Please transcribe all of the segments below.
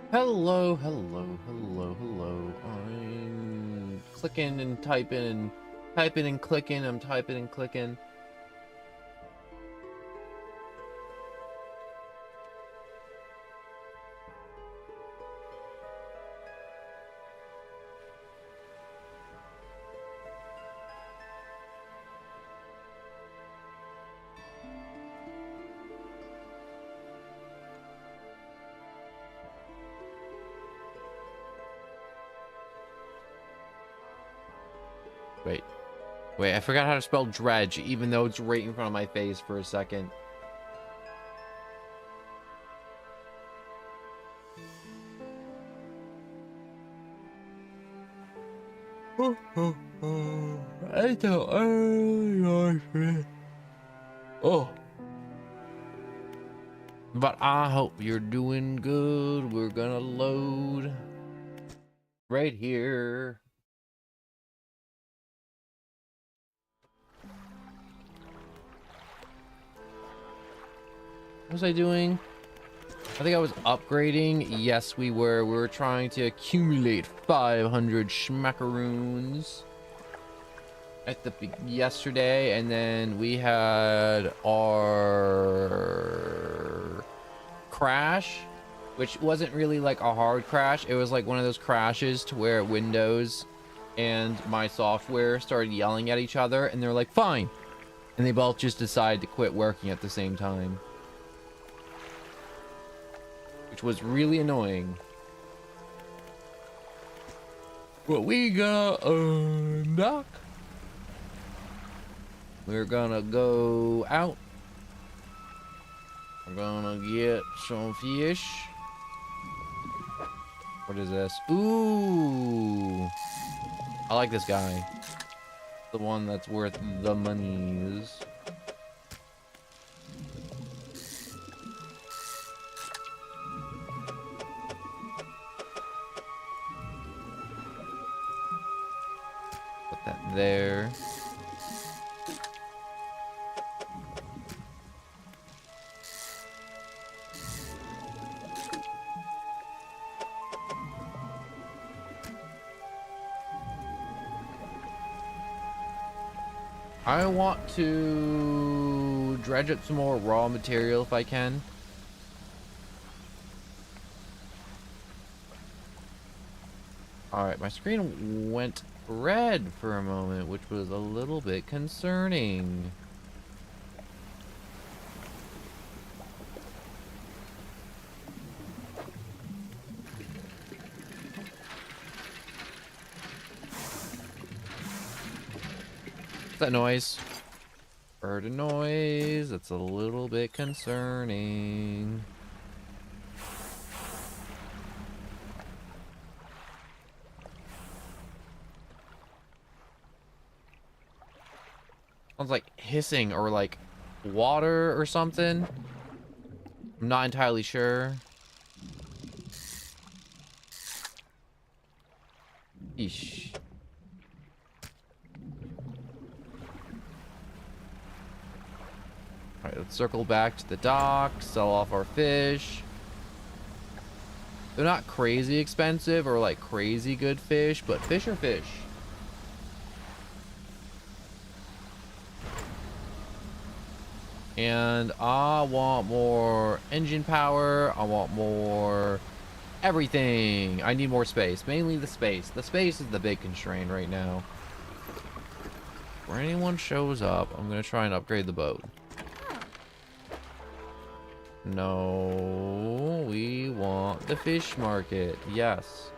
Hello, hello, hello, hello. I'm clicking and typing and typing and clicking. I'm typing and clicking. Wait, wait, I forgot how to spell dredge, even though it's right in front of my face for a second. I don't. Oh. But I hope you're doing good. We're gonna load right here. What was I doing? I think I was upgrading. Yes, we were. We were trying to accumulate 500 schmackaroons at the yesterday, and then we had our crash, which wasn't really like a hard crash. It was like one of those crashes to where Windows and my software started yelling at each other, and they're like, fine. And they both just decided to quit working at the same time, which was really annoying. But we got a knock. We're gonna go out. We're gonna get some fish. What is this? Ooh. I like this guy. The one that's worth the monies. Put that there. I want to dredge up some more raw material if I can. Alright, my screen went red for a moment, which was a little bit concerning. What's that noise? Heard a noise. That's a little bit concerning. Sounds like hissing or like water or something. I'm not entirely sure. Eesh. Alright, let's circle back to the dock, sell off our fish. They're not crazy expensive or like crazy good fish, but fish are fish. And I want more engine power. I want more everything. I need more space, mainly the space. The space is the big constraint right now. Where anyone shows up, I'm gonna try and upgrade the boat. No, we want the fish market. Yes.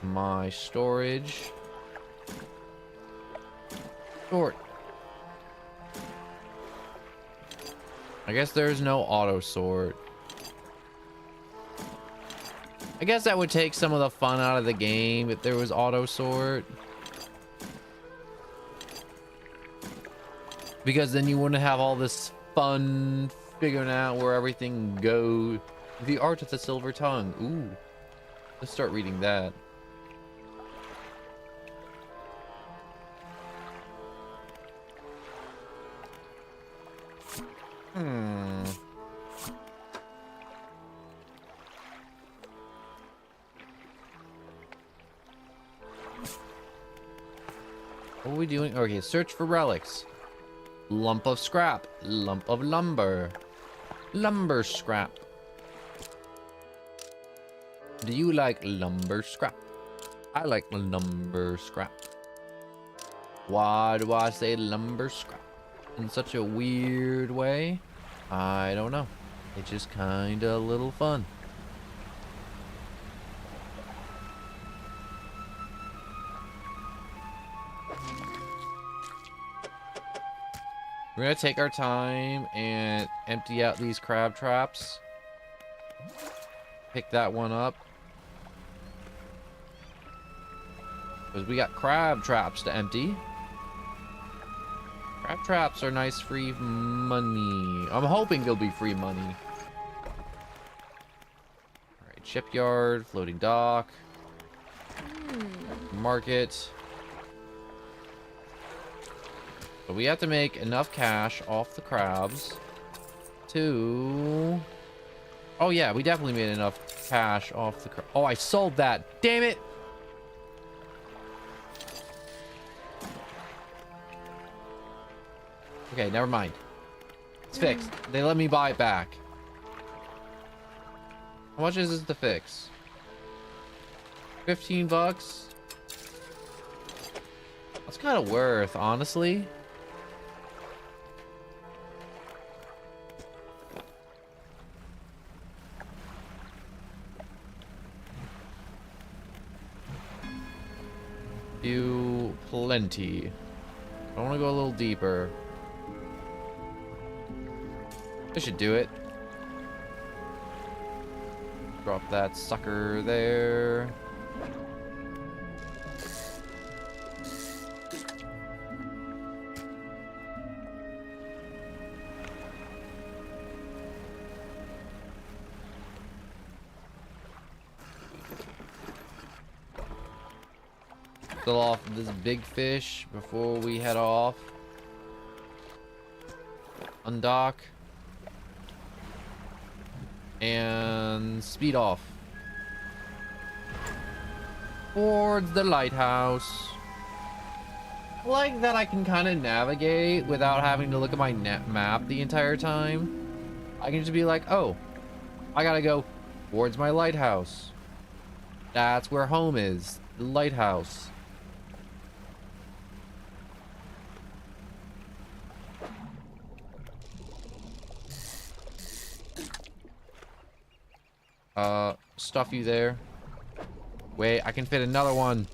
My storage. Sort. I guess there's no auto sort. I guess that would take some of the fun out of the game if there was auto sort. Because then you wouldn't have all this fun figuring out where everything goes. The Art of the Silver Tongue. Ooh. Let's start reading that. Hmm. What are we doing? Okay, search for relics. Lump of scrap. Lump of lumber. Lumber scrap. Do you like lumber scrap? I like lumber scrap. Why do I say lumber scrap in such a weird way? I don't know. It's just kind of a little fun. We're gonna take our time and empty out these crab traps. Pick that one up. Because we got crab traps to empty. Crab traps are nice free money. I'm hoping they'll be free money. Alright, shipyard, floating dock. Market. But we have to make enough cash off the crabs to... Oh yeah, we definitely made enough cash off the crab. Oh, I sold that. Damn it! Okay, never mind. It's fixed. They let me buy it back. How much is this to fix? 15 bucks? That's kind of worth, honestly. Do plenty. I want to go a little deeper. I should do it. Drop that sucker there. Kill off this big fish before we head off. Undock. And speed off. Towards the lighthouse. I like that I can kind of navigate without having to look at my map the entire time. I can just be like, oh, I gotta go towards my lighthouse. That's where home is. The lighthouse. Stuff you there. Wait, I can fit another one.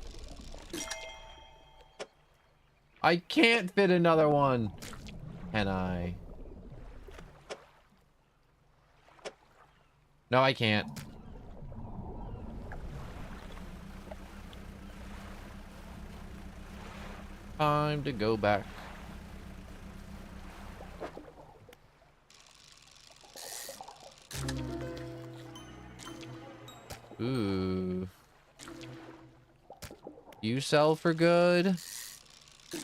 I can't fit another one. Can I? No, I can't. Time to go back. Ooh. You sell for good? You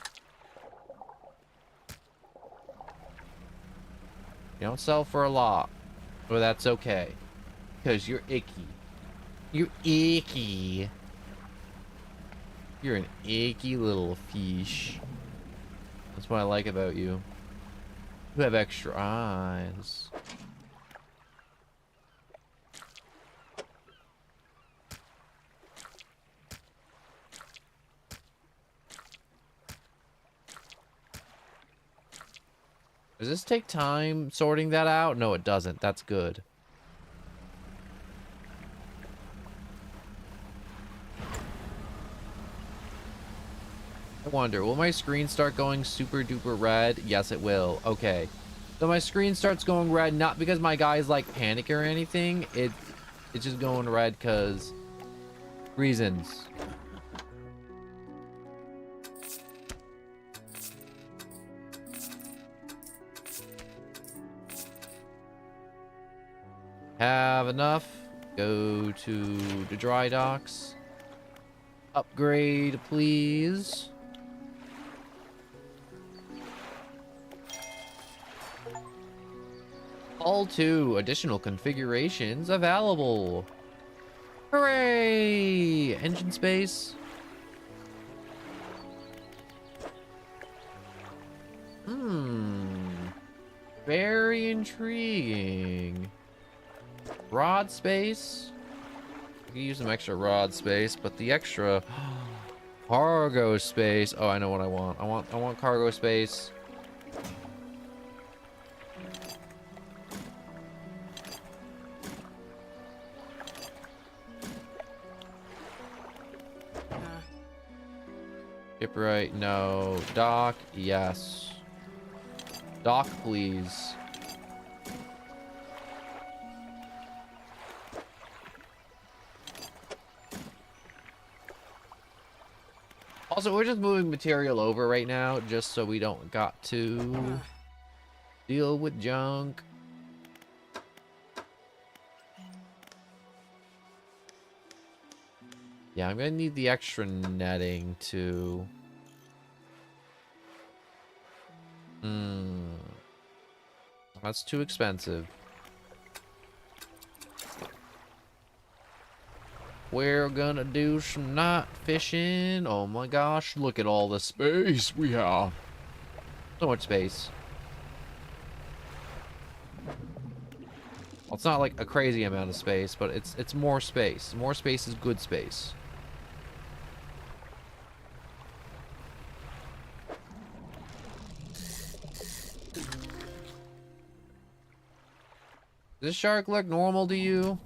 don't sell for a lot. But that's okay. Because you're icky. You're icky. You're an icky little fish. That's what I like about you. You have extra eyes. Does this take time sorting that out? No, it doesn't. That's good. I wonder, will my screen start going super duper red? Yes, it will. Okay. So my screen starts going red, not because my guy's like panicking or anything. It's just going red because reasons. Have enough. Go to the dry docks. Upgrade, please. All 2 additional configurations available. Hooray! Engine space. Very intriguing. Rod space. I could use some extra rod space, but the extra cargo space. Oh, I know what I want. I want cargo space. Shipwright, no. Dock, yes. Dock, please. Also, we're just moving material over right now, just so we don't got to deal with junk. Yeah, I'm gonna need the extra netting too. That's too expensive. We're gonna do some night fishing. Oh my gosh, look at all the space we have. So much space. Well, it's not like a crazy amount of space, but it's more space. More space is good space. Does this shark look normal to you?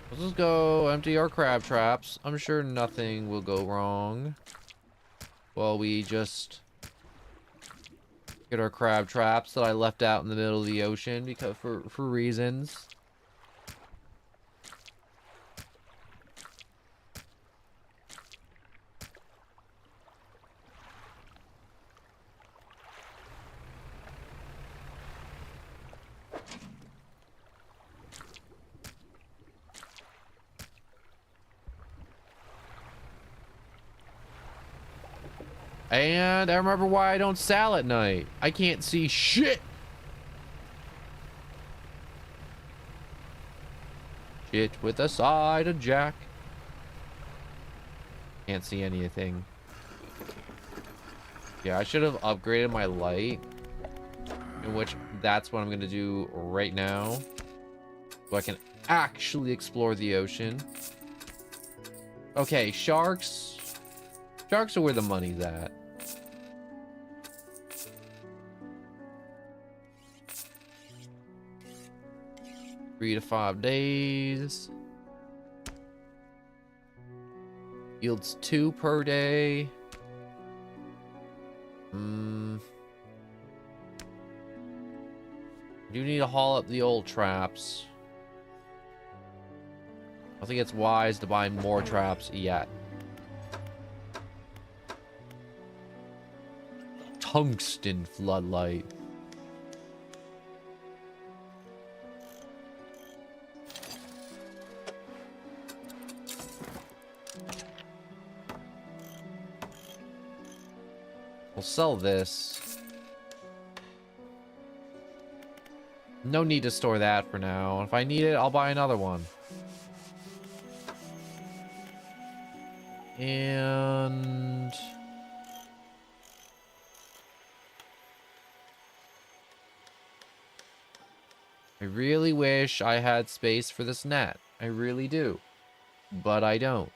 Let's just go empty our crab traps. I'm sure nothing will go wrong. While we just get our crab traps that I left out in the middle of the ocean because for reasons. And I remember why I don't sail at night. I can't see shit. Shit with a side of jack. Can't see anything. Yeah, I should have upgraded my light. In which that's what I'm gonna do right now. So I can actually explore the ocean. Okay, sharks. Sharks are where the money's at. 3 to 5 days. Yields 2 per day. I do need to haul up the old traps. I think it's wise to buy more traps yet. Tungsten floodlight. We'll sell this. No need to store that for now. If I need it, I'll buy another one. And I really wish I had space for this net. I really do. But I don't.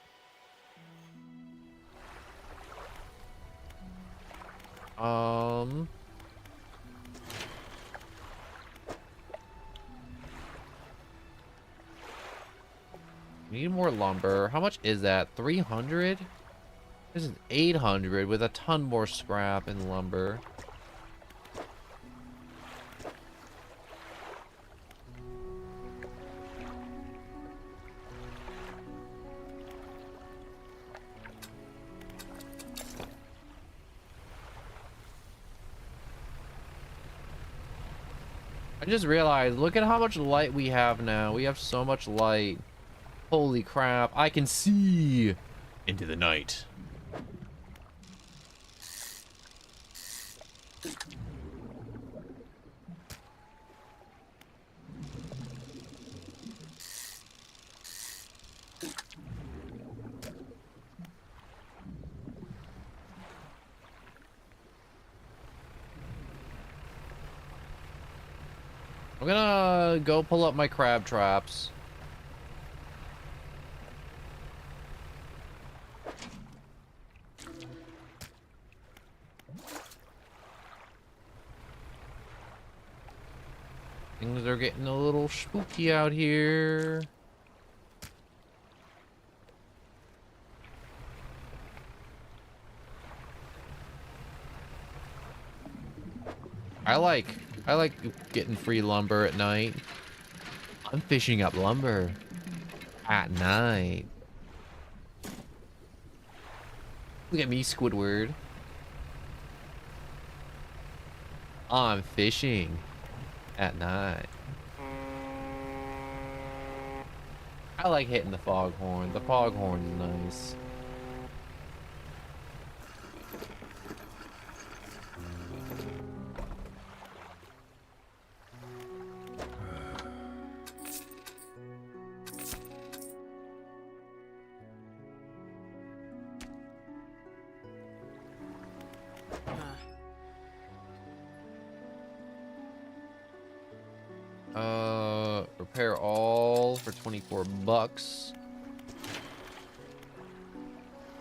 Need more lumber. How much is that? 300? This is 800 with a ton more scrap and lumber. I just realized, look at how much light we have now. We have so much light. Holy crap. I can see into the night. I'm gonna go pull up my crab traps. Things are getting a little spooky out here. I like getting free lumber at night. I'm fishing up lumber at night. Look at me, Squidward. I'm fishing at night. I like hitting the foghorn. The foghorn is nice. Repair all for 24 bucks.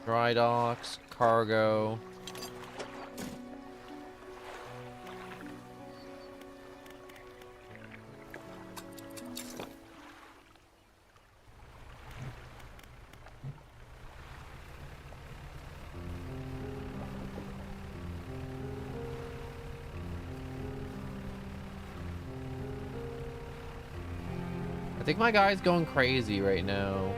Dry docks, cargo. I think my guy's going crazy right now.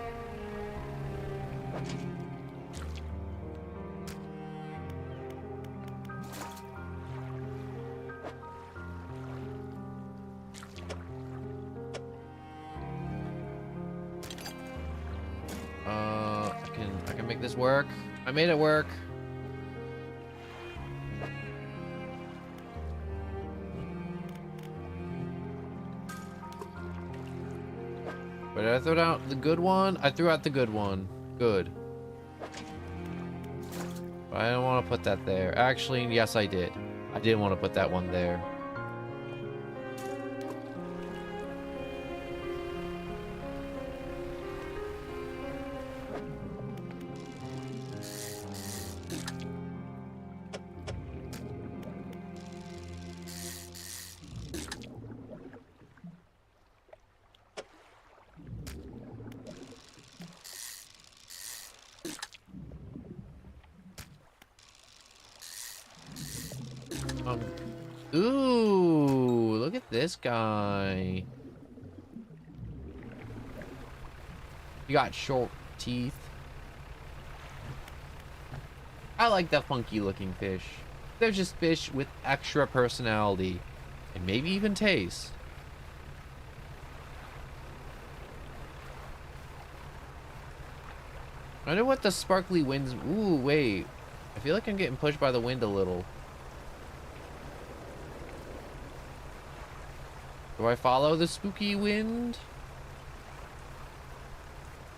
I can make this work. I made it work. But did I throw out the good one? I threw out the good one. Good. But I don't want to put that there. Actually, yes, I did. I didn't want to put that one there. Ooh, look at this guy. You got short teeth. I like the funky looking fish. They're just fish with extra personality and maybe even taste. I wonder what the sparkly winds. Ooh, wait. I feel like I'm getting pushed by the wind a little. Do I follow the spooky wind?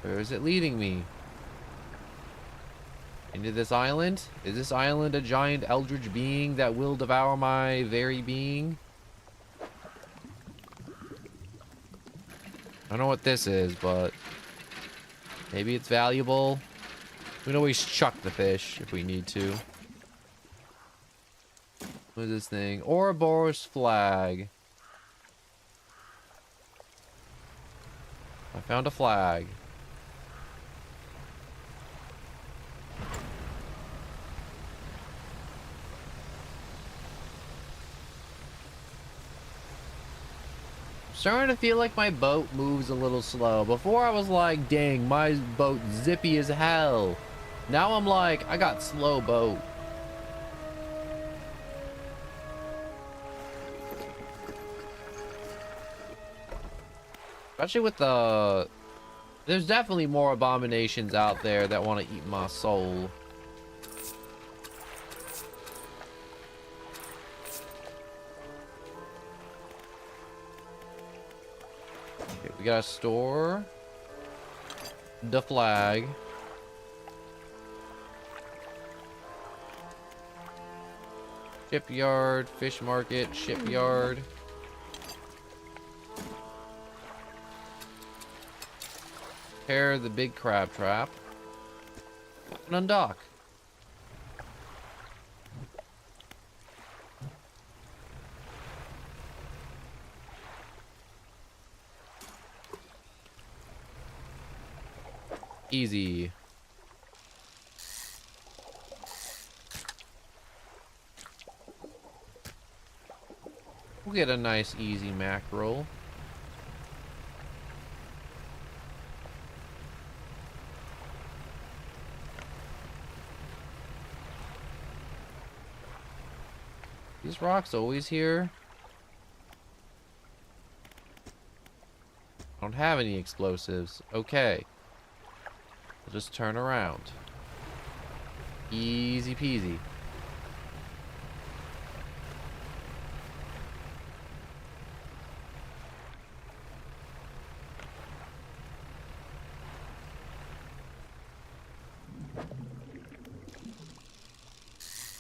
Where is it leading me? Into this island? Is this island a giant eldritch being that will devour my very being? I don't know what this is, but maybe it's valuable. We can always chuck the fish if we need to. What is this thing? Ouroboros flag. I found a flag. I'm starting to feel like my boat moves a little slow. Before I was like, dang, my boat zippy as hell. Now I'm like, I got slow boat. Especially with the... There's definitely more abominations out there that want to eat my soul. Okay, we gotta store the flag. Shipyard, fish market, shipyard. Repair the big crab trap. And undock. Easy. We'll get a nice easy mackerel. These rocks always here. I don't have any explosives. Okay. We'll just turn around. Easy peasy.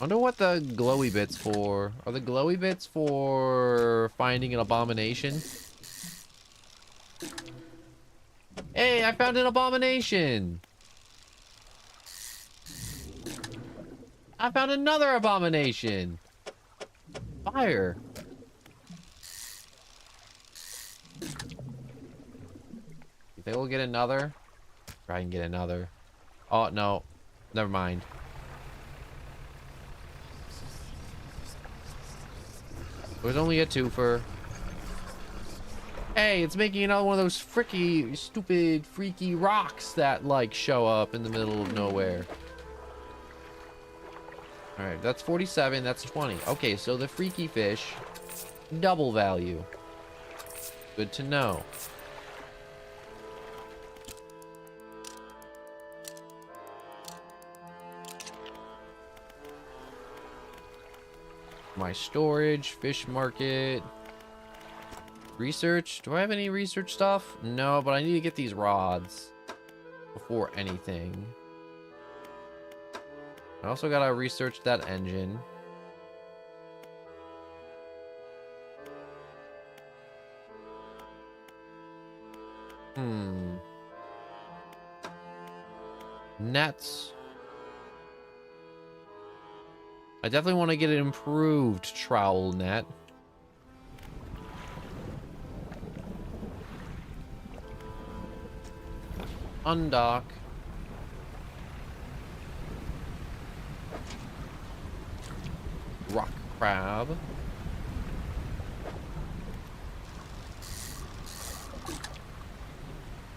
I wonder what the glowy bits for. Are the glowy bits for finding an abomination? Hey, I found an abomination! I found another abomination! Fire! You think we'll get another? Try and get another. Oh, no. Never mind. It was only a twofer. Hey, it's making another one of those fricky, stupid, freaky rocks that, like, show up in the middle of nowhere. Alright, that's 47, that's 20. Okay, so the freaky fish, double value. Good to know. My storage, fish market, research. Do I have any research stuff? No, but I need to get these rods before anything. I also gotta research that engine. Nets. I definitely want to get an improved trowel net. Undock. Rock crab.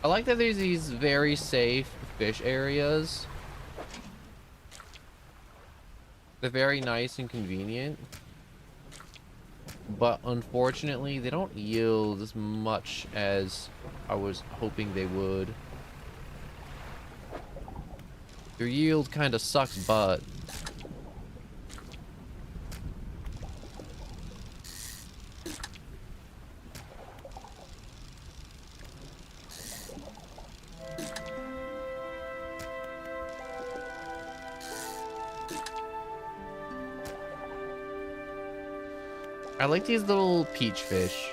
I like that there's these very safe fish areas. They're very nice and convenient. But unfortunately, they don't yield as much as I was hoping they would. Their yield kind of sucks butt. I like these little peach fish.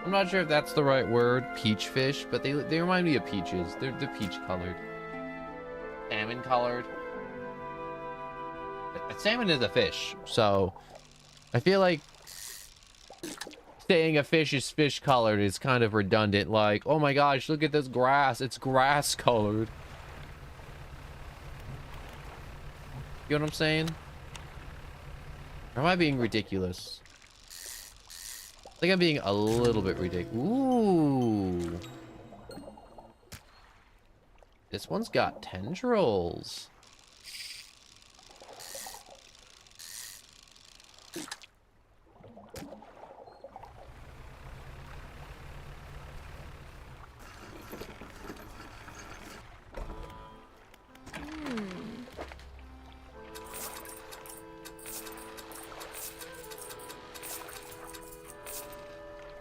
I'm not sure if that's the right word, peach fish, but they remind me of peaches. They're peach colored. Salmon colored. Salmon is a fish, so I feel like saying a fish is fish colored is kind of redundant. Like, oh my gosh, look at this grass. It's grass colored. You know what I'm saying? Or am I being ridiculous? I think I'm being a little bit ridiculous. Ooh. This one's got tendrils.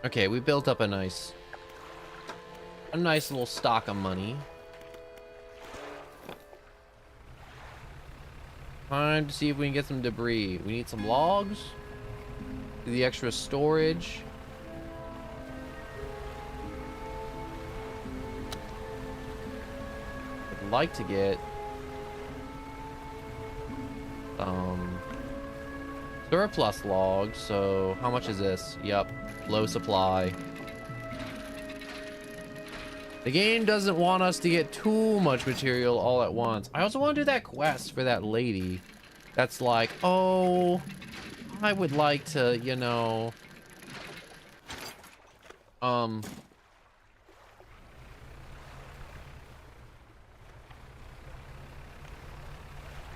Okay, we built up a nice little stock of money. Time to see if we can get some debris. We need some logs. Do the extra storage. I'd like to get surplus logs. So how much is this? Yep, low supply. The game doesn't want us to get too much material all at once. I also want to do that quest for that lady that's like, oh, I would like to, you know,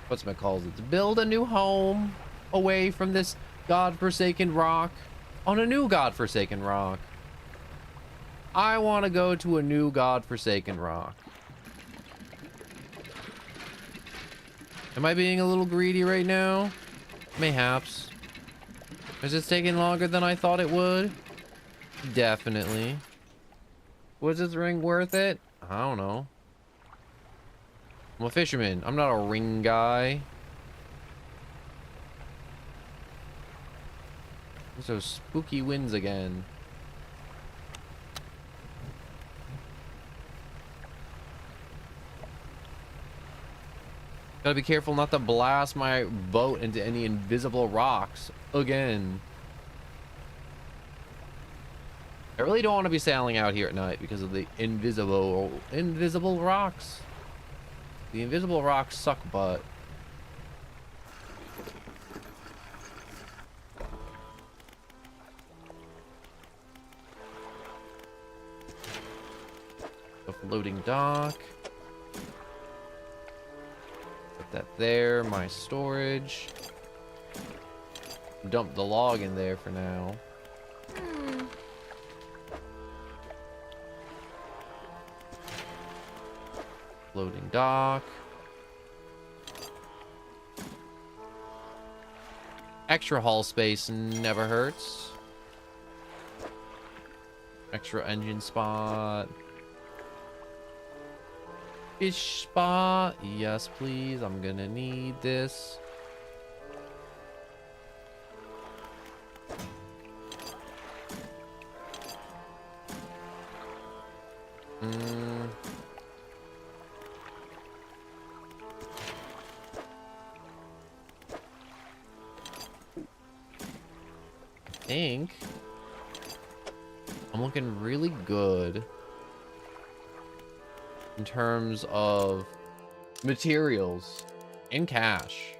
what's it called? To build a new home away from this godforsaken rock on a new godforsaken rock. I want to go to a new godforsaken rock. Am I being a little greedy right now? Mayhaps. Is it taking longer than I thought it would? Definitely. Was this ring worth it? I don't know. I'm a fisherman. I'm not a ring guy. There's those spooky winds again. Gotta be careful not to blast my boat into any invisible rocks again. I really don't want to be sailing out here at night because of the invisible rocks. The invisible rocks suck butt. A floating dock. Put that there. My storage. Dump the log in there for now. Floating dock. Extra hull space never hurts. Extra engine spot. Fish spot. Yes, please. I'm gonna need this. I think I'm looking really good in terms of materials and cash.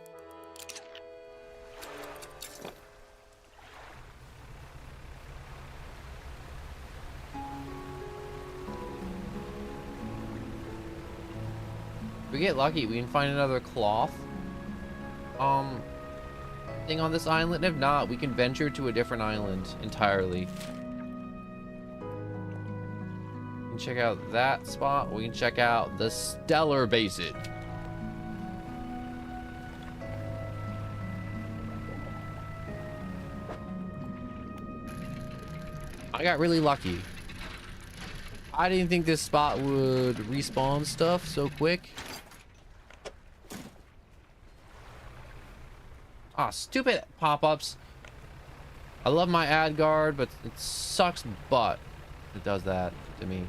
If we get lucky, we can find another cloth thing on this island. If not, we can venture to a different island entirely. We can check out that spot. We can check out the Stellar Basin. I got really lucky. I didn't think this spot would respawn stuff so quick. Ah, stupid pop-ups. I love my ad guard, but it sucks butt. It does that to me.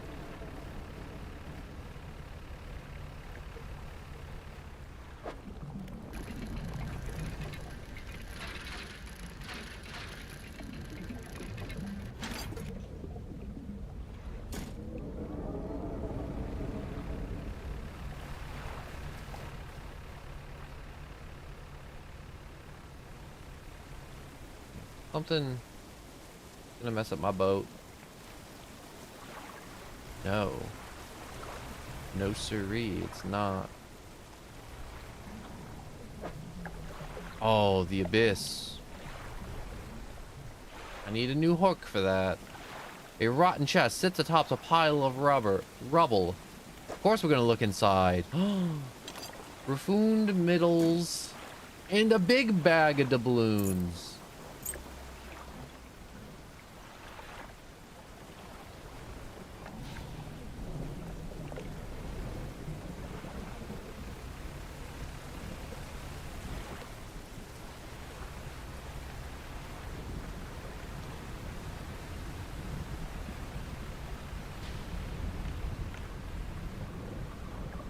Something gonna mess up my boat. No. No siree, it's not. Oh, the abyss. I need a new hook for that. A rotten chest sits atop a pile of rubble. Of course we're gonna look inside. Refuned middles and a big bag of doubloons.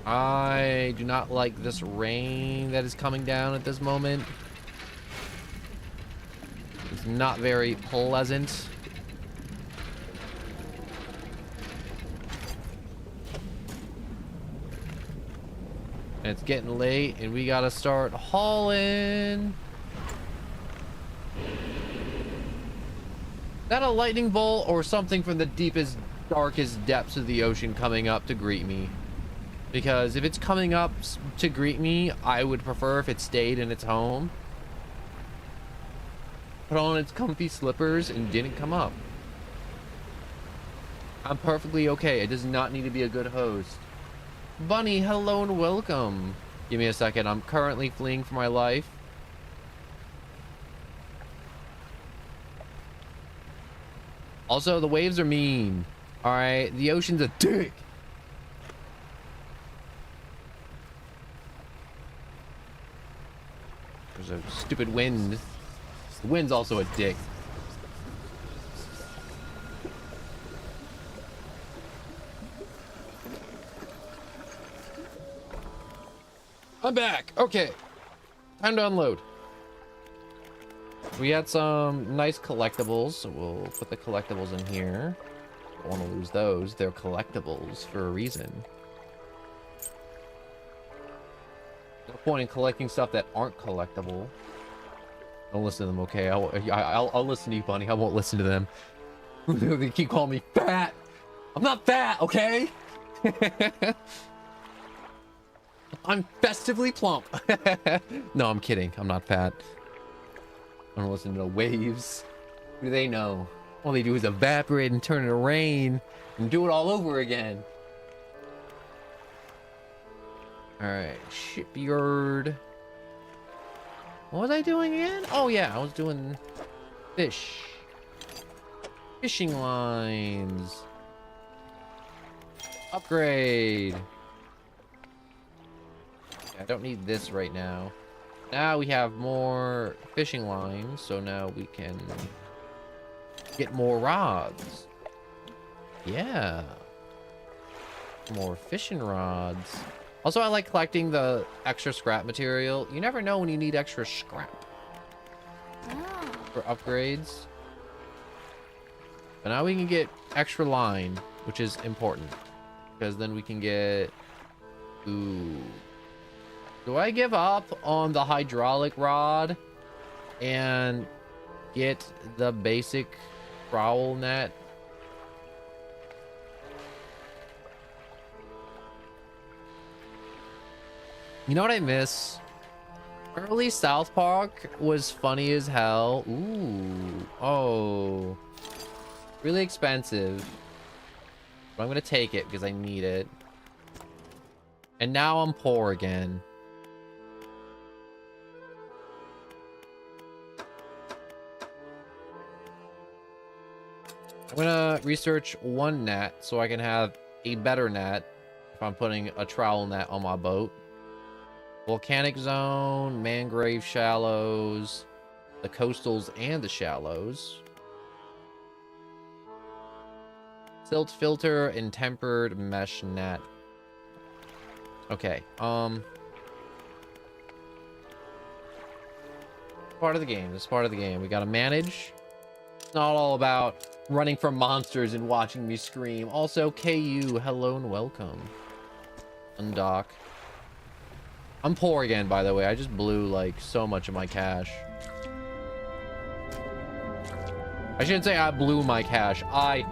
I do not like this rain that is coming down at this moment. It's not very pleasant. And it's getting late and we gotta start hauling. Is that a lightning bolt or something from the deepest, darkest depths of the ocean coming up to greet me? Because if it's coming up to greet me, I would prefer if it stayed in its home, put on its comfy slippers, and didn't come up. I'm perfectly okay. It does not need to be a good host. Bunny, hello and welcome. Give me a second. I'm currently fleeing for my life. Also, the waves are mean. All right, the ocean's a dick. There's a stupid wind. The wind's also a dick. I'm back. Okay. Time to unload. We had some nice collectibles, so we'll put the collectibles in here. Don't want to lose those. They're collectibles for a reason. No point in collecting stuff that aren't collectible. Don't listen to them, okay? I'll listen to you, Bunny. I won't listen to them. They keep calling me fat. I'm not fat, okay? I'm festively plump. No, I'm kidding. I'm not fat. I don't listen to the waves. What do they know? All they do is evaporate and turn into rain and do it all over again. Alright, shipyard. What was I doing again? Oh yeah, I was doing fishing lines. Upgrade. I don't need this right now. Now we have more fishing lines, so now we can get more rods. Yeah. More fishing rods. Also, I like collecting the extra scrap material. You never know when you need extra scrap for upgrades. But now we can get extra line, which is important. Because then we can get... Ooh. Do I give up on the hydraulic rod and get the basic prowl net? You know what I miss? Early South Park was funny as hell. Ooh. Oh. Really expensive. But I'm gonna take it because I need it. And now I'm poor again. I'm gonna research one net so I can have a better net if I'm putting a trowel net on my boat. Volcanic zone, mangrove shallows, the coastals and the shallows. Silt filter and tempered mesh net. Okay, part of the game. This is part of the game. We gotta manage. It's not all about running from monsters and watching me scream. Also, KU, hello and welcome. Undock. I'm poor again, by the way. I just blew, like, so much of my cash. I shouldn't say I blew my cash. I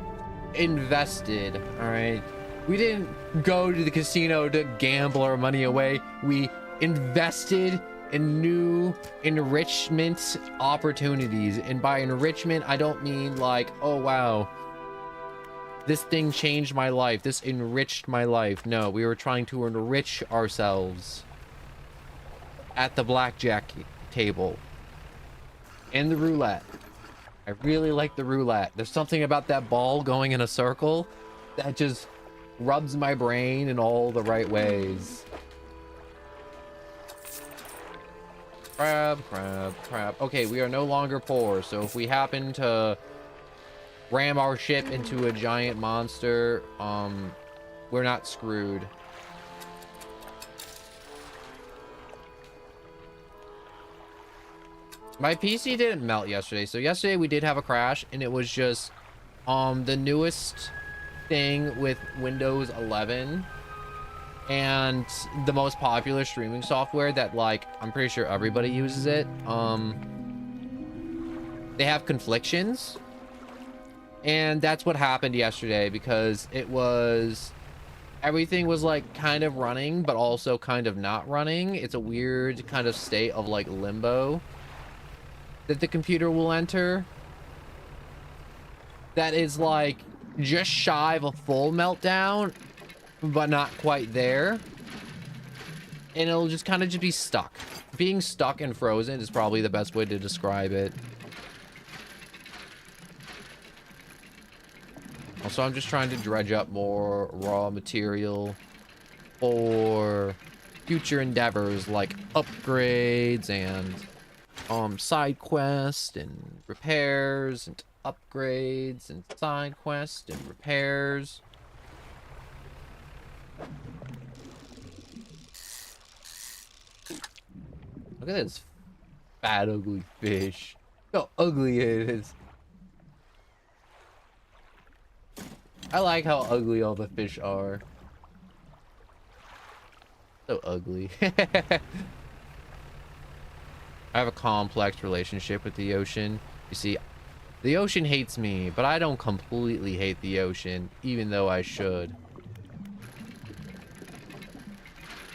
invested, alright? We didn't go to the casino to gamble our money away. We invested in new enrichment opportunities. And by enrichment, I don't mean like, oh, wow, this thing changed my life. This enriched my life. No, we were trying to enrich ourselves. At the blackjack table and the roulette. I really like the roulette. There's something about that ball going in a circle that just rubs my brain in all the right ways. Crab, crab, crab. Okay, we are no longer poor, so if we happen to ram our ship into a giant monster, we're not screwed. My PC didn't melt yesterday. So yesterday we did have a crash, and it was just the newest thing with Windows 11 and the most popular streaming software that, like, I'm pretty sure everybody uses it. They have conflictions, and that's what happened yesterday, because it was, everything was like kind of running but also kind of not running. It's a weird kind of state of like limbo that the computer will enter, that is like just shy of a full meltdown but not quite there, and it'll just kind of just be stuck. Being stuck and frozen is probably the best way to describe it. Also, I'm just trying to dredge up more raw material for future endeavors like upgrades and side quests and repairs and upgrades and side quests and repairs. Look at this fat ugly fish. Look how ugly it is. I like how ugly all the fish are. So ugly. I have a complex relationship with the ocean. You see, the ocean hates me, but I don't completely hate the ocean, even though I should.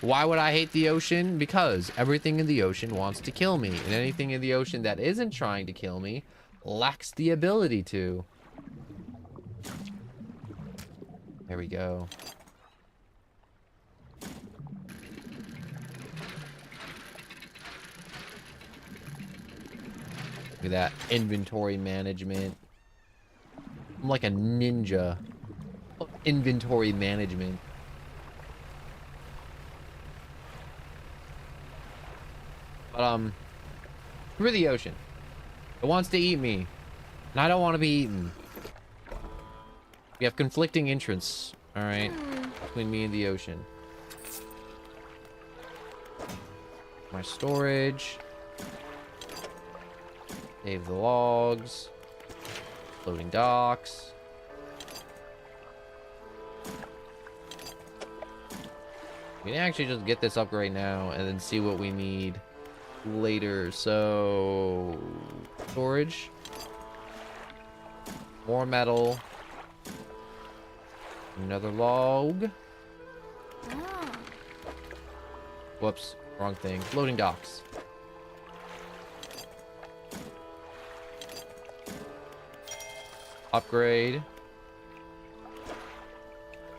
Why would I hate the ocean? Because everything in the ocean wants to kill me, and anything in the ocean that isn't trying to kill me lacks the ability to. There we go. Look at that inventory management. I'm like a ninja. Inventory management. But through the ocean. It wants to eat me, and I don't want to be eaten. We have conflicting interests, all right, between me and the ocean. My storage. Save the logs. Loading docks. We can actually just get this upgrade now and then see what we need later. So, storage. More metal. Another log. Whoops, wrong thing. Loading docks. Upgrade.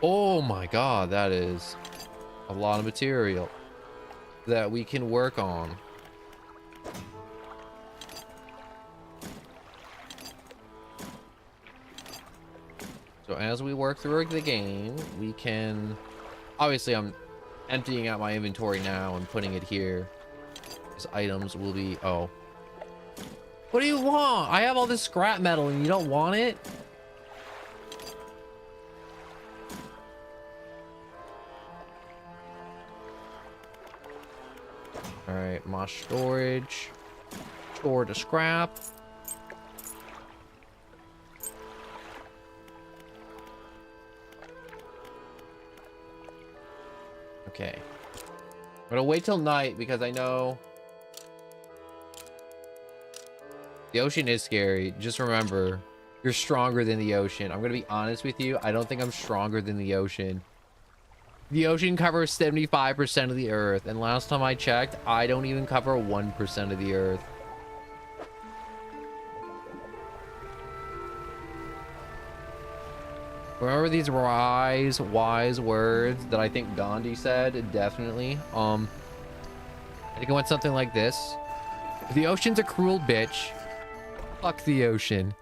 Oh my god, that is a lot of material that we can work on. So as we work through the game, we can... Obviously, I'm emptying out my inventory now and putting it here. These items will be... Oh. What do you want? I have all this scrap metal and you don't want it? Alright, my storage. Store to scrap. Okay. I'm gonna wait till night because I know the ocean is scary. Just remember, you're stronger than the ocean. I'm gonna be honest with you. I don't think I'm stronger than the ocean. The ocean covers 75% of the earth, and last time I checked, I don't even cover 1% of the earth. Remember these wise words that I think Gandhi said? Definitely. I think it went something like this. The ocean's a cruel bitch. Fuck the ocean.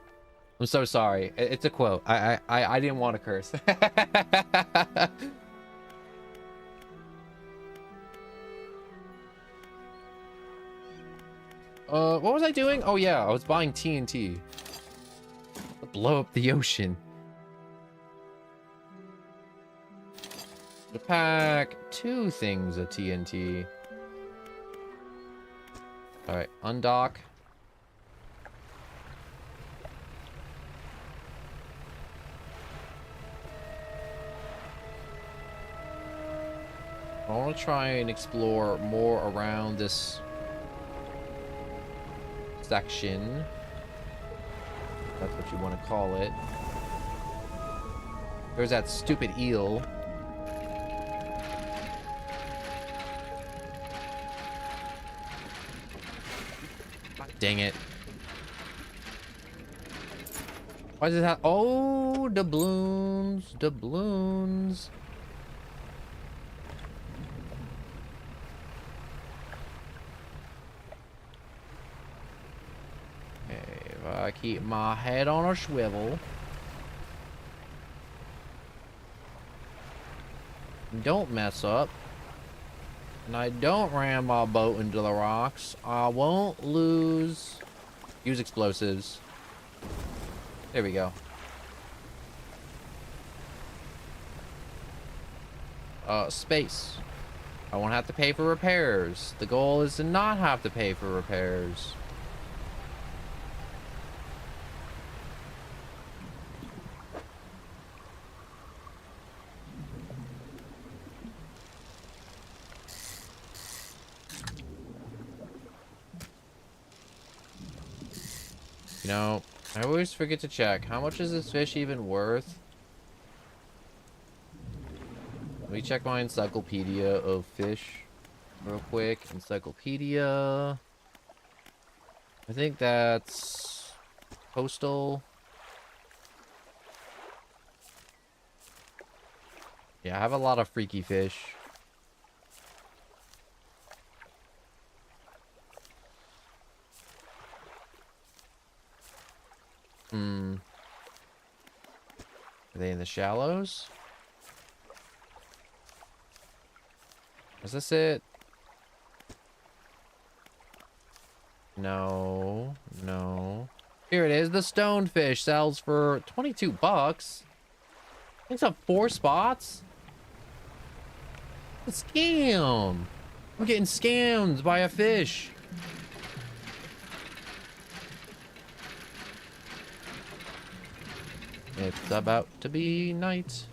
I'm so sorry. It's a quote. I didn't want to curse. What was I doing? Oh yeah, I was buying TNT. Blow up the ocean. To pack 2 things of TNT. Alright, undock. want to try and explore more around this section. That's what you want to call it. There's that stupid eel. Dang it. Why does it have... Oh, doubloons. Doubloons. Okay, if I keep my head on a swivel. Don't mess up. And I don't ram my boat into the rocks. I won't lose. Use explosives. There we go. Space. I won't have to pay for repairs. The goal is to not have to pay for repairs. You know, I always forget to check. How much is this fish even worth? Let me check my encyclopedia of fish real quick. Encyclopedia. I think that's coastal. Yeah, I have a lot of freaky fish. Are they in the shallows? Is this it? No, no. Here it is. The stonefish sells for 22 bucks. It's up 4 spots. A scam. I'm getting scammed by a fish. It's about to be night.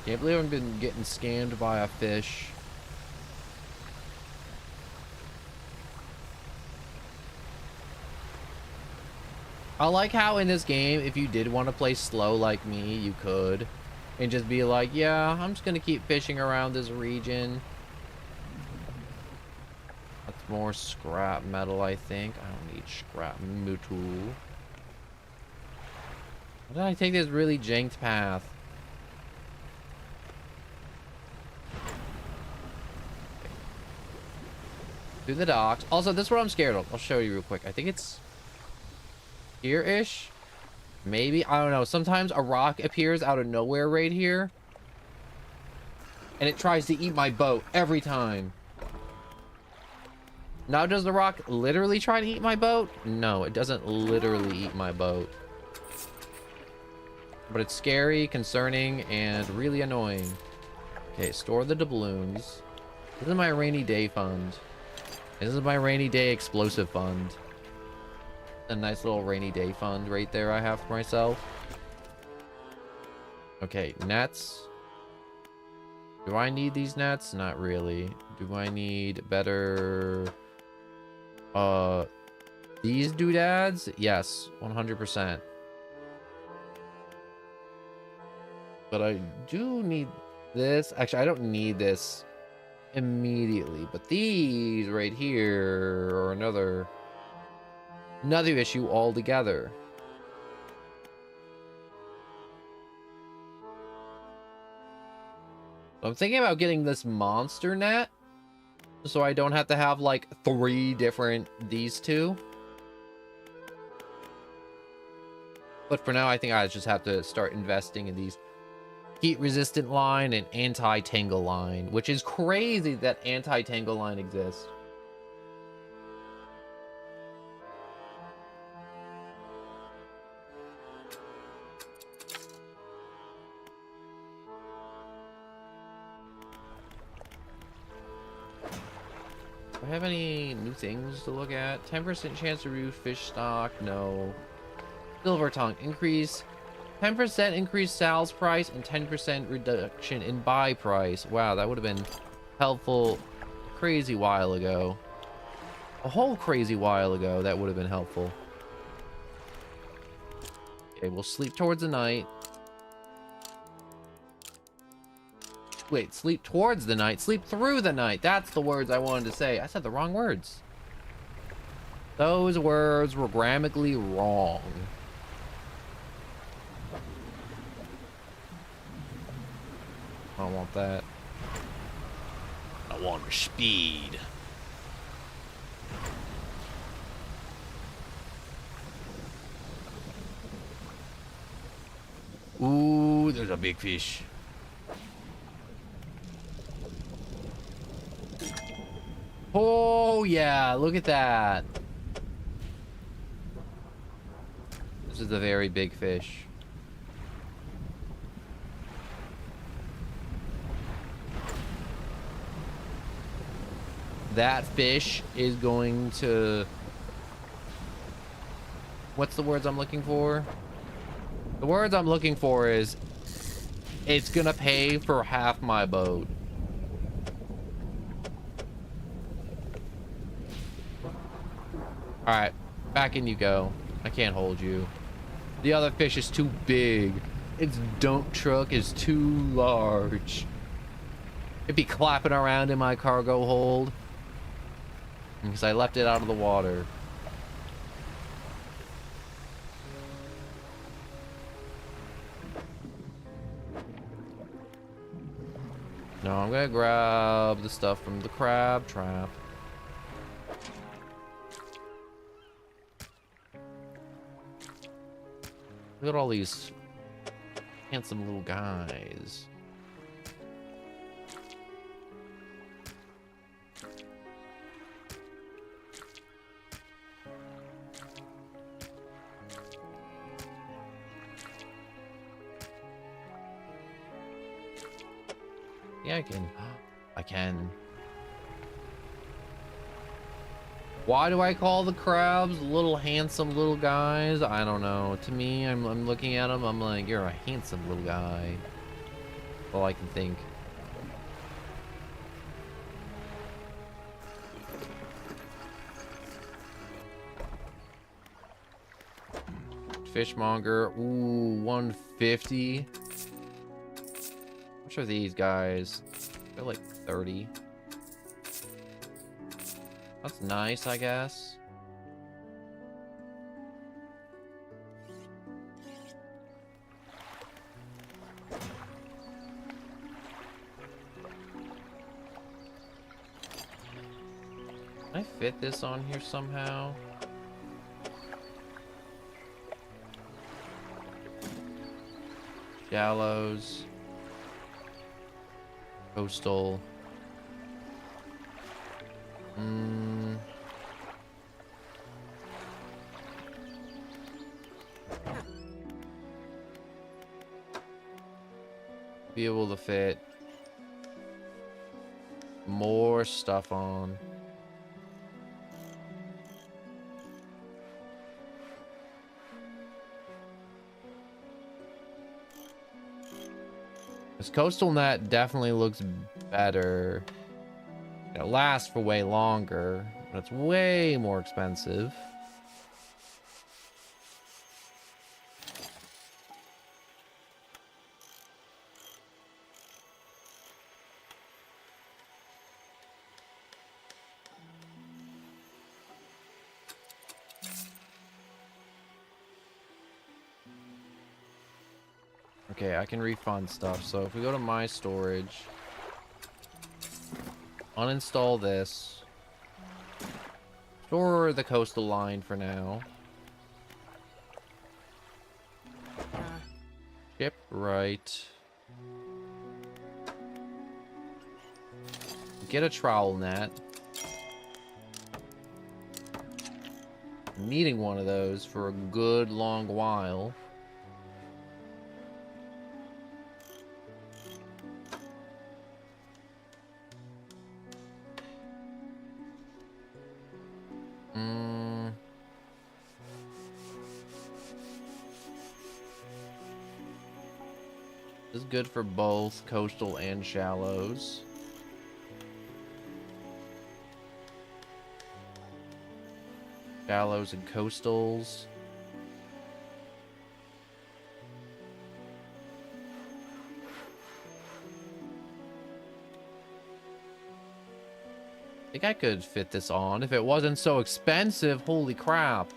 Can't believe I've been getting scammed by a fish. I like how in this game, if you did want to play slow like me, you could. And just be like, yeah, I'm just going to keep fishing around this region. That's more scrap metal, I think. I don't need scrap metal. Why did I take this really janked path? Through the docks. Also, this is what I'm scared of. I'll show you real quick. I think it's here-ish. Maybe. I don't know. Sometimes a rock appears out of nowhere right here. And it tries to eat my boat every time. Now, does the rock literally try to eat my boat? No, it doesn't literally eat my boat. But it's scary, concerning, and really annoying. Okay, store the doubloons. This is my rainy day fund. This is my rainy day explosive fund. A nice little rainy day fund right there I have for myself. Okay, nets. Do I need these nets? Not really. Do I need better... these doodads? Yes, 100%. But I do need this. Actually, I don't need this immediately, but these right here are another issue altogether. So I'm thinking about getting this monster net so I don't have to have like 3 different these two. But for now, I think I just have to start investing in these heat resistant line and anti-tangle line, which is crazy that anti-tangle line exists. Do I have any new things to look at? 10% chance to reduce fish stock. No. Silver tongue. Increase. 10% increase sales price and 10% reduction in buy price. Wow, that would have been helpful a crazy while ago. A whole crazy while ago, that would have been helpful. Okay, we'll sleep towards the night. Wait, sleep towards the night. Sleep through the night. That's the words I wanted to say. I said the wrong words. Those words were grammatically wrong. I don't want that. I want speed. Ooh, there's a big fish. Oh, yeah, look at that. This is a very big fish. That fish is going to... What's the words I'm looking for? The words I'm looking for is... It's gonna pay for half my boat. Alright, back in you go. I can't hold you. The other fish is too big. Its dump truck is too large. It'd be clapping around in my cargo hold. Because I left it out of the water. No, I'm gonna grab the stuff from the crab trap. Look at all these handsome little guys. Yeah, I can. Why do I call the crabs little handsome little guys? I don't know. To me, I'm looking at them. I'm like, you're a handsome little guy. All I can think. Fishmonger. Ooh, 150. How much are these guys? They're like 30. That's nice, I guess. Can I fit this on here somehow? Shallows. Coastal. Be able to fit more stuff on. This coastal net definitely looks better. It lasts for way longer, but it's way more expensive. Okay, I can refund stuff. So if we go to my storage, uninstall this, store the coastal line for now. Ship right. Get a trowel net. I'm needing one of those for a good long while. This is good for both coastal and shallows. Shallows and coastals. I think I could fit this on if it wasn't so expensive. Holy crap.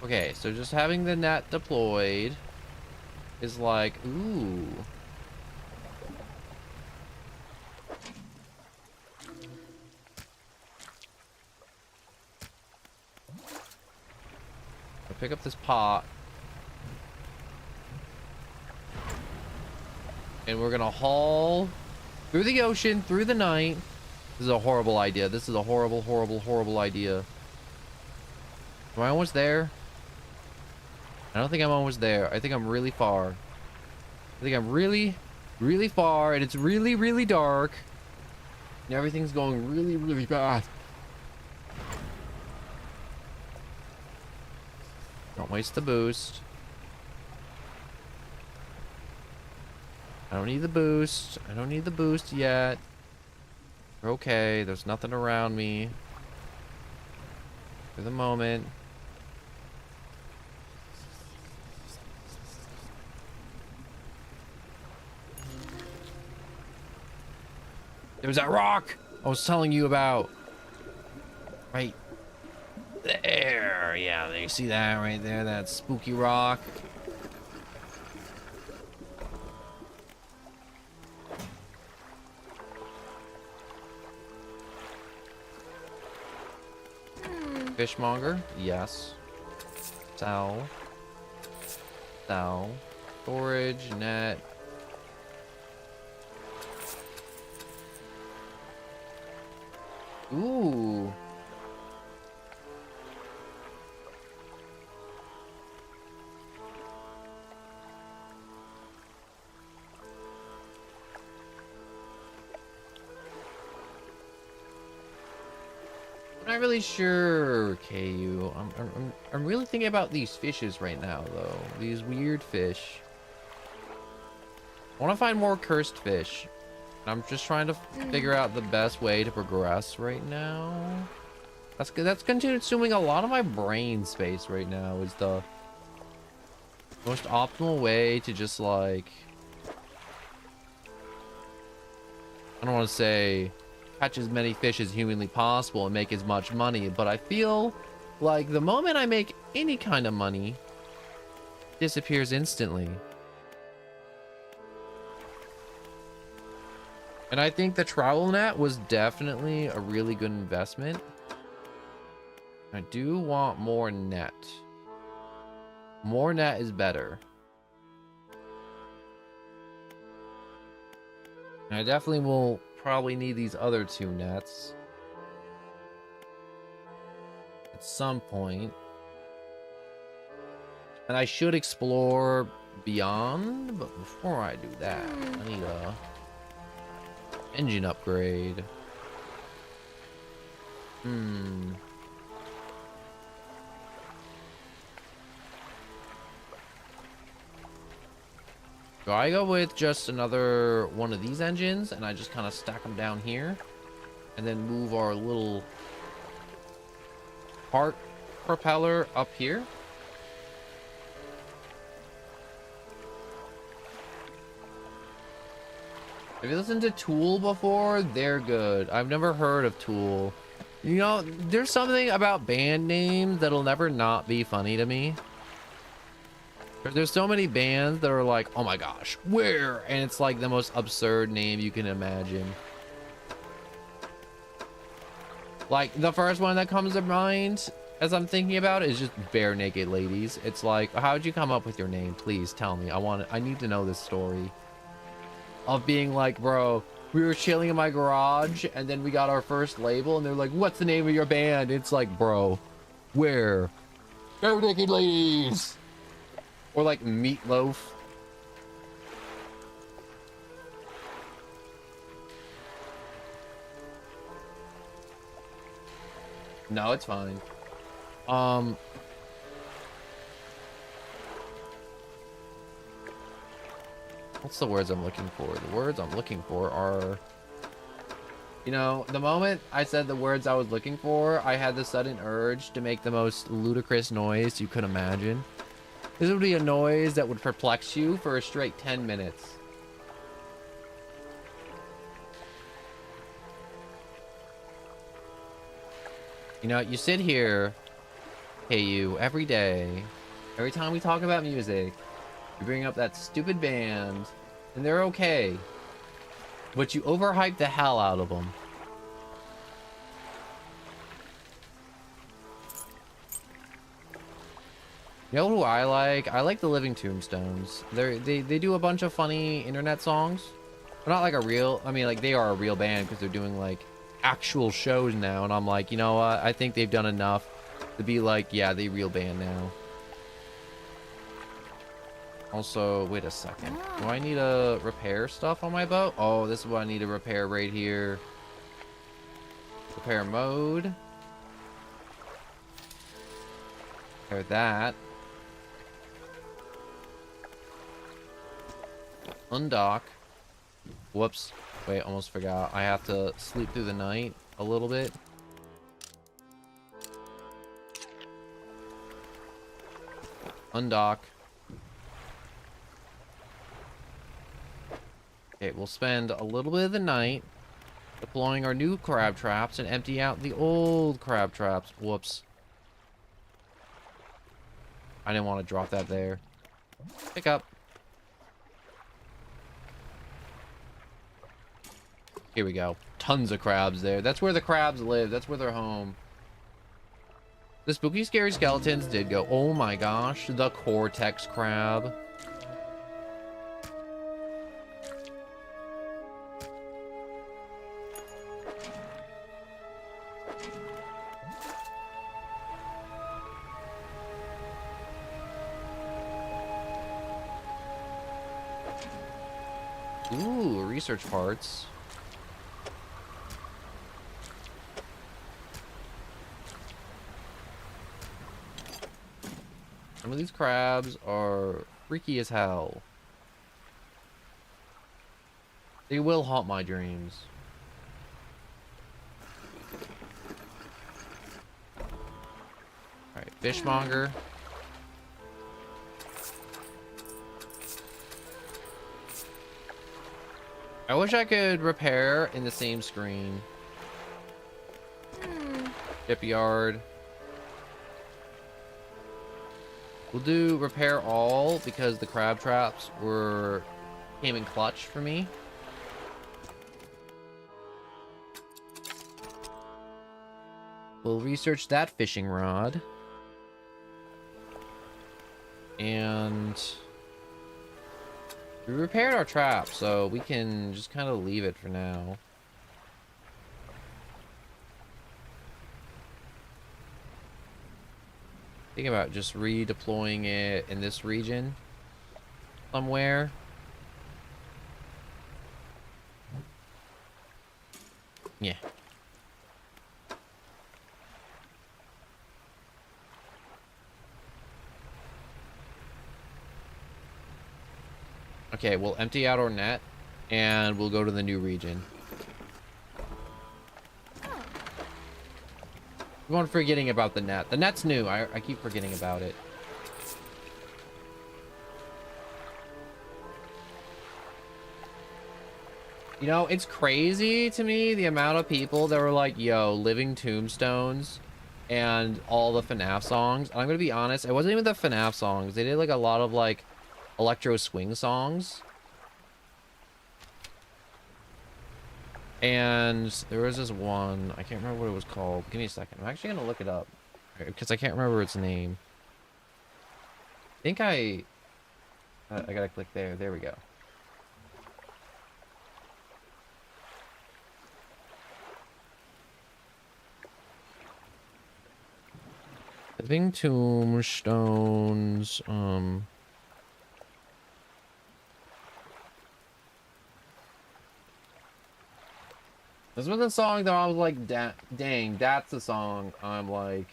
Okay, so just having the net deployed is like, ooh. I'll pick up this pot. And we're gonna haul through the ocean, through the night. This is a horrible idea. This is a horrible, horrible, horrible idea. Am I almost there? I don't think I'm almost there. I think I'm really far. I think I'm really, really far, and it's really, really dark. And everything's going really, really fast. Don't waste the boost. I don't need the boost. I don't need the boost yet. We're okay. There's nothing around me for the moment. There's that rock I was telling you about. Right there. Yeah, you see that right there? That spooky rock. Fishmonger? Yes. Sell. Sell. Storage, net. Ooh. I'm not really sure, KU. I'm really thinking about these fishes right now, though. These weird fish. I want to find more cursed fish. I'm just trying to figure out the best way to progress right now. That's good. That's consuming a lot of my brain space right now. Is the most optimal way to just like, I don't want to say catch as many fish as humanly possible and make as much money, but I feel like the moment I make any kind of money, it disappears instantly. And I think the travel net was definitely a really good investment. I do want more net. More net is better. And I definitely will probably need these other two nets at some point. And I should explore beyond, but before I do that, I need a engine upgrade. Do I go with just another one of these engines and I just kind of stack them down here and then move our little part propeller up here? Have you listened to Tool before? They're good. I've never heard of Tool. You know, there's something about band names that'll never not be funny to me. There's so many bands that are like, oh my gosh, where? And it's like the most absurd name you can imagine. Like the first one that comes to mind as I'm thinking about it is just bare naked ladies. It's like, how'd you come up with your name? Please tell me. I need to know this story of being like, bro, we were chilling in my garage and then we got our first label and they're like, what's the name of your band? It's like, bro, where? Bare naked ladies. Or like Meatloaf. No, it's fine. What's the words I'm looking for? The words I'm looking for are, you know, the moment I said the words I was looking for, I had the sudden urge to make the most ludicrous noise you could imagine. This would be a noise that would perplex you for a straight 10 minutes. You know, you sit here, hey you, every day, every time we talk about music, you bring up that stupid band, and they're okay, but you overhype the hell out of them. You know who I like? I like the Living Tombstones. They do a bunch of funny internet songs. They're not like a real, I mean, like they are a real band because they're doing like actual shows now, and I'm like, you know what? I think they've done enough to be like, yeah, they real band now. Also, wait a second. Do I need to repair stuff on my boat? Oh, this is what I need to repair right here. Repair mode. Repair that. Undock. Whoops. Wait, almost forgot. I have to sleep through the night a little bit. Undock. Okay, we'll spend a little bit of the night deploying our new crab traps and empty out the old crab traps. Whoops. I didn't want to drop that there. Pick up. Here we go. Tons of crabs there. That's where the crabs live. That's where they're home. The spooky, scary skeletons did go. Oh my gosh. The Cortex crab. Ooh, research parts. Some of these crabs are freaky as hell. They will haunt my dreams. Alright, fishmonger. I wish I could repair in the same screen. Shipyard. We'll do repair all because the crab traps came in clutch for me. We'll research that fishing rod. And we repaired our trap, so we can just kind of leave it for now. Think about just redeploying it in this region somewhere. Yeah. Okay, we'll empty out our net and we'll go to the new region. I'm forgetting about the net. The net's new. I keep forgetting about it. You know, it's crazy to me the amount of people that were like, yo, Living Tombstones and all the FNAF songs. And I'm gonna be honest, it wasn't even the FNAF songs. They did like a lot of like electro swing songs. And there was this one, I can't remember what it was called. Give me a second. I'm actually gonna look it up. because I can't remember its name. I think I gotta click there. There we go. Living tombstones. This was a song that I was like, dang, that's the song. I'm like,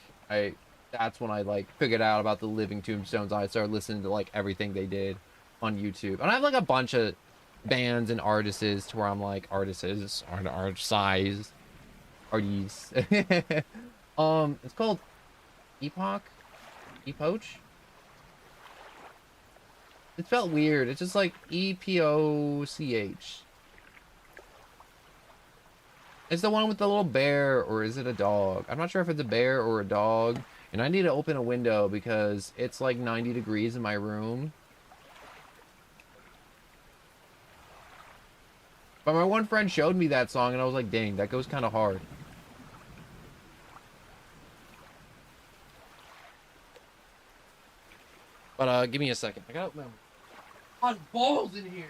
that's when I like figured out about the Living Tombstones. I started listening to like everything they did on YouTube. And I have like a bunch of bands and artists to where I'm like, artists, artists. It's called Epoch. It felt weird. It's just like EPOCH. It's the one with the little bear, or is it a dog? I'm not sure if it's a bear or a dog. And I need to open a window because it's like 90 degrees in my room. But my one friend showed me that song and I was like, dang, that goes kind of hard. But give me a second. I got hot balls in here.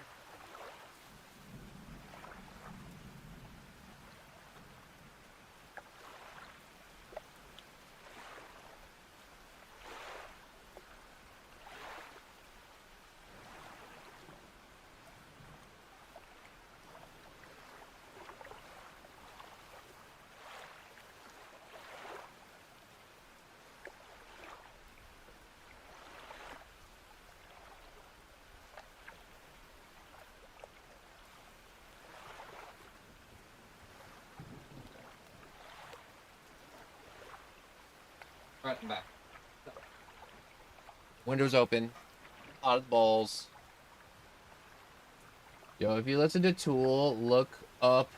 Right, I'm back. Windows open. Hot balls. Yo, if you listen to Tool, look up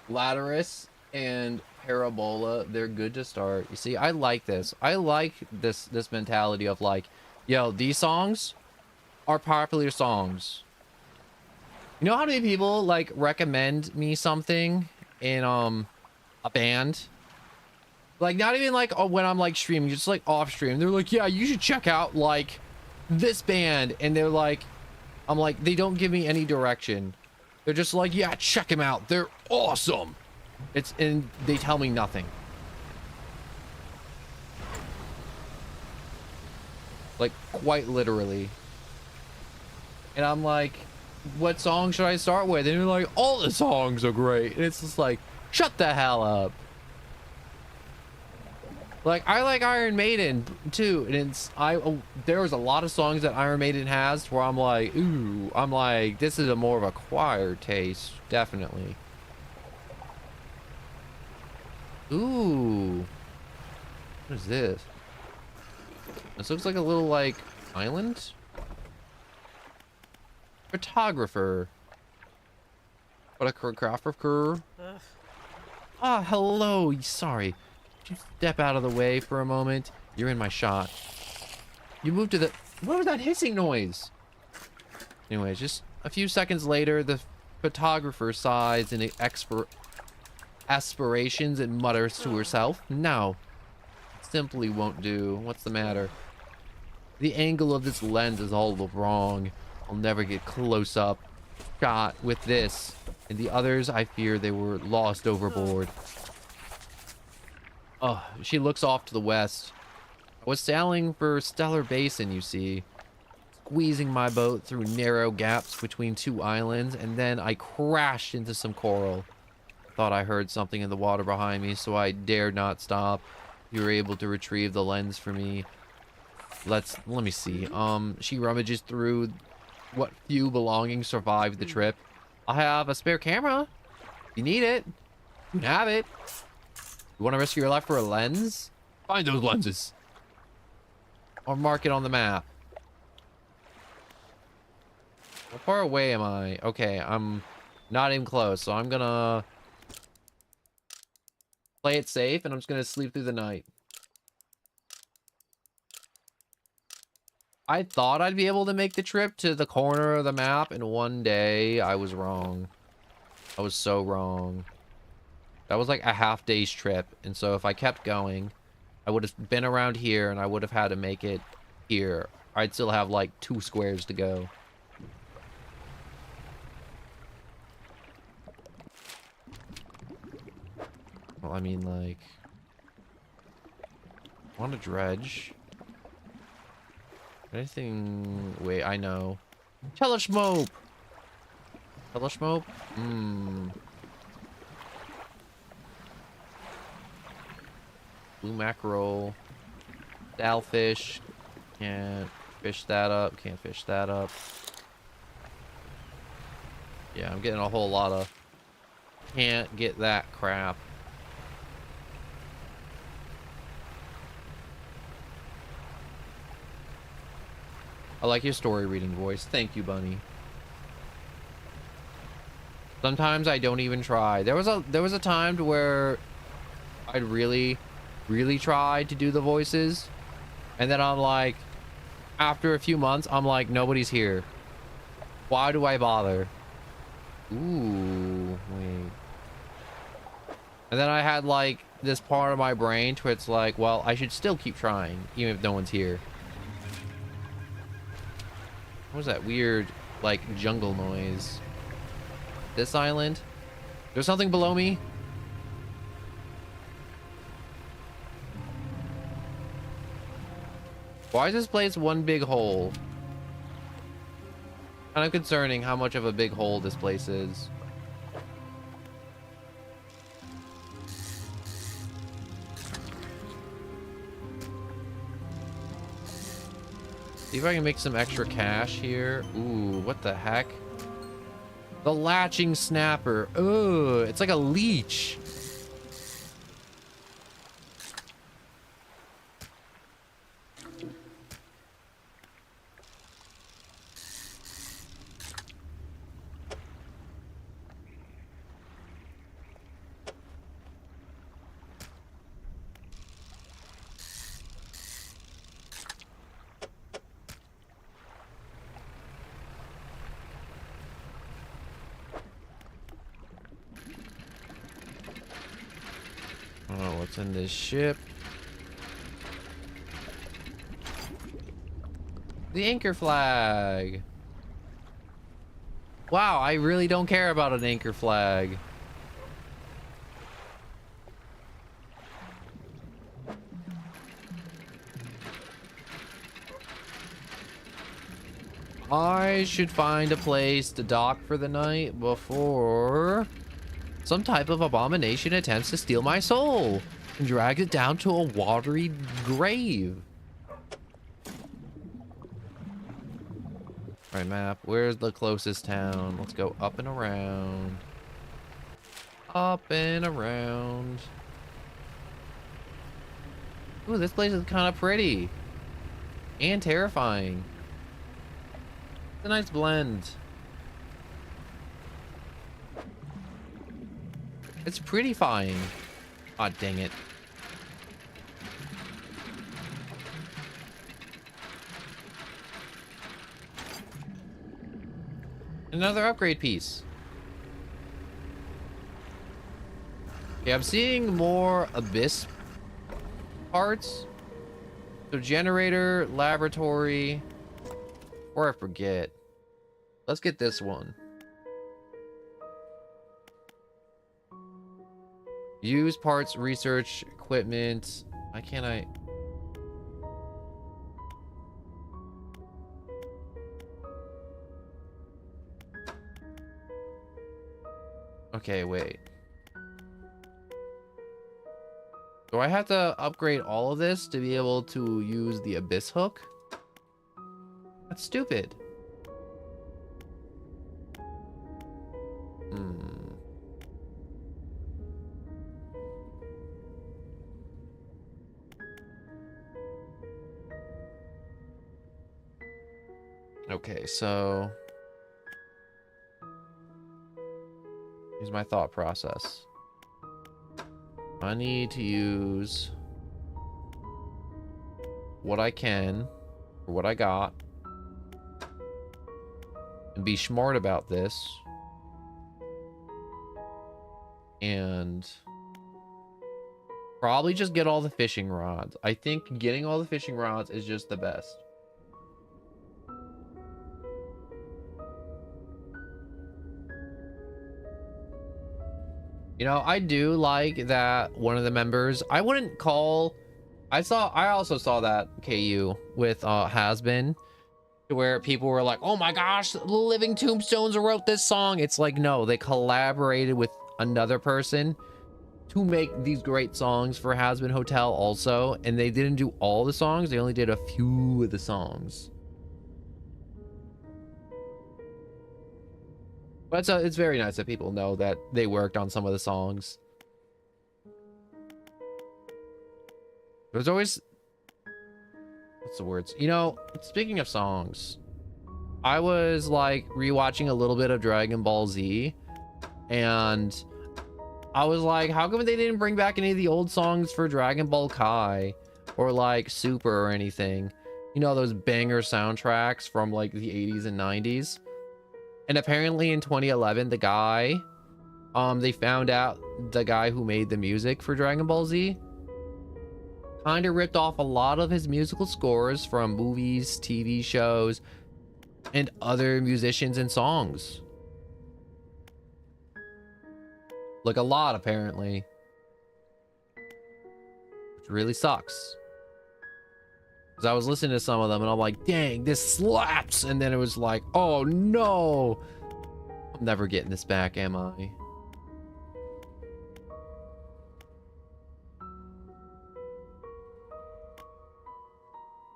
Lattice and Parabola. They're good to start. You see, I like this. I like this mentality of like, yo, these songs are popular songs. You know how many people like recommend me something in a band? Like, not even like when I'm like streaming, just like off stream. They're like, yeah, you should check out like this band. And they're like, I'm like, they don't give me any direction. They're just like, yeah, check them out. They're awesome. And they tell me nothing. Like, quite literally. And I'm like, what song should I start with? And they're like, all the songs are great. And it's just like, shut the hell up. Like, I like Iron Maiden too, and there was a lot of songs that Iron Maiden has where I'm like, ooh, I'm like, this is a more of a choir taste, definitely. Ooh, what is this? This looks like a little like island. Photographer. What a photographer. Ah, hello. Sorry. You step out of the way for a moment. You're in my shot. You move to the... What was that hissing noise? Anyways, just a few seconds later, the photographer sighs in aspirations and mutters to herself. No. Simply won't do. What's the matter? The angle of this lens is all wrong. I'll never get close up shot with this. And the others, I fear they were lost overboard. Oh, she looks off to the west. I was sailing for Stellar Basin, you see. Squeezing my boat through narrow gaps between two islands, and then I crashed into some coral. I thought I heard something in the water behind me, so I dared not stop. You were able to retrieve the lens for me. Let me see. She rummages through what few belongings survived the trip. I have a spare camera. If you need it, you can have it. You want to risk your life for a lens? Find those lenses. Or mark it on the map. How far away am I? Okay, I'm not even close, so I'm gonna play it safe, and I'm just gonna sleep through the night. I thought I'd be able to make the trip to the corner of the map, and one day I was wrong. I was so wrong. That was like a half day's trip, and so if I kept going, I would have been around here and I would have had to make it here. I'd still have like 2 squares to go. Well, I mean, like, I want to dredge. Anything? Wait, I know. Telesmope. Telesmope. Blue mackerel. Sailfish. Can't fish that up. Can't fish that up. Yeah, I'm getting a whole lot of can't get that crap. I like your story reading voice. Thank you, Bunny. Sometimes I don't even try. There was a time to where I'd really try to do the voices, and then I'm like, after a few months, I'm like, nobody's here. Why do I bother? Ooh, wait. And then I had like this part of my brain to it's like, well, I should still keep trying, even if no one's here. What was that weird, like, jungle noise? This island? There's something below me? Why is this place one big hole? Kind of concerning how much of a big hole this place is. See if I can make some extra cash here. Ooh, what the heck? The latching snapper. Ooh, it's like a leech. Oh, what's in this ship? The anchor flag. Wow, I really don't care about an anchor flag. I should find a place to dock for the night before some type of abomination attempts to steal my soul and drag it down to a watery grave. All right, map. Where's the closest town? Let's go up and around. Up and around. Ooh, this place is kind of pretty. And terrifying. It's a nice blend. It's prettyfying. Aw, dang it. Another upgrade piece. Okay, I'm seeing more abyss parts. So generator, laboratory, or I forget. Let's get this one. Use parts, research, equipment. Why can't I? Okay, wait. Do I have to upgrade all of this to be able to use the abyss hook? That's stupid. Okay, so here's my thought process. I need to use what I can or what I got and be smart about this and Probably just get all the fishing rods. I think getting all the fishing rods is just the best. You know, I do like that one of the members, I wouldn't call, I also saw that KU with Has Been, where people were like, oh my gosh, Living Tombstones wrote this song. It's like, no, they collaborated with another person to make these great songs for Has Been Hotel also, and they didn't do all the songs, they only did a few of the songs. But it's very nice that people know that they worked on some of the songs. There's always, what's the words? You know, speaking of songs, I was like rewatching a little bit of Dragon Ball Z, and I was like, how come they didn't bring back any of the old songs for Dragon Ball Kai or like Super or anything? You know, those banger soundtracks from like the 80s and 90s. And apparently in 2011, the guy, they found out the guy who made the music for Dragon Ball Z kind of ripped off a lot of his musical scores from movies, TV shows, and other musicians and songs. Like a lot, apparently. Which really sucks. Because I was listening to some of them and I'm like, dang, this slaps. And then it was like, oh no. I'm never getting this back, am I?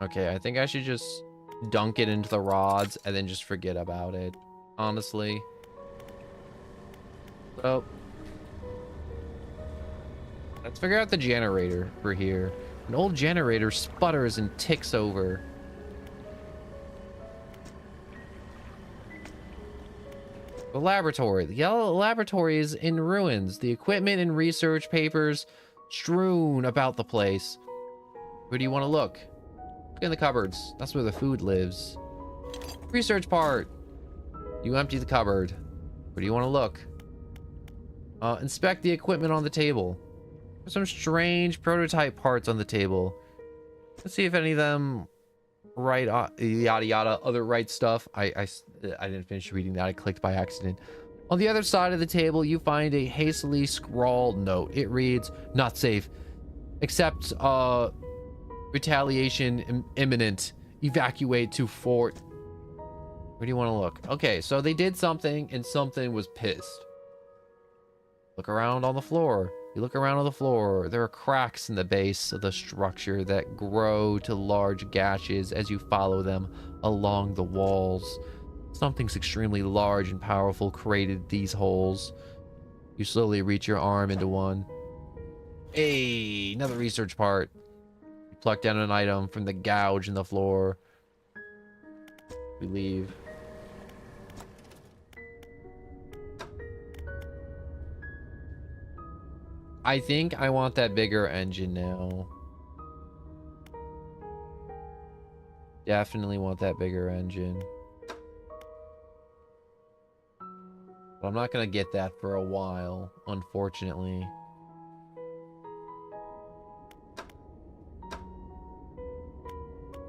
Okay, I think I should just dunk it into the rods and then just forget about it. Honestly. So, let's figure out the generator for here. An old generator sputters and ticks over. The laboratory. The yellow laboratory is in ruins. The equipment and research papers strewn about the place. Where do you want to look? Look in the cupboards. That's where the food lives. Research part. You empty the cupboard. Where do you want to look? Inspect the equipment on the table. There's some strange prototype parts on the table. Let's see if any of them right, yada yada, other right stuff. I didn't finish reading that. I clicked by accident. On the other side of the table, you find a hastily scrawled note. It reads, not safe. Except, retaliation imminent. Evacuate to fort. Where do you want to look? Okay, so they did something and something was pissed. Look around on the floor. You look around on the floor. There are cracks in the base of the structure that grow to large gashes as you follow them along the walls. Something's extremely large and powerful created these holes. You slowly reach your arm into one. Hey, another research part. You pluck down an item from the gouge in the floor. We leave. I think I want that bigger engine now. Definitely want that bigger engine. But I'm not gonna get that for a while, unfortunately.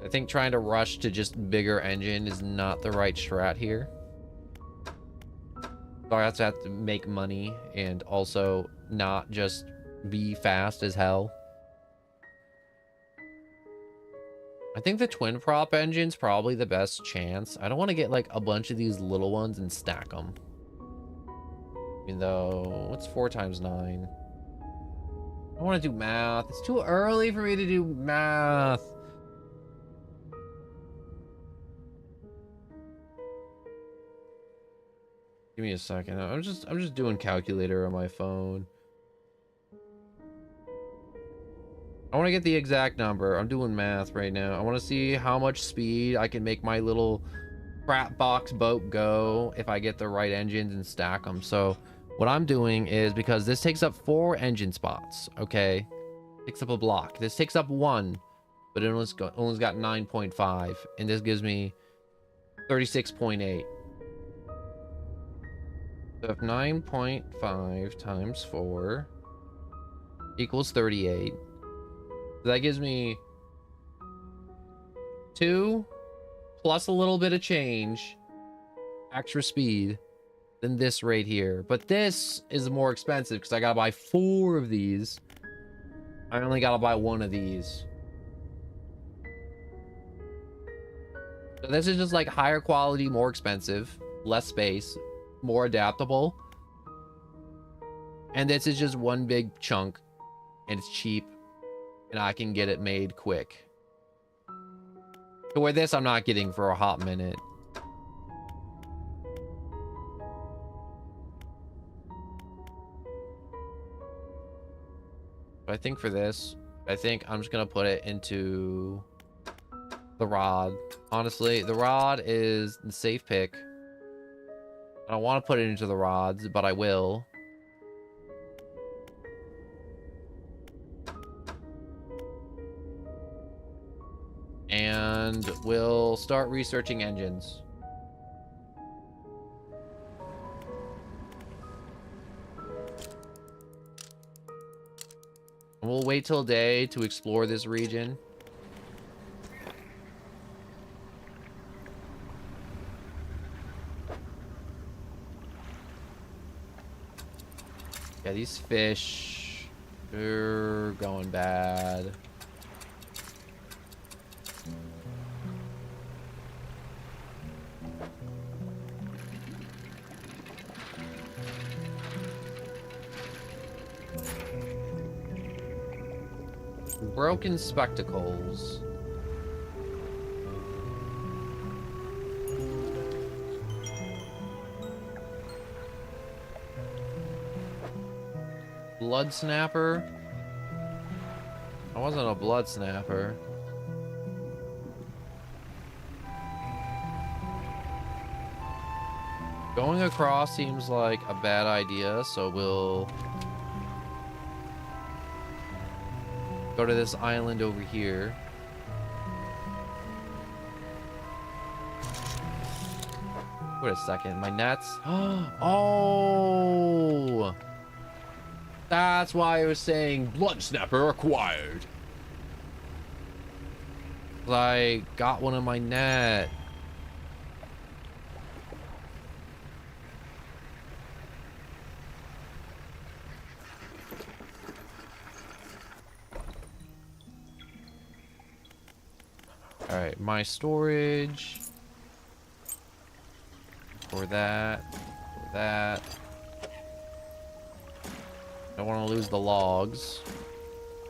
I think trying to rush to just bigger engine is not the right strat here. So I have to make money and also not just be fast as hell. I think the twin prop engine's probably the best chance. I don't want to get like a bunch of these little ones and stack them. Even though, what's 4 times 9? I want to do math. It's too early for me to do math. Give me a second. I'm just doing calculator on my phone. I want to get the exact number. I'm doing math right now. I want to see how much speed I can make my little crap box boat go if I get the right engines and stack them. So what I'm doing is, because this takes up 4 engine spots, okay? Takes up a block. This takes up 1, but it only's got 9.5, and this gives me 36.8. So if 9.5 times 4 equals 38. So that gives me 2 plus a little bit of change extra speed than this right here. But this is more expensive because I gotta buy 4 of these. I only gotta buy 1 of these. So this is just like higher quality, more expensive, less space, more adaptable. And this is just one big chunk, and it's cheap, and I can get it made quick. So where this I'm not getting for a hot minute. But I think for this, I think I'm just gonna put it into the rod. Honestly, the rod is the safe pick. I don't want to put it into the rods, but I will. And we'll start researching engines. And we'll wait till day to explore this region. Yeah, these fish, they're going bad. Broken spectacles. Blood snapper? I wasn't a blood snapper. Going across seems like a bad idea, so we'll go to this island over here. Wait a second, my nets? Oh! That's why I was saying blood snapper acquired. I got one in my net. All right, my storage. For that. For that. I don't want to lose the logs.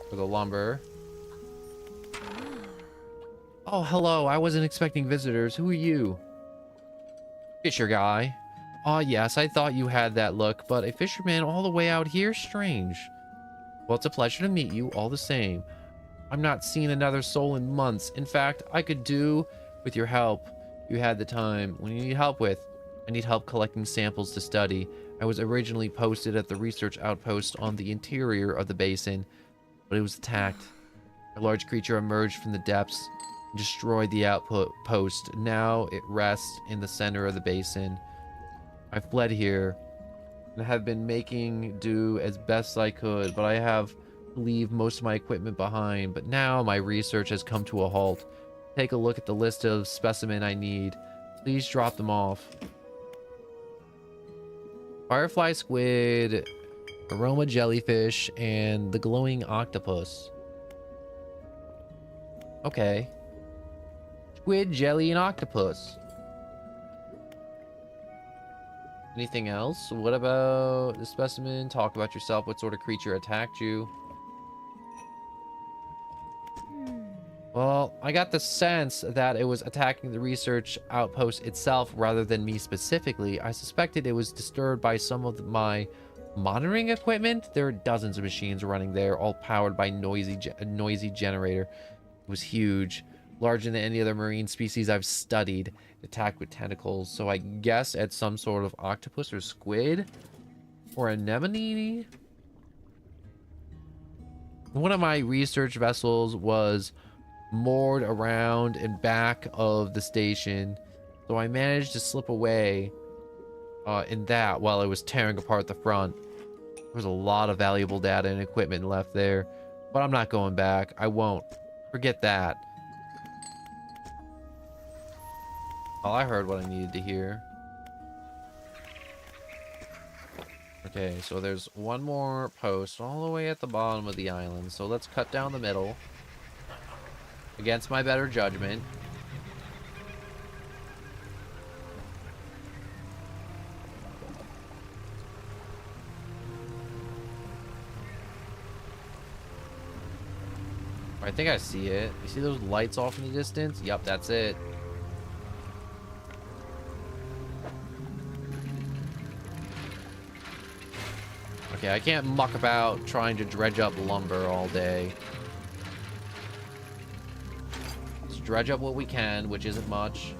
For the lumber. Oh, hello. I wasn't expecting visitors. Who are you? Fisher guy. Oh, yes. I thought you had that look, but a fisherman all the way out here? Strange. Well, it's a pleasure to meet you all the same. I'm not seeing another soul in months. In fact, I could do with your help. You had the time. What do you need help with? I need help collecting samples to study. I was originally posted at the research outpost on the interior of the basin, but it was attacked. A large creature emerged from the depths and destroyed the outpost. Now it rests in the center of the basin. I fled here and have been making do as best I could, but I have to leave most of my equipment behind. But now my research has come to a halt. Take a look at the list of specimen I need. Please drop them off. Firefly squid, aroma jellyfish, and the glowing octopus. Okay. Squid, jelly, and octopus. Anything else? What about the specimen? Talk about yourself. What sort of creature attacked you? Well, I got the sense that it was attacking the research outpost itself rather than me specifically. I suspected it was disturbed by some of my monitoring equipment. There are dozens of machines running there, all powered by noisy generator. It was huge, larger than any other marine species I've studied. It attacked with tentacles, so I guess at some sort of octopus or squid or anemone. One of my research vessels was moored around and back of the station, so I managed to slip away in that while I was tearing apart the front. There's a lot of valuable data and equipment left there, but I'm not going back. I won't. Forget that. Oh, I heard what I needed to hear. Okay, so there's one more post all the way at the bottom of the island. So let's cut down the middle. Against my better judgment. I think I see it. You see those lights off in the distance? Yep, that's it. Okay, I can't muck about trying to dredge up lumber all day. Let's dredge up what we can, which isn't much.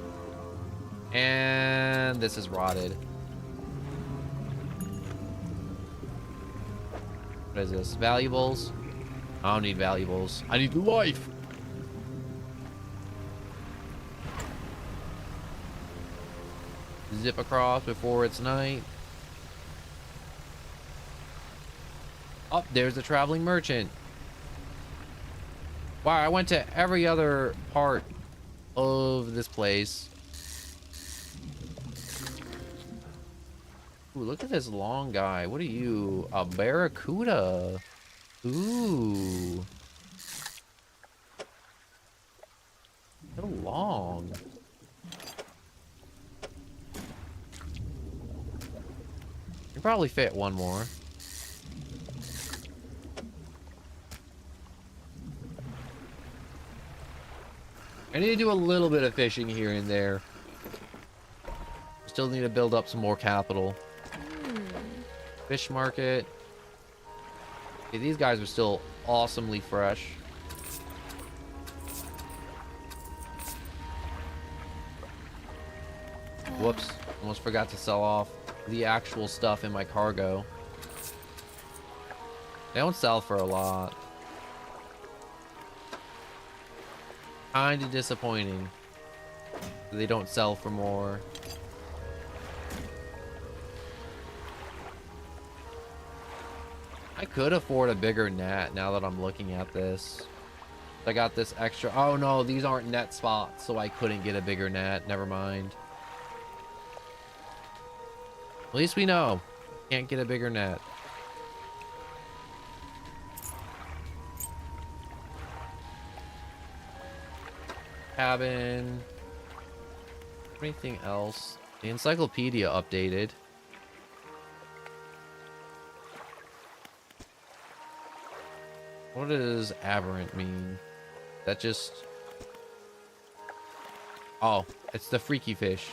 And this is rotted. What is this? Valuables? I don't need valuables. I need life! Zip across before it's night. Oh, there's the traveling merchant. Wow, I went to every other part of this place. Ooh, look at this long guy. What are you? A barracuda. Ooh. So long. You probably fit one more. I need to do a little bit of fishing here and there. Still need to build up some more capital. Fish market. Okay, these guys are still awesomely fresh. Whoops. Almost forgot to sell off the actual stuff in my cargo. They don't sell for a lot. Kind of disappointing. They don't sell for more. I could afford a bigger net now that I'm looking at this. I got this extra. Oh no, these aren't net spots, so I couldn't get a bigger net. Never mind. At least we know. Can't get a bigger net. Cabin. Anything else? The encyclopedia updated. What does aberrant mean? That just... Oh, it's the freaky fish.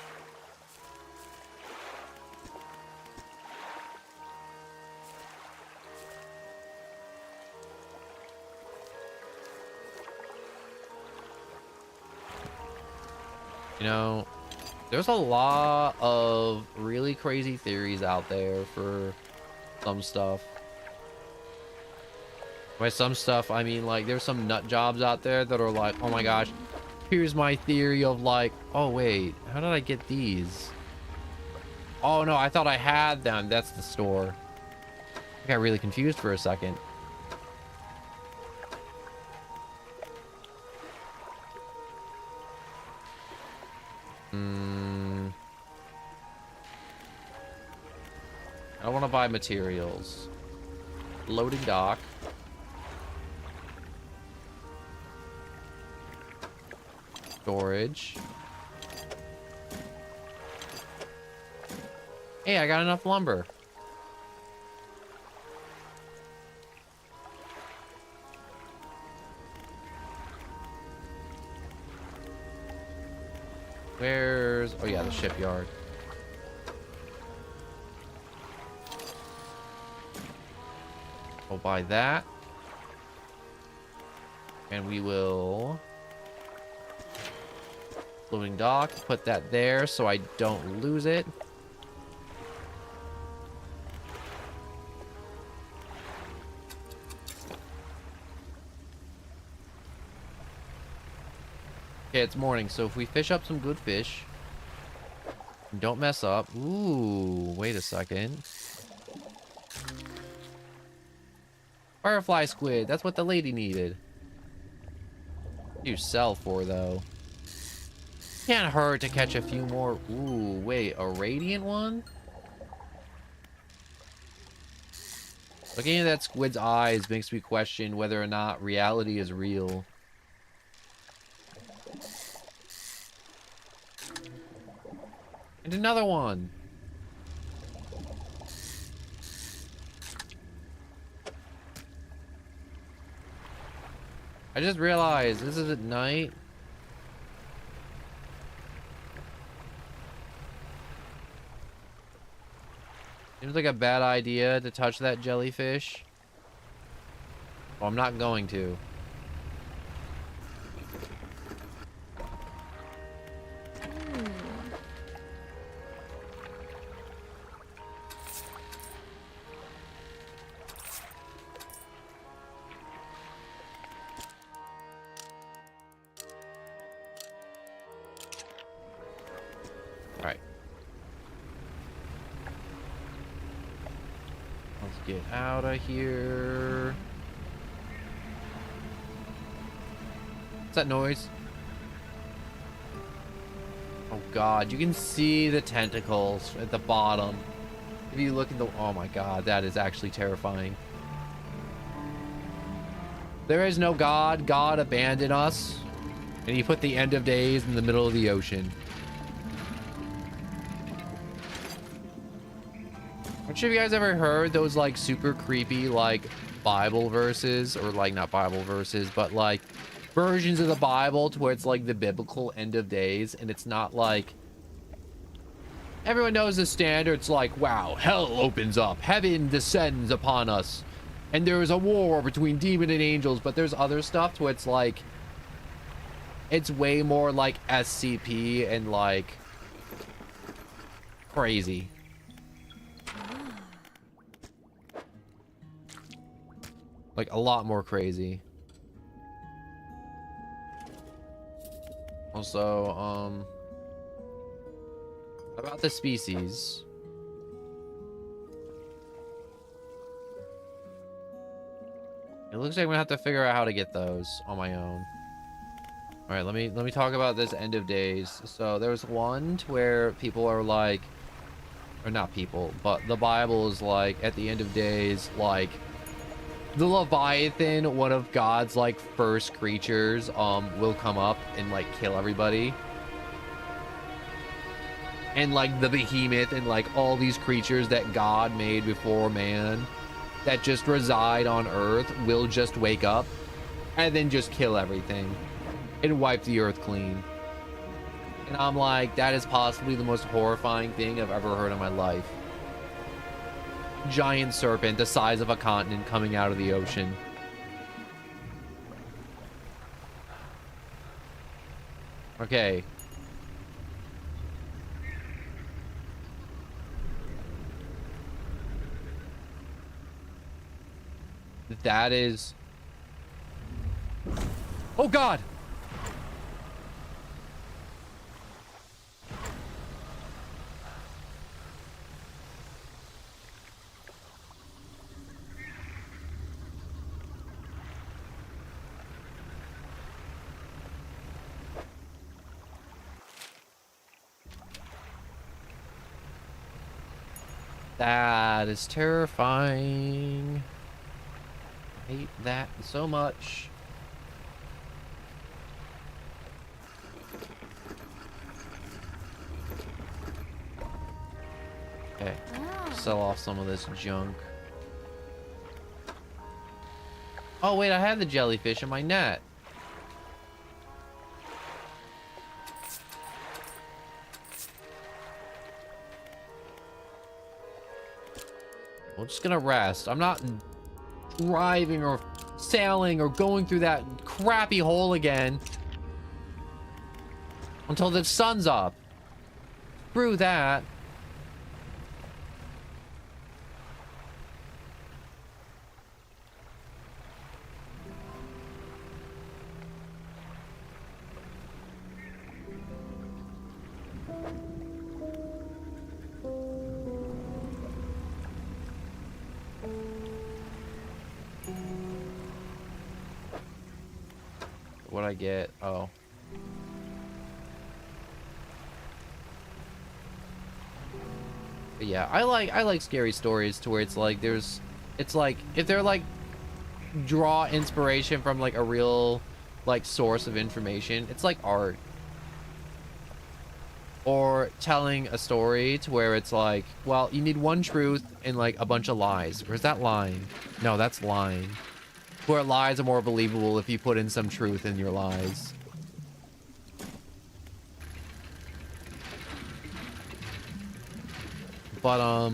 You know, there's a lot of really crazy theories out there for some stuff. By some stuff, I mean, like, there's some nut jobs out there that are like, oh my gosh, here's my theory of like, oh wait, how did I get these? Oh no, I thought I had them. That's the store. I got really confused for a second. I don't want to buy materials. Loading dock. Storage. Hey, I got enough lumber. Where's... Oh yeah, the shipyard. We'll buy that. And we will... Loading dock. Put that there so I don't lose it. Okay, it's morning, so if we fish up some good fish, don't mess up. Ooh, wait a second. Firefly squid. That's what the lady needed. What do you sell for, though? Can't hurt to catch a few more. Ooh, wait. A radiant one? Looking at that squid's eyes makes me question whether or not reality is real. And another one. I just realized this is at night. Seems like a bad idea to touch that jellyfish. Well, I'm not going to. Alright. Let's get out of here. What's that noise? Oh god, you can see the tentacles at the bottom. If you look at the... Oh my god, that is actually terrifying. There is no God. God abandoned us. And he put the end of days in the middle of the ocean. Have you guys ever heard those like super creepy like Bible verses, or like not Bible verses, but like versions of the Bible to where it's like the biblical end of days, and it's not like everyone knows the standard. It's like, wow, hell opens up, heaven descends upon us, and there is a war between demon and angels. But there's other stuff to where it's like it's way more like SCP and like crazy. Like a lot more crazy. Also, about the species. It looks like I'm gonna have to figure out how to get those on my own. All right, let me talk about this end of days. So there's one to where people are like, or not people, but the Bible is like at the end of days, like the Leviathan, one of God's like first creatures, will come up and like kill everybody. And like the behemoth and like all these creatures that God made before man that just reside on Earth will just wake up and then just kill everything and wipe the Earth clean. And I'm like, that is possibly the most horrifying thing I've ever heard in my life. Giant serpent the size of a continent coming out of the ocean. Okay. That is... Oh god! That is terrifying. I hate that so much. Okay, sell off some of this junk. Oh wait, I had the jellyfish in my net. I'm just gonna rest. I'm not driving or sailing or going through that crappy hole again until the sun's up. Screw that. What'd I get? Oh. But yeah, I like scary stories to where it's like it's like if they're like draw inspiration from like a real like source of information, it's like art. Or telling a story to where it's like, well, you need one truth and like a bunch of lies. Where's that line? No, that's lying. Where lies are more believable if you put in some truth in your lies. But what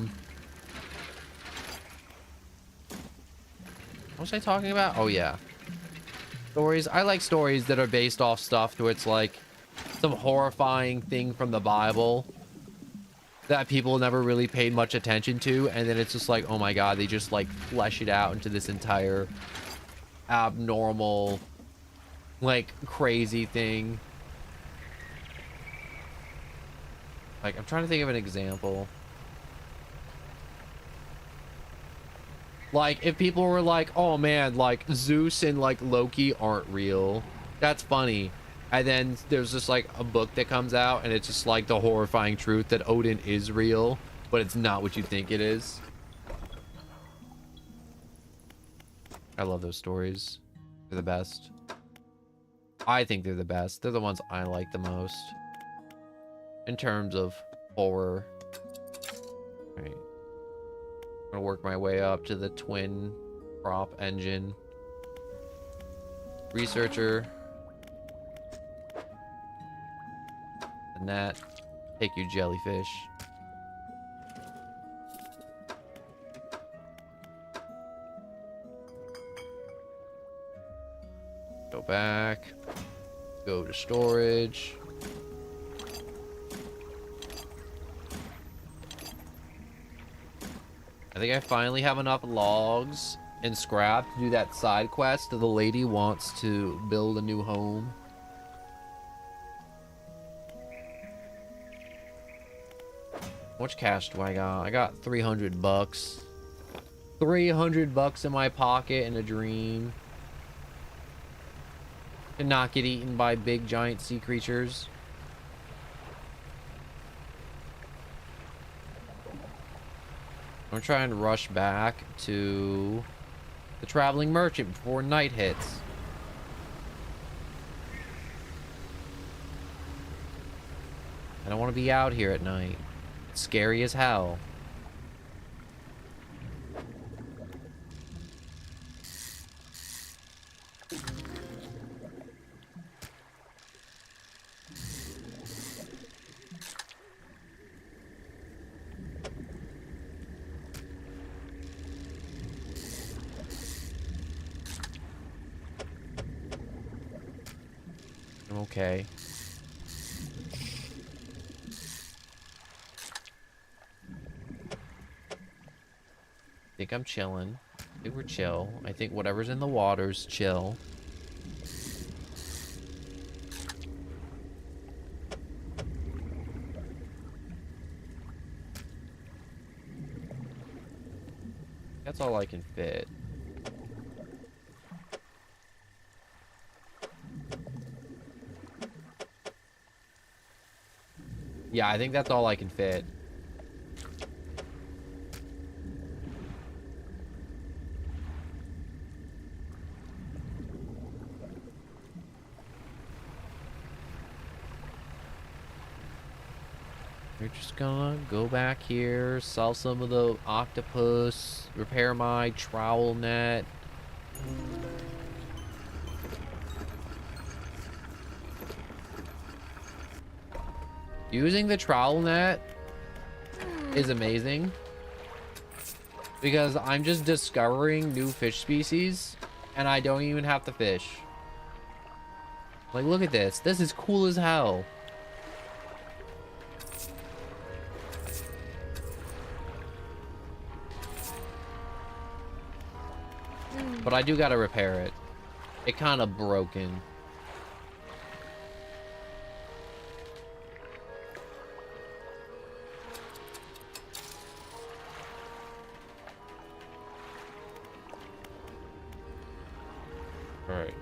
was I talking about? Oh yeah, stories. I like stories that are based off stuff to where it's like some horrifying thing from the Bible that people never really paid much attention to, and then it's just like, oh my god, they just like flesh it out into this entire abnormal, like crazy thing. Like, I'm trying to think of an example. Like, if people were like, oh man, like Zeus and like Loki aren't real, that's funny. And then there's just like a book that comes out and it's just like the horrifying truth that Odin is real, but it's not what you think it is. I love those stories. They're the best. I think they're the best. They're the ones I like the most in terms of horror. All right. I'm gonna work my way up to the twin prop engine. Researcher. The net. Take you, jellyfish. Go back. Go to storage. I think I finally have enough logs and scrap to do that side quest. The lady wants to build a new home. How much cash do I got? I got 300 bucks. 300 bucks in my pocket and a dream. To not get eaten by big giant sea creatures. I'm trying to rush back to the traveling merchant before night hits. I don't want to be out here at night. It's scary as hell. I'm okay. I think I'm chilling. I think we're chill. I think whatever's in the water's chill. That's all I can fit. Yeah, I think that's all I can fit. We're just gonna go back here, sell some of the octopus, repair my trowel net. Using the trowel net is amazing because I'm just discovering new fish species and I don't even have to fish. Like, look at this. This is cool as hell. But I do gotta repair it. It kind of broken. Alright.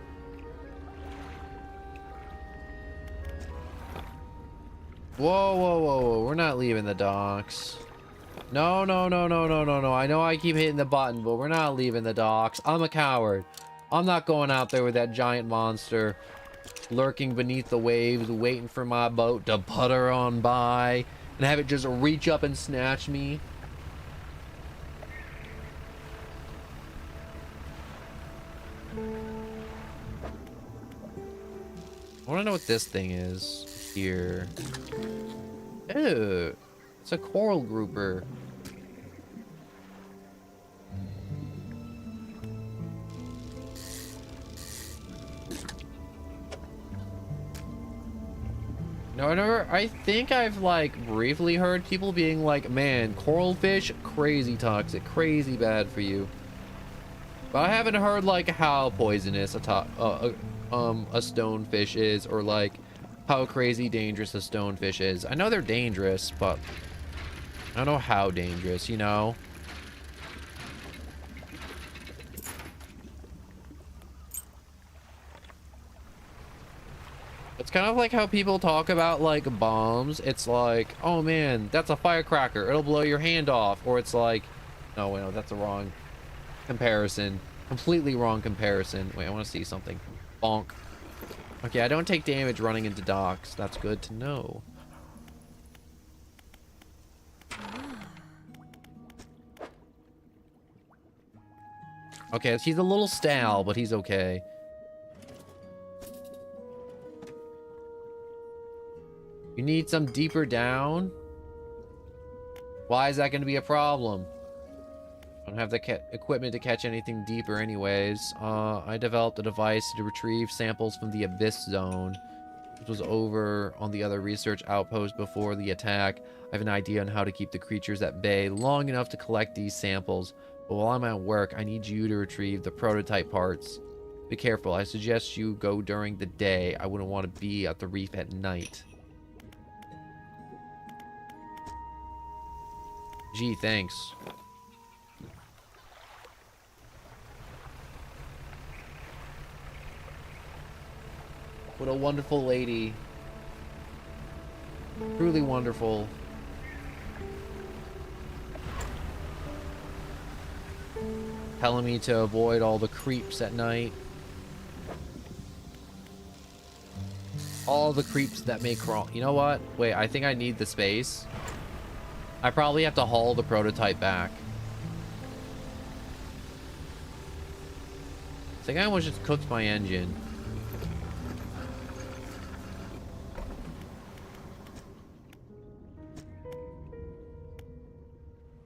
Whoa, whoa, whoa, whoa. We're not leaving the docks. No, no, no, no, no, no, no. I know I keep hitting the button, but we're not leaving the docks. I'm a coward. I'm not going out there with that giant monster lurking beneath the waves, waiting for my boat to putter on by and have it just reach up and snatch me. I want to know what this thing is here. Ew, it's a coral grouper. No, I think I've like briefly heard people being like, man, coral fish, crazy toxic, crazy bad for you. But I haven't heard like how poisonous a stonefish is, or like how crazy dangerous a stonefish is. I know they're dangerous, but I don't know how dangerous, you know? It's kind of like how people talk about like bombs. It's like, oh man, that's a firecracker, it'll blow your hand off. Or it's like, no, wait, no, that's a wrong comparison. Completely wrong comparison. Wait, I want to see something. Bonk. Okay, I don't take damage running into docks. That's good to know. Okay, he's a little stale, but he's okay. You need some deeper down? Why is that going to be a problem? I don't have the equipment to catch anything deeper anyways. I developed a device to retrieve samples from the Abyss Zone. This was over on the other research outpost before the attack. I have an idea on how to keep the creatures at bay long enough to collect these samples. But while I'm at work, I need you to retrieve the prototype parts. Be careful. I suggest you go during the day. I wouldn't want to be at the reef at night. Gee, thanks. What a wonderful lady. Truly wonderful. Telling me to avoid all the creeps at night. All the creeps that may crawl. You know what? Wait, I think I need the space. I probably have to haul the prototype back. I think I almost just cooked my engine.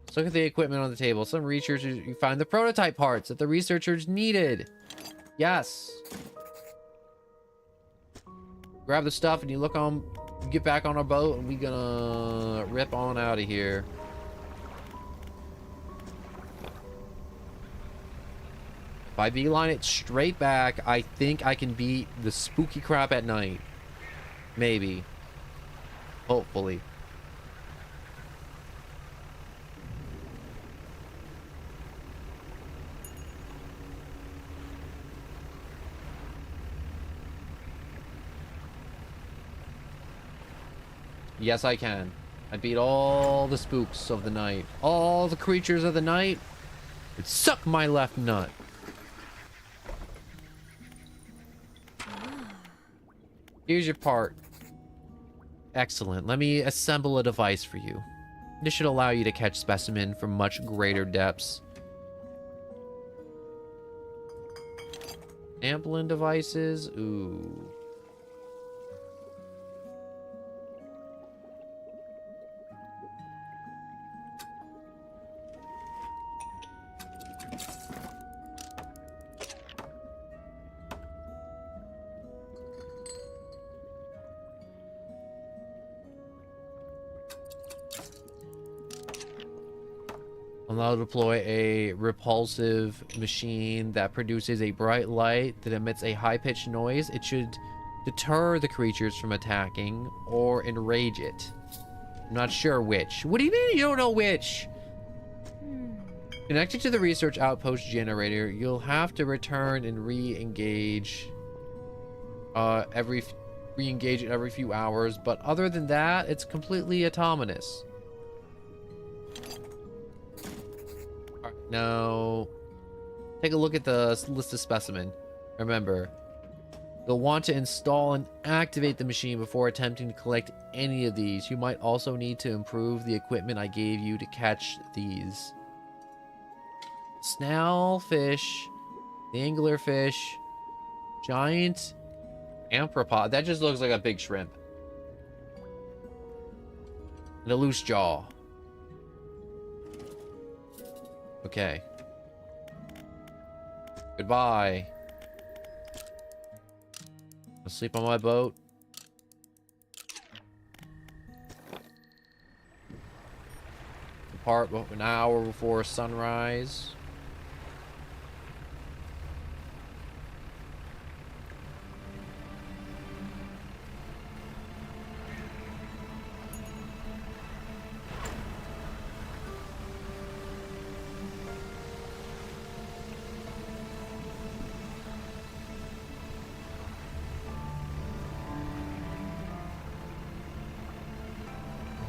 Let's look at the equipment on the table. Some researchers, you find the prototype parts that the researchers needed. Yes. Grab the stuff and you look on, get back on our boat and we gonna rip on out of here. If I beeline it straight back, I think I can beat the spooky crap at night. Maybe. Hopefully. Yes, I can. I beat all the spooks of the night. All the creatures of the night. It suck my left nut. Here's your part. Excellent. Let me assemble a device for you. This should allow you to catch specimen from much greater depths. Amplin devices. Ooh. Allow to deploy a repulsive machine that produces a bright light that emits a high-pitched noise. It should deter the creatures from attacking or enrage it. I'm not sure which. What do you mean you don't know which? Connected to the research outpost generator, you'll have to return and re-engage every re-engage it every few hours, but other than that, it's completely autonomous. All right, now take a look at the list of specimen. Remember, you'll want to install and activate the machine before attempting to collect any of these. You might also need to improve the equipment I gave you to catch these. Snail fish, the anglerfish, giant amphiprod. That just looks like a big shrimp. And a loose jaw. Okay. Goodbye. Sleep on my boat. Depart an hour before sunrise.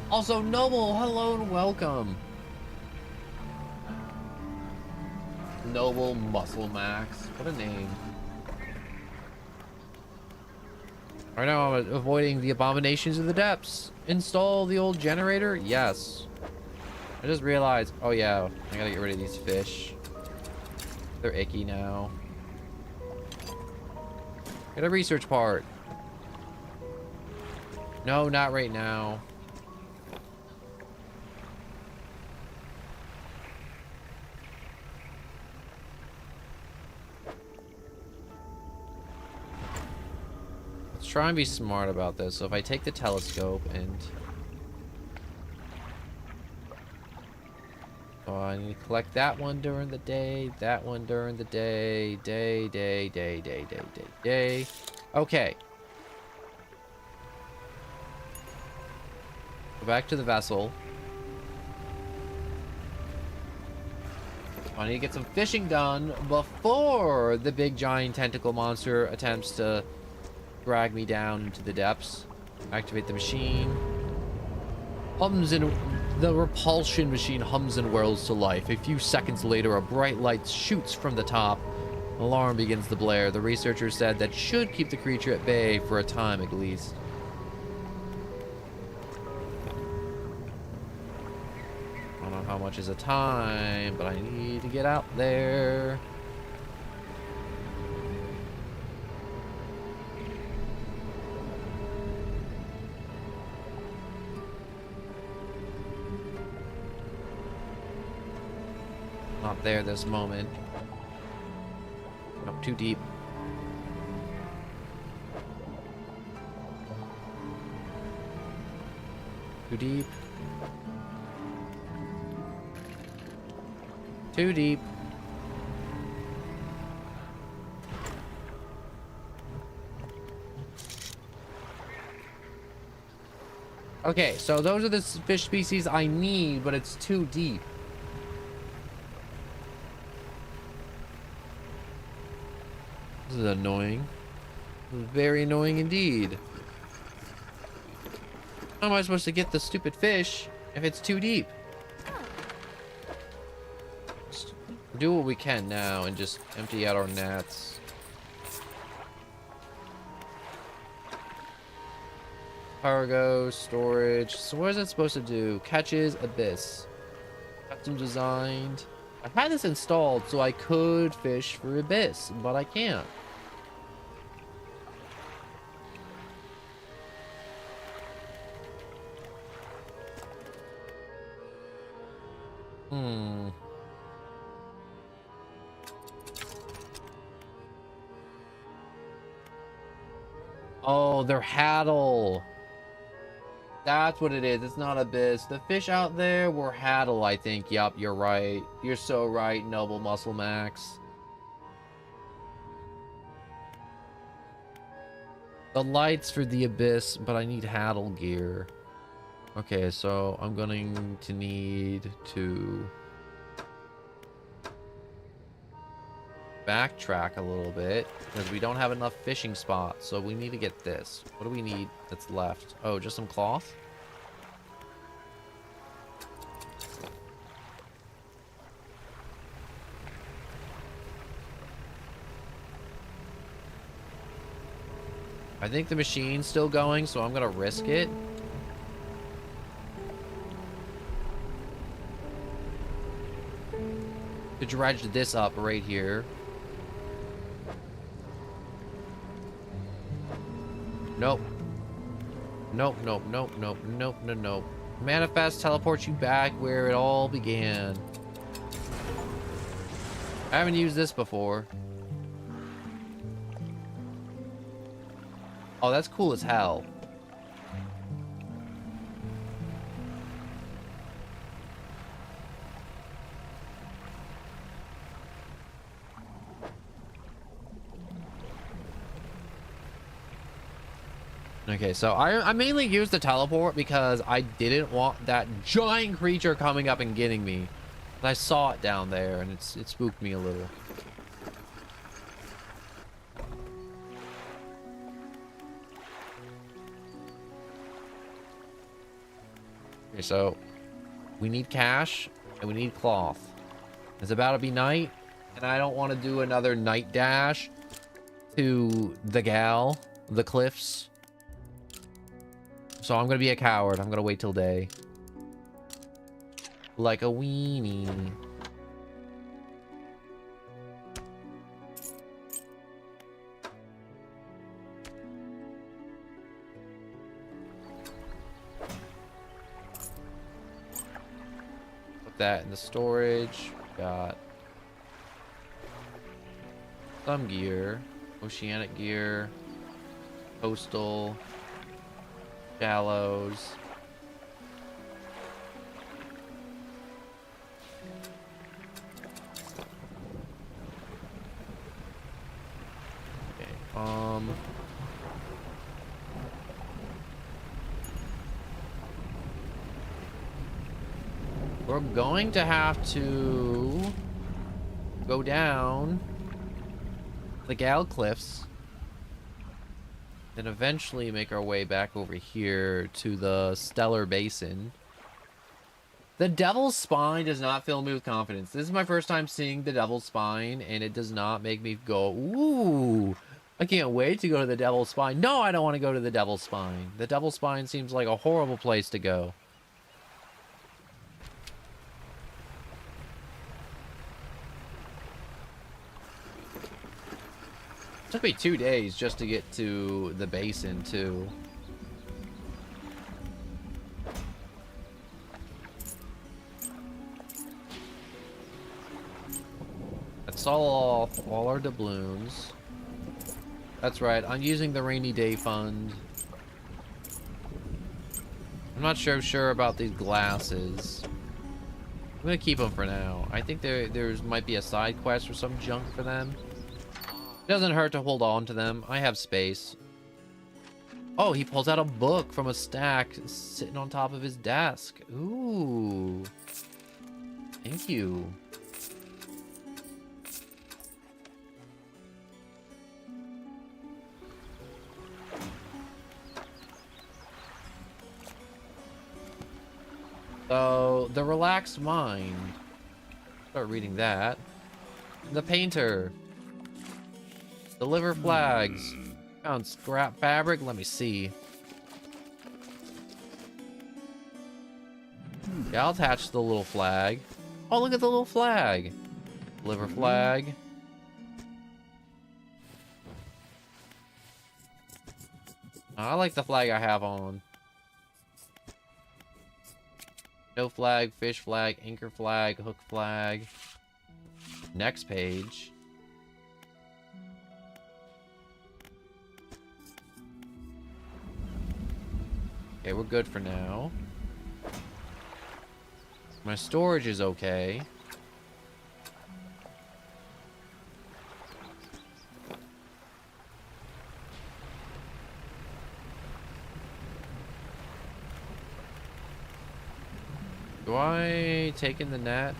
Also, Noble, hello and welcome. Noble Muscle Max. What a name. Right now, I'm avoiding the abominations of the depths. Install the old generator? Yes. I just realized, oh yeah, I gotta get rid of these fish. They're icky now. Get a research part. No, not right now. Let's try and be smart about this. So if I take the telescope and... oh, I need to collect that one during the day, that one during the day, day. Okay. Go back to the vessel. I need to get some fishing done before the big giant tentacle monster attempts to drag me down into the depths. Activate the machine. The repulsion machine hums and whirls to life. A few seconds later, a bright light shoots from the top. An alarm begins to blare. The researcher said that should keep the creature at bay for a time at least. I don't know how much is a time, but I need to get out there. Not there this moment. Not too deep. Too deep. Too deep. Okay, so those are the fish species I need, but it's too deep. This is annoying. This is very annoying indeed. How am I supposed to get the stupid fish if it's too deep? Just do what we can now and just empty out our nets. Cargo, storage. So what is it supposed to do? Catches, abyss. Custom designed. I've had this installed so I could fish for abyss, but I can't. Oh, they're haddle. That's what it is. It's not abyss. The fish out there were haddle, I think. Yup, you're right. You're so right, Noble Muscle Max. The lights for the abyss, but I need haddle gear. Okay, so I'm going to need to... backtrack a little bit because we don't have enough fishing spots. So we need to get this. What do we need that's left? Oh, just some cloth? I think the machine's still going, so I'm gonna risk it. To dredge this up right here. Nope. Nope, nope, nope, nope, nope, no, nope. Manifest teleports you back where it all began. I haven't used this before. Oh, that's cool as hell. Okay, so I mainly used the teleport because I didn't want that giant creature coming up and getting me. I saw it down there and it spooked me a little. Okay, so we need cash and we need cloth. It's about to be night, and I don't want to do another night dash to the cliffs. So I'm gonna be a coward. I'm gonna wait till day. Like a weenie. That in the storage. Got some gear, oceanic gear, coastal, shallows. Okay, we're going to have to go down the Gal Cliffs and eventually make our way back over here to the Stellar Basin. The Devil's Spine does not fill me with confidence. This is my first time seeing the Devil's Spine, and it does not make me go, ooh, I can't wait to go to the Devil's Spine. No, I don't want to go to the Devil's Spine. The Devil's Spine seems like a horrible place to go. Took me 2 days just to get to the basin, too. That's all our doubloons. That's right, I'm using the rainy day fund. I'm not sure about these glasses. I'm gonna keep them for now. I think there's might be a side quest or some junk for them. It doesn't hurt to hold on to them. I have space. Oh, he pulls out a book from a stack sitting on top of his desk. Ooh. Thank you. So, the relaxed mind. Start reading that. The painter. Deliver flags. Found scrap fabric. Let me see. Yeah, I'll attach the little flag. Oh, look at the little flag. Deliver flag. I like the flag I have on. No flag, fish flag, anchor flag, hook flag. Next page. Okay, we're good for now. My storage is okay. Do I take in the net?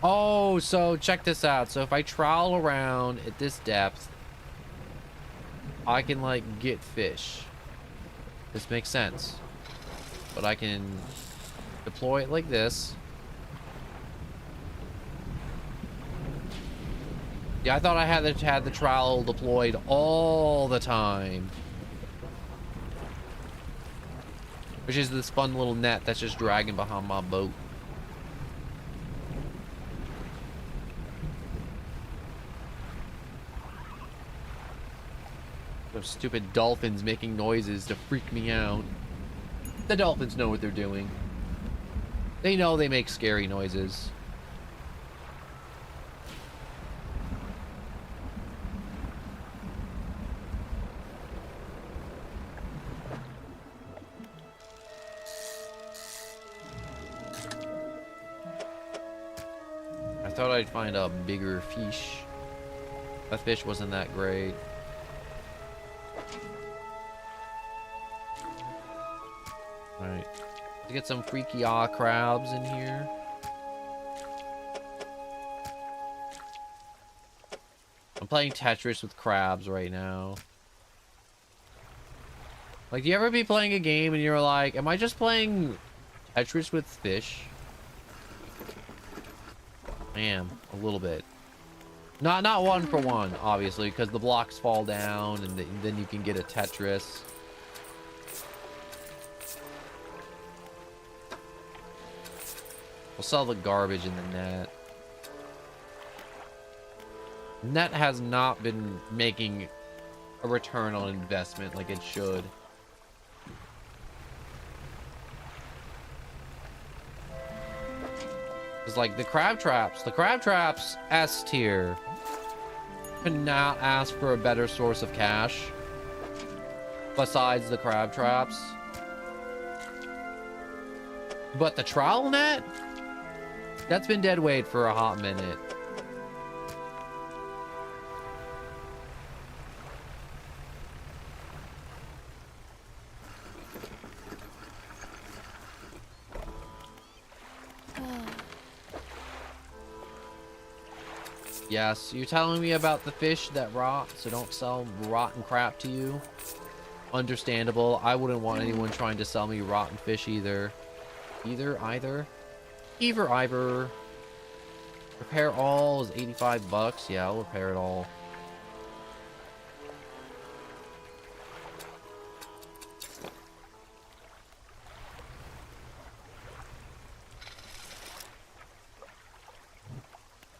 Oh, so check this out. So if I trowel around at this depth, I can like get fish. This makes sense. But I can deploy it like this. Yeah, I thought I had the trowel deployed all the time. Which is this fun little net that's just dragging behind my boat. Those stupid dolphins making noises to freak me out. The dolphins know what they're doing. They know they make scary noises. I thought I'd find a bigger fish. That fish wasn't that great. Alright. Let's get some freaky crabs in here. I'm playing Tetris with crabs right now. Like, do you ever be playing a game and you're like, am I just playing Tetris with fish? I am, a little bit. Not one for one, obviously, because the blocks fall down and then you can get a Tetris. We'll sell the garbage in the net. Net has not been making a return on investment like it should. It's like the crab traps S tier. Could not ask for a better source of cash besides the crab traps. But the trowel net? That's been dead weight for a hot minute. Yes, you're telling me about the fish that rot, so don't sell rotten crap to you. Understandable. I wouldn't want anyone trying to sell me rotten fish either. Either. Repair all is 85 bucks. Yeah, I'll repair it all.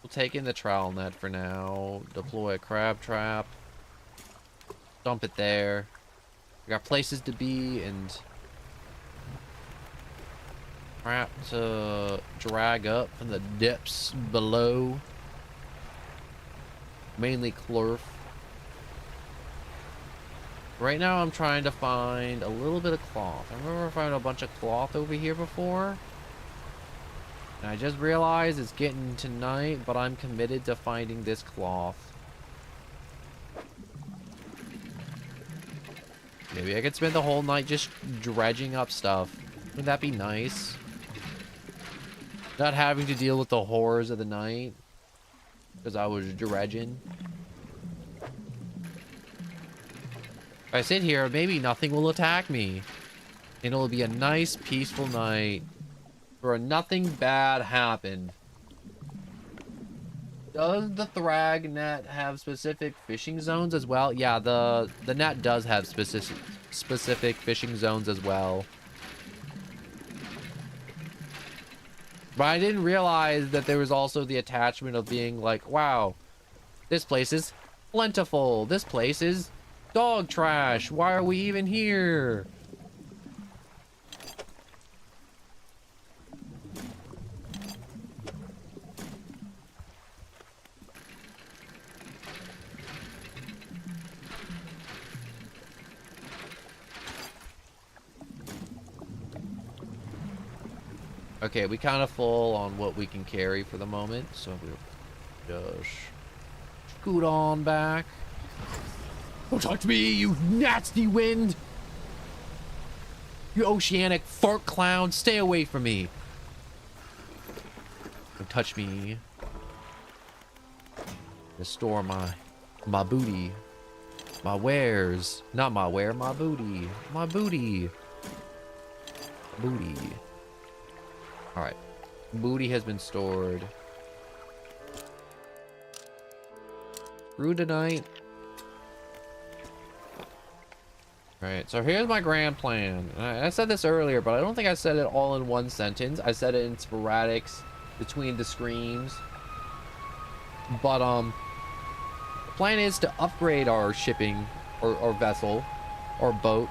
We'll take in the trowel net for now. Deploy a crab trap. Dump it there. We got places to be and crap to drag up from the depths below. Mainly chlorf. Right now I'm trying to find a little bit of cloth. I remember I found a bunch of cloth over here before. And I just realized it's getting to night, but I'm committed to finding this cloth. Maybe I could spend the whole night just dredging up stuff. Wouldn't that be nice? Not having to deal with the horrors of the night. Because I was dredging. If I sit here, maybe nothing will attack me. And it'll be a nice, peaceful night. Where nothing bad happened. Does the thrag net have specific fishing zones as well? Yeah, the net does have specific fishing zones as well. But I didn't realize that there was also the attachment of being like, wow, this place is plentiful. This place is dog trash. Why are we even here? Okay, we kind of full on what we can carry for the moment, so we'll just scoot on back. Don't talk to me, you nasty wind! You oceanic fart clown, stay away from me! Don't touch me. To store my booty. My wares. Not my ware, my booty. My booty. Booty. Alright. Booty has been stored. Through tonight. Alright, so here's my grand plan. I said this earlier, but I don't think I said it all in one sentence. I said it in sporadics between the screams. But, the plan is to upgrade our shipping, or vessel, or boat,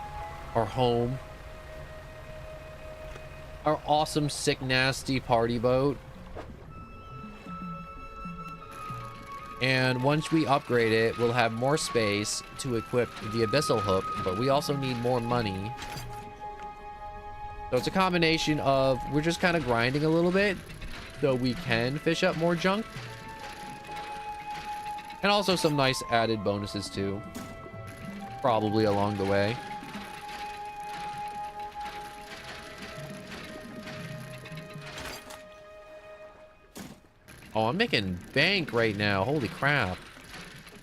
or home. Our awesome, sick, nasty party boat. And once we upgrade it, we'll have more space to equip the abyssal hook, but we also need more money. So it's a combination of, we're just kind of grinding a little bit so we can fish up more junk. And also some nice added bonuses too, probably along the way. Oh, I'm making bank right now. Holy crap.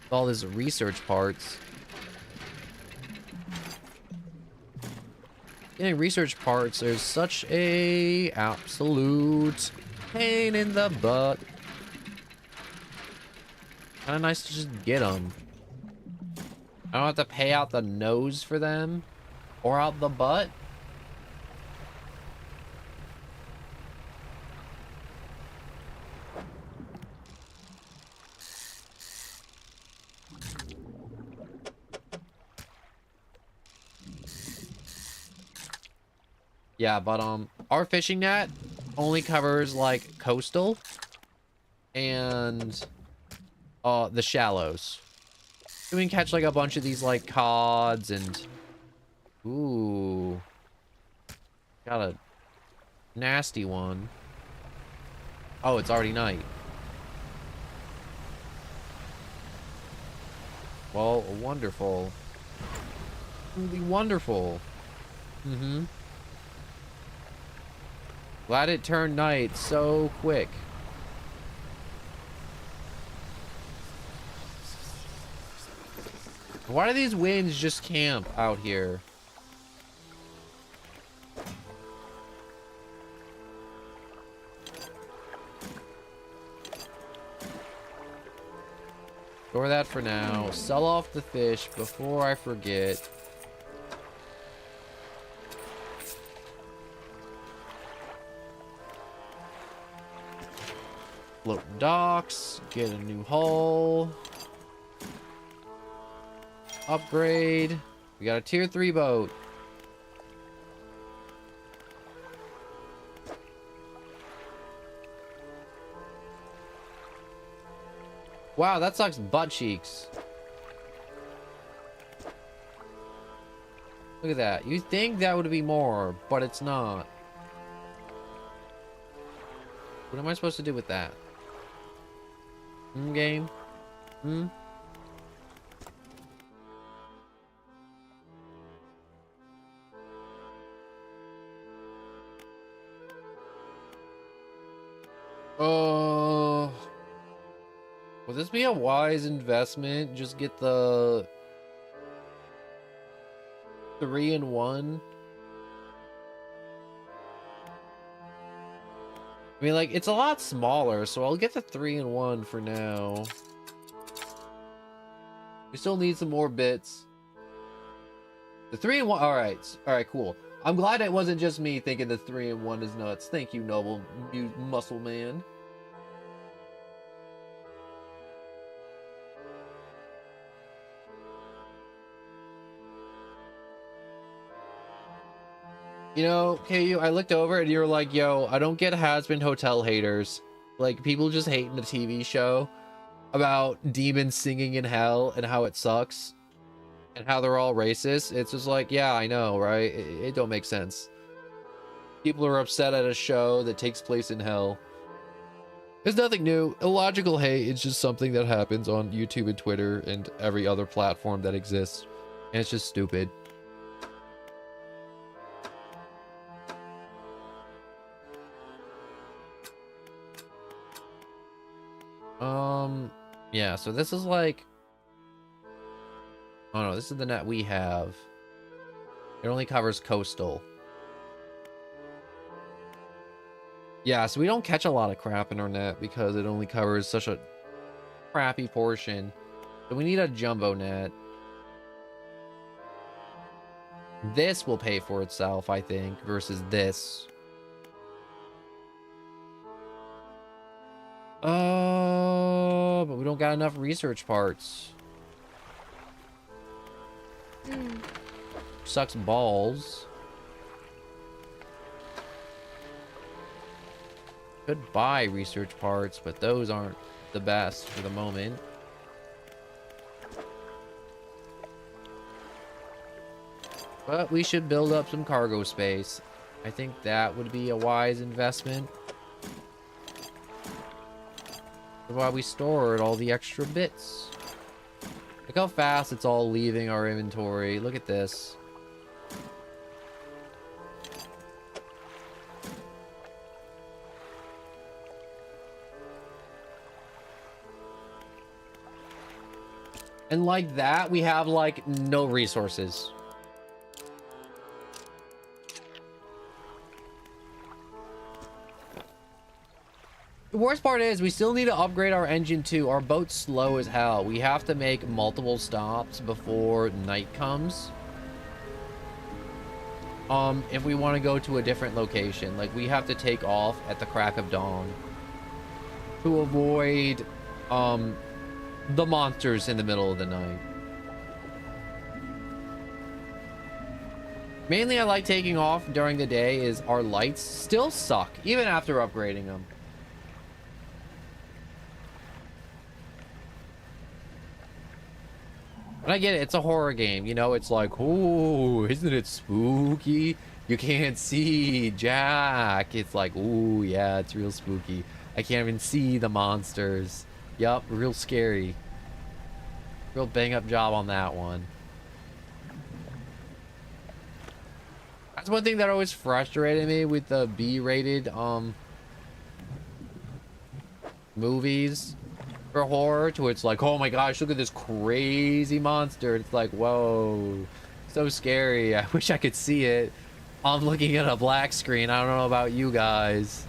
With all this research parts. Getting research parts is such a absolute pain in the butt. Kind of nice to just get them. I don't have to pay out the nose for them or out the butt. Yeah, but our fishing net only covers like coastal and the shallows. So we can catch like a bunch of these like cods and ooh, got a nasty one. Oh, it's already night. Well, wonderful. It'll be wonderful. Mm-hmm. Glad it turned night so quick. Why do these winds just camp out here? Store that for now. Sell off the fish before I forget. Float docks. Get a new hull. Upgrade. We got a tier 3 boat. Wow, that sucks butt cheeks. Look at that. You think that would be more, but it's not. What am I supposed to do with that? Game? Hmm? Oh. Would this be a wise investment? Just get the 3-in-1? I mean, like, it's a lot smaller, so I'll get the 3-in-1 for now. We still need some more bits. The 3-in-1, alright, cool. I'm glad it wasn't just me thinking the 3-in-1 is nuts. Thank you, noble muscle man. You know, KU, I looked over and you were like, yo, I don't get has-been hotel haters. Like, people just hating the TV show about demons singing in hell and how it sucks and how they're all racist. It's just like, yeah, I know, right? It don't make sense. People are upset at a show that takes place in hell. It's nothing new. Illogical hate is just something that happens on YouTube and Twitter and every other platform that exists. And it's just stupid. Yeah, so this is like... Oh no, this is the net we have. It only covers coastal. Yeah, so we don't catch a lot of crap in our net because it only covers such a crappy portion. So we need a jumbo net. This will pay for itself, I think, versus this. But we don't got enough research parts. Sucks balls. Could buy research parts, but those aren't the best for the moment. But we should build up some cargo space. I think that would be a wise investment. While we stored all the extra bits. Look how fast it's all leaving our inventory. Look at this. And like that, we have like no resources. The worst part is we still need to upgrade our engine too. Our boat's slow as hell. We have to make multiple stops before night comes. If we want to go to a different location, like we have to take off at the crack of dawn to avoid the monsters in the middle of the night. Mainly I like taking off during the day is our lights still suck even after upgrading them. And I get it, it's a horror game, you know, it's like, oh, isn't it spooky? You can't see Jack. It's like, oh, yeah, it's real spooky. I can't even see the monsters. Yup, real scary. Real bang up job on that one. That's one thing that always frustrated me with the B-rated movies for horror, to it's like, oh my gosh, look at this crazy monster. It's like, whoa, so scary. I wish I could see it. I'm looking at a black screen. I don't know about you guys.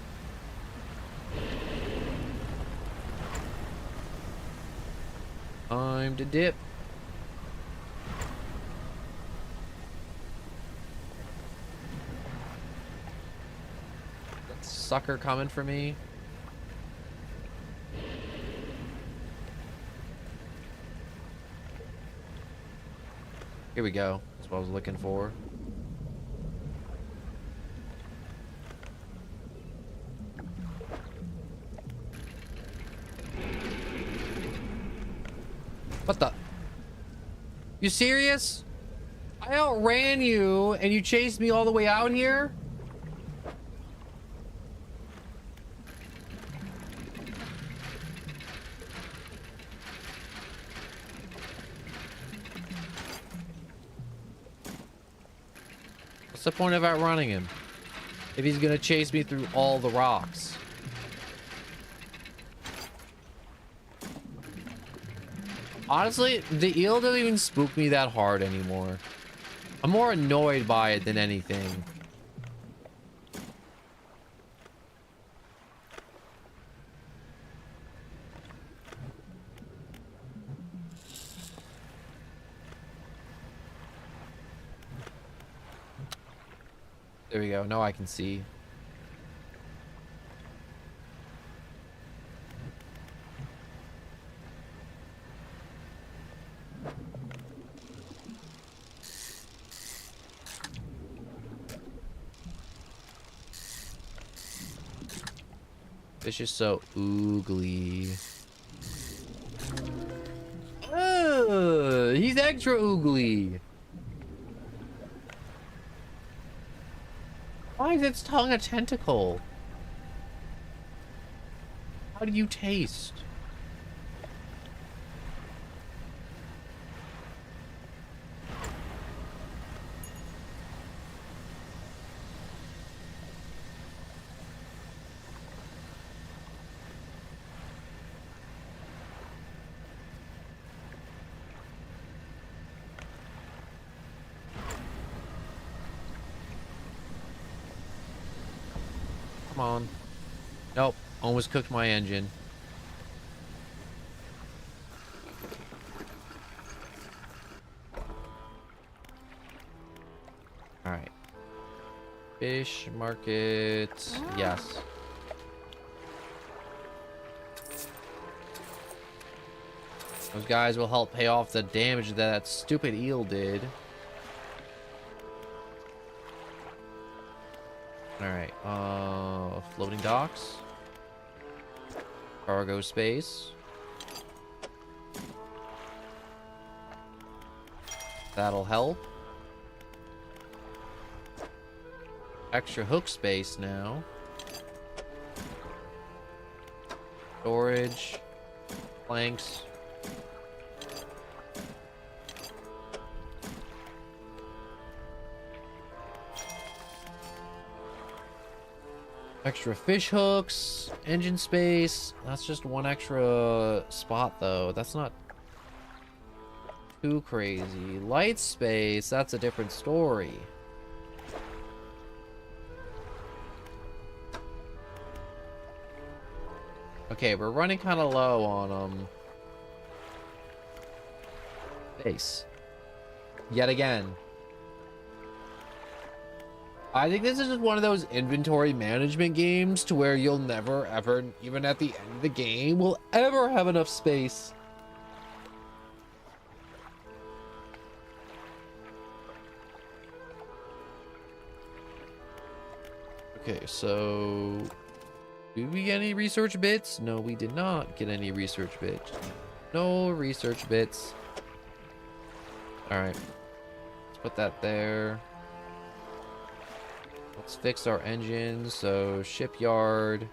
Time to dip. That sucker coming for me. Here we go. That's what I was looking for. What the? You serious? I outran you and you chased me all the way out here? What's the point of outrunning him if he's gonna chase me through all the rocks? Honestly, the eel doesn't even spook me that hard anymore. I'm more annoyed by it than anything. There we go. Now I can see. Fish is so oogly. He's extra oogly. Why is its tongue a tentacle? How do you taste? Come on. Nope. Almost cooked my engine. Alright. Fish market. Yes. Those guys will help pay off the damage that stupid eel did. Alright. Floating docks. Cargo space. That'll help. Extra hook space now. Storage. Planks. Extra fish hooks. Engine space. That's just one extra spot though. That's not too crazy. Light space. That's a different story. Okay, we're running kind of low on space. Yet again. I think this is just one of those inventory management games to where you'll never ever, even at the end of the game, will ever have enough space. Okay, so did we get any research bits? No, we did not get any research bits. No research bits. All right, let's put that there. Let's fix our engine. So shipyard.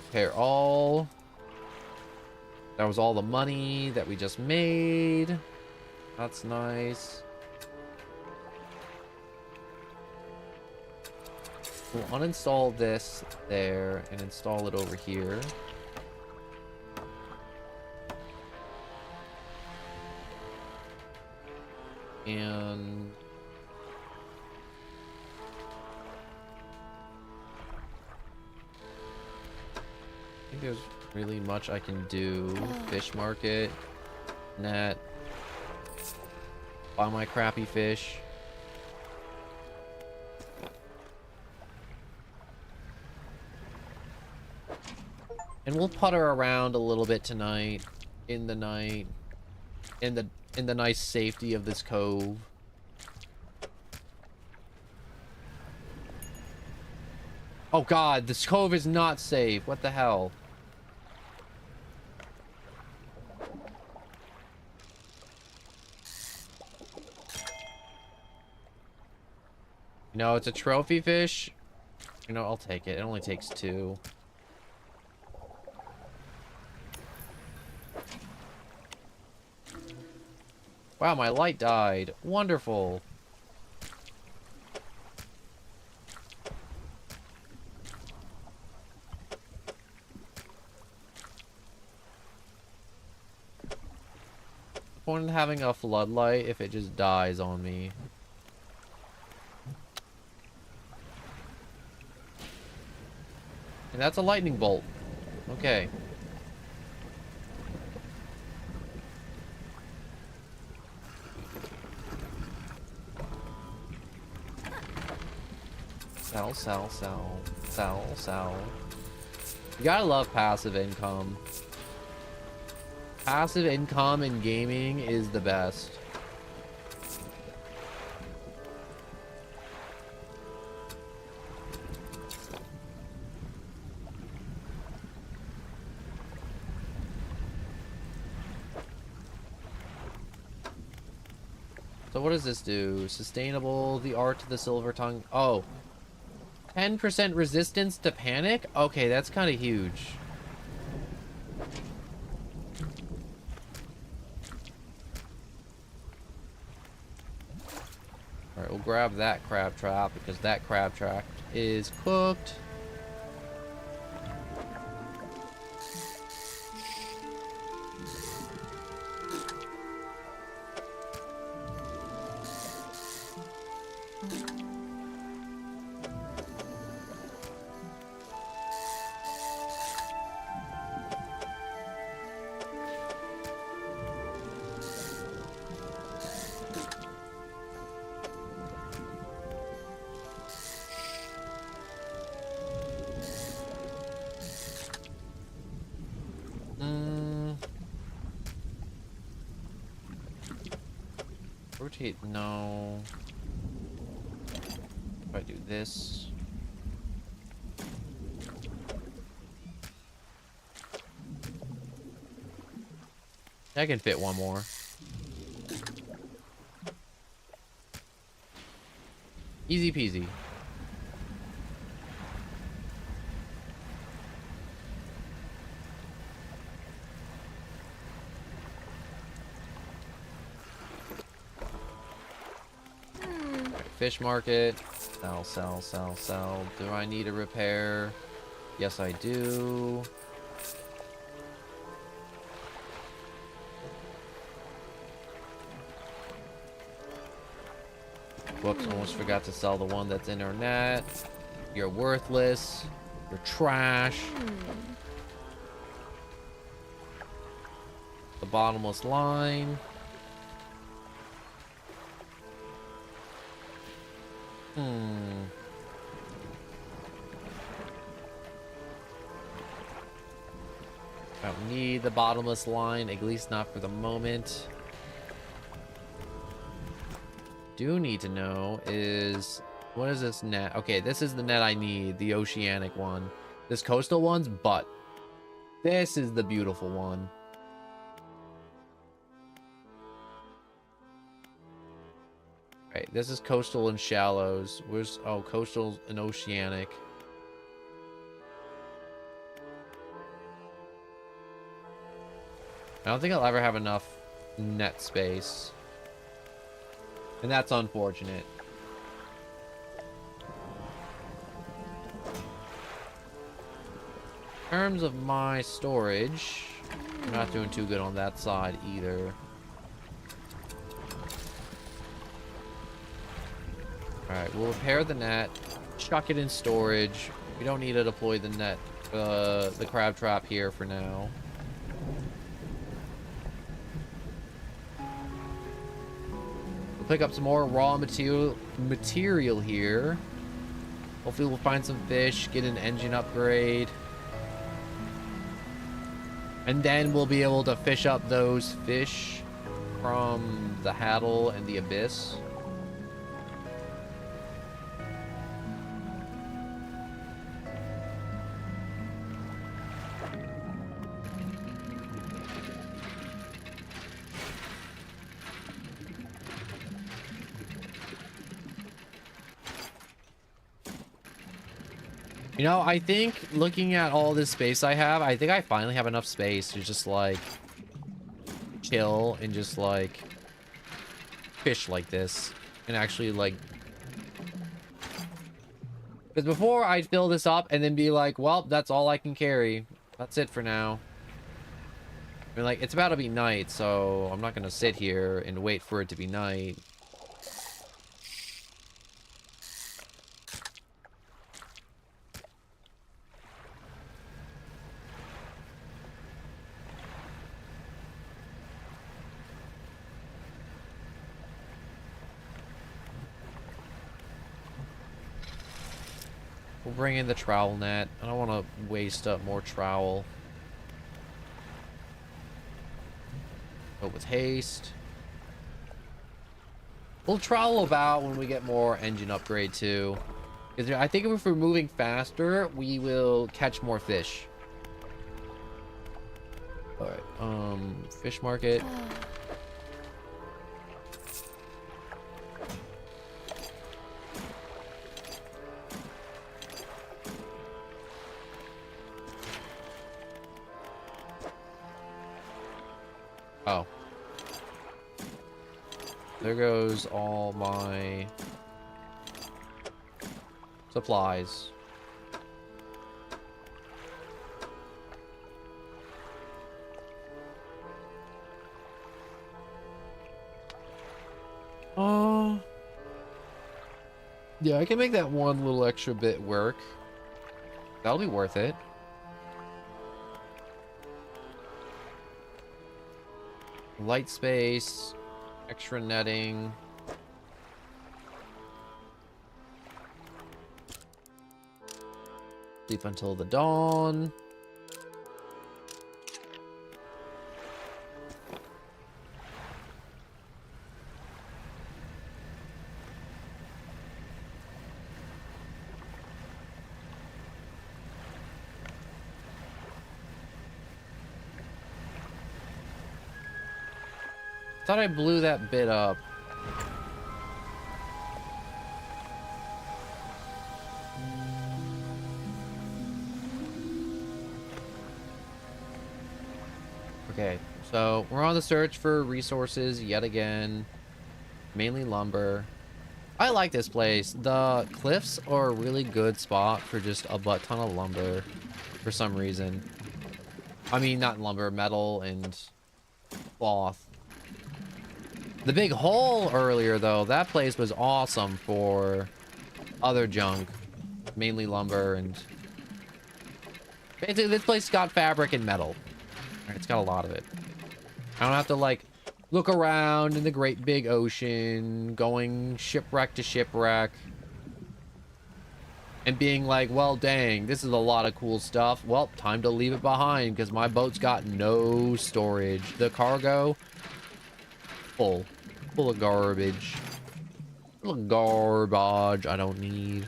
Repair all. That was all the money that we just made. That's nice. We'll uninstall this there and install it over here. And I think there's really much I can do. Fish market, net, buy my crappy fish. And we'll putter around a little bit tonight, in the night, in the nice safety of this cove. Oh god, this cove is not safe. What the hell? You know, it's a trophy fish. You know, I'll take it. It only takes 2. Wow, my light died. Wonderful. Point in having a floodlight if it just dies on me. And that's a lightning bolt. Okay. Sell. You gotta love passive income. Passive income in gaming is the best. So what does this do? Sustainable, the art to the silver tongue. Oh. 10% resistance to panic? Okay, that's kind of huge. Alright, we'll grab that crab trap because that crab trap is cooked. Rotate, no. If I do this. I can fit one more. Easy peasy. Fish market. Sell, sell, sell, sell. Do I need a repair? Yes, I do. Whoops, almost forgot to sell the one that's in our net. You're worthless. You're trash. The bottomless line. I don't need the bottomless line, at least not for the moment. Do need to know is, what is this net? Okay, this is the net I need, the oceanic one. This coastal one's butt. This is the beautiful one. Right, this is coastal and shallows. Where's, oh, coastal and oceanic. I don't think I'll ever have enough net space. And that's unfortunate. In terms of my storage, I'm not doing too good on that side either. Alright, we'll repair the net, chuck it in storage. We don't need to deploy the net, the crab trap here for now. We'll pick up some more raw material here. Hopefully we'll find some fish, get an engine upgrade. And then we'll be able to fish up those fish from the Haddle and the Abyss. You know, I think looking at all this space I have, I think I finally have enough space to just like chill and just like fish like this and actually like, because before I'd fill this up and then be like, well, that's all I can carry. That's it for now. I mean, like, it's about to be night, so I'm not gonna sit here and wait for it to be night. We'll bring in the trowel net. I don't want to waste up more trowel. But with haste. We'll trowel about when we get more engine upgrade too. Because I think if we're moving faster, we will catch more fish. Alright, fish market. Oh. There goes all my supplies. Yeah, I can make that one little extra bit work. That'll be worth it. Light space, extra netting. Sleep until the dawn. Thought I blew that bit up. Okay, so we're on the search for resources yet again. Mainly lumber. I like this place. The cliffs are a really good spot for just a butt ton of lumber for some reason. I mean, not lumber, metal and cloth. The big hole earlier, though, that place was awesome for other junk. Mainly lumber and... Basically, this place got fabric and metal. It's got a lot of it. I don't have to, like, look around in the great big ocean, going shipwreck to shipwreck. And being like, well, dang, this is a lot of cool stuff. Well, time to leave it behind because my boat's got no storage. The cargo, full of garbage. Full of garbage I don't need.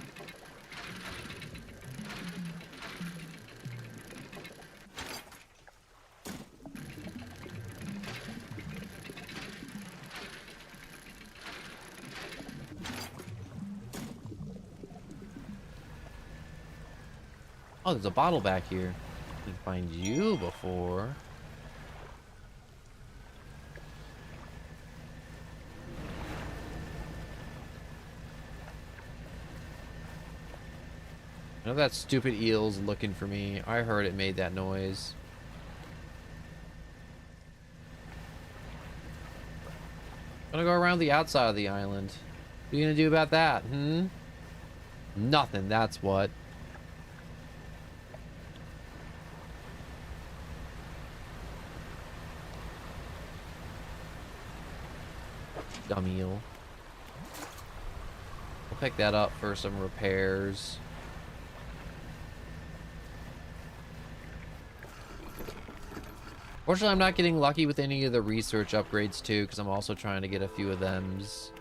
Oh, there's a bottle back here. Didn't find you before. I know that stupid eel's looking for me. I heard it made that noise. Gonna go around the outside of the island. What are you gonna do about that, hmm? Nothing, that's what. Dumb eel. We'll pick that up for some repairs. Fortunately, I'm not getting lucky with any of the research upgrades too, because I'm also trying to get a few of thems.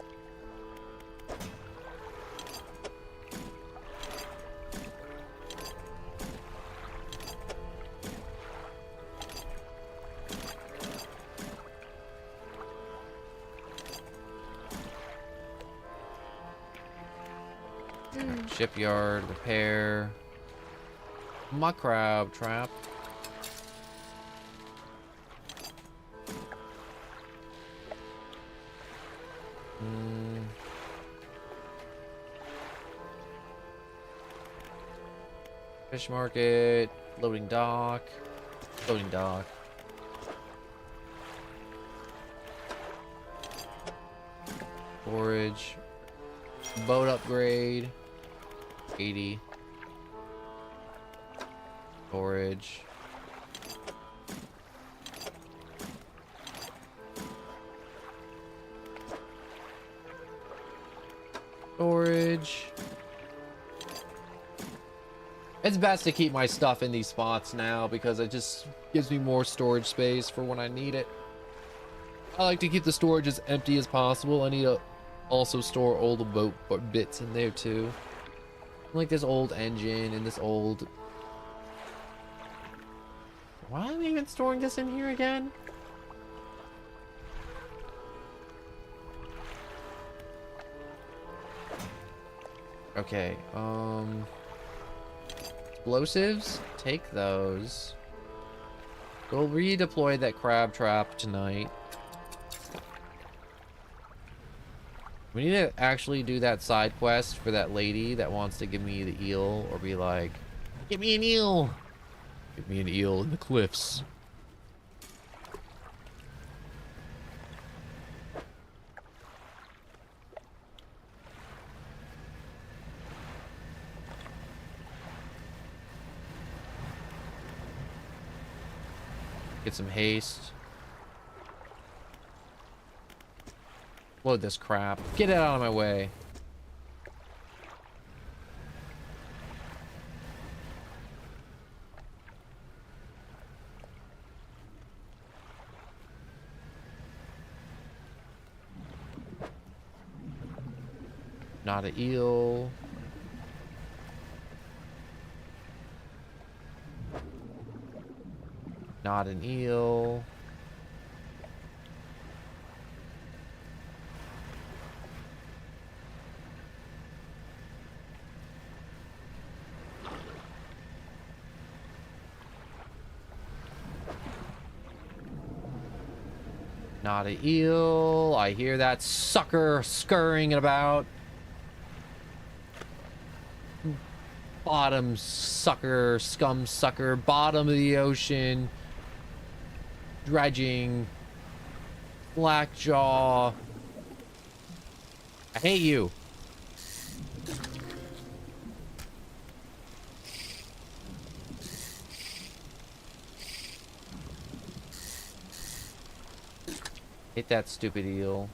Shipyard, repair. My crab trap. Fish market, loading dock, loading dock. Forage, boat upgrade, 80. Storage. Storage. It's best to keep my stuff in these spots now because it just gives me more storage space for when I need it. I like to keep the storage as empty as possible. I need to also store all the boat bits in there too. Like this old engine and this old... Why am I even storing this in here again? Okay, explosives, take those. We'll redeploy that crab trap tonight. We need to actually do that side quest for that lady that wants to give me the eel, or be like, give me an eel! Give me an eel in the cliffs. Get some haste. Load this crap. Get it out of my way. Not an eel. Not an eel. Not an eel. I hear that sucker scurrying about. Bottom sucker, scum sucker, bottom of the ocean. Dredging. Black jaw. I hate you. Hit that stupid eel.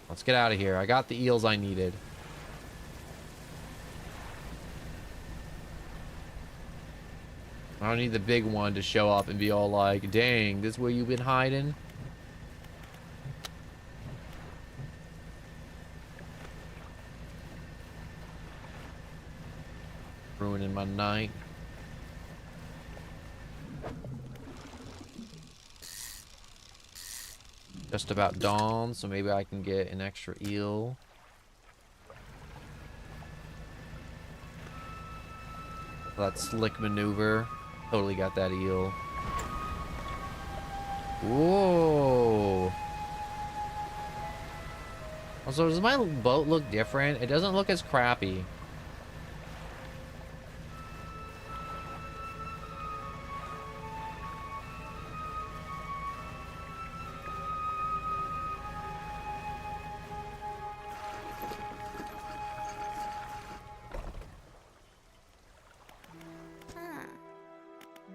Let's get out of here. I got the eels I needed. I don't need the big one to show up and be all like, dang, this is where you've been hiding? Ruining my night. Just about dawn, so maybe I can get an extra eel. That slick maneuver. Totally got that eel. Whoa. Also, does my boat look different? It doesn't look as crappy.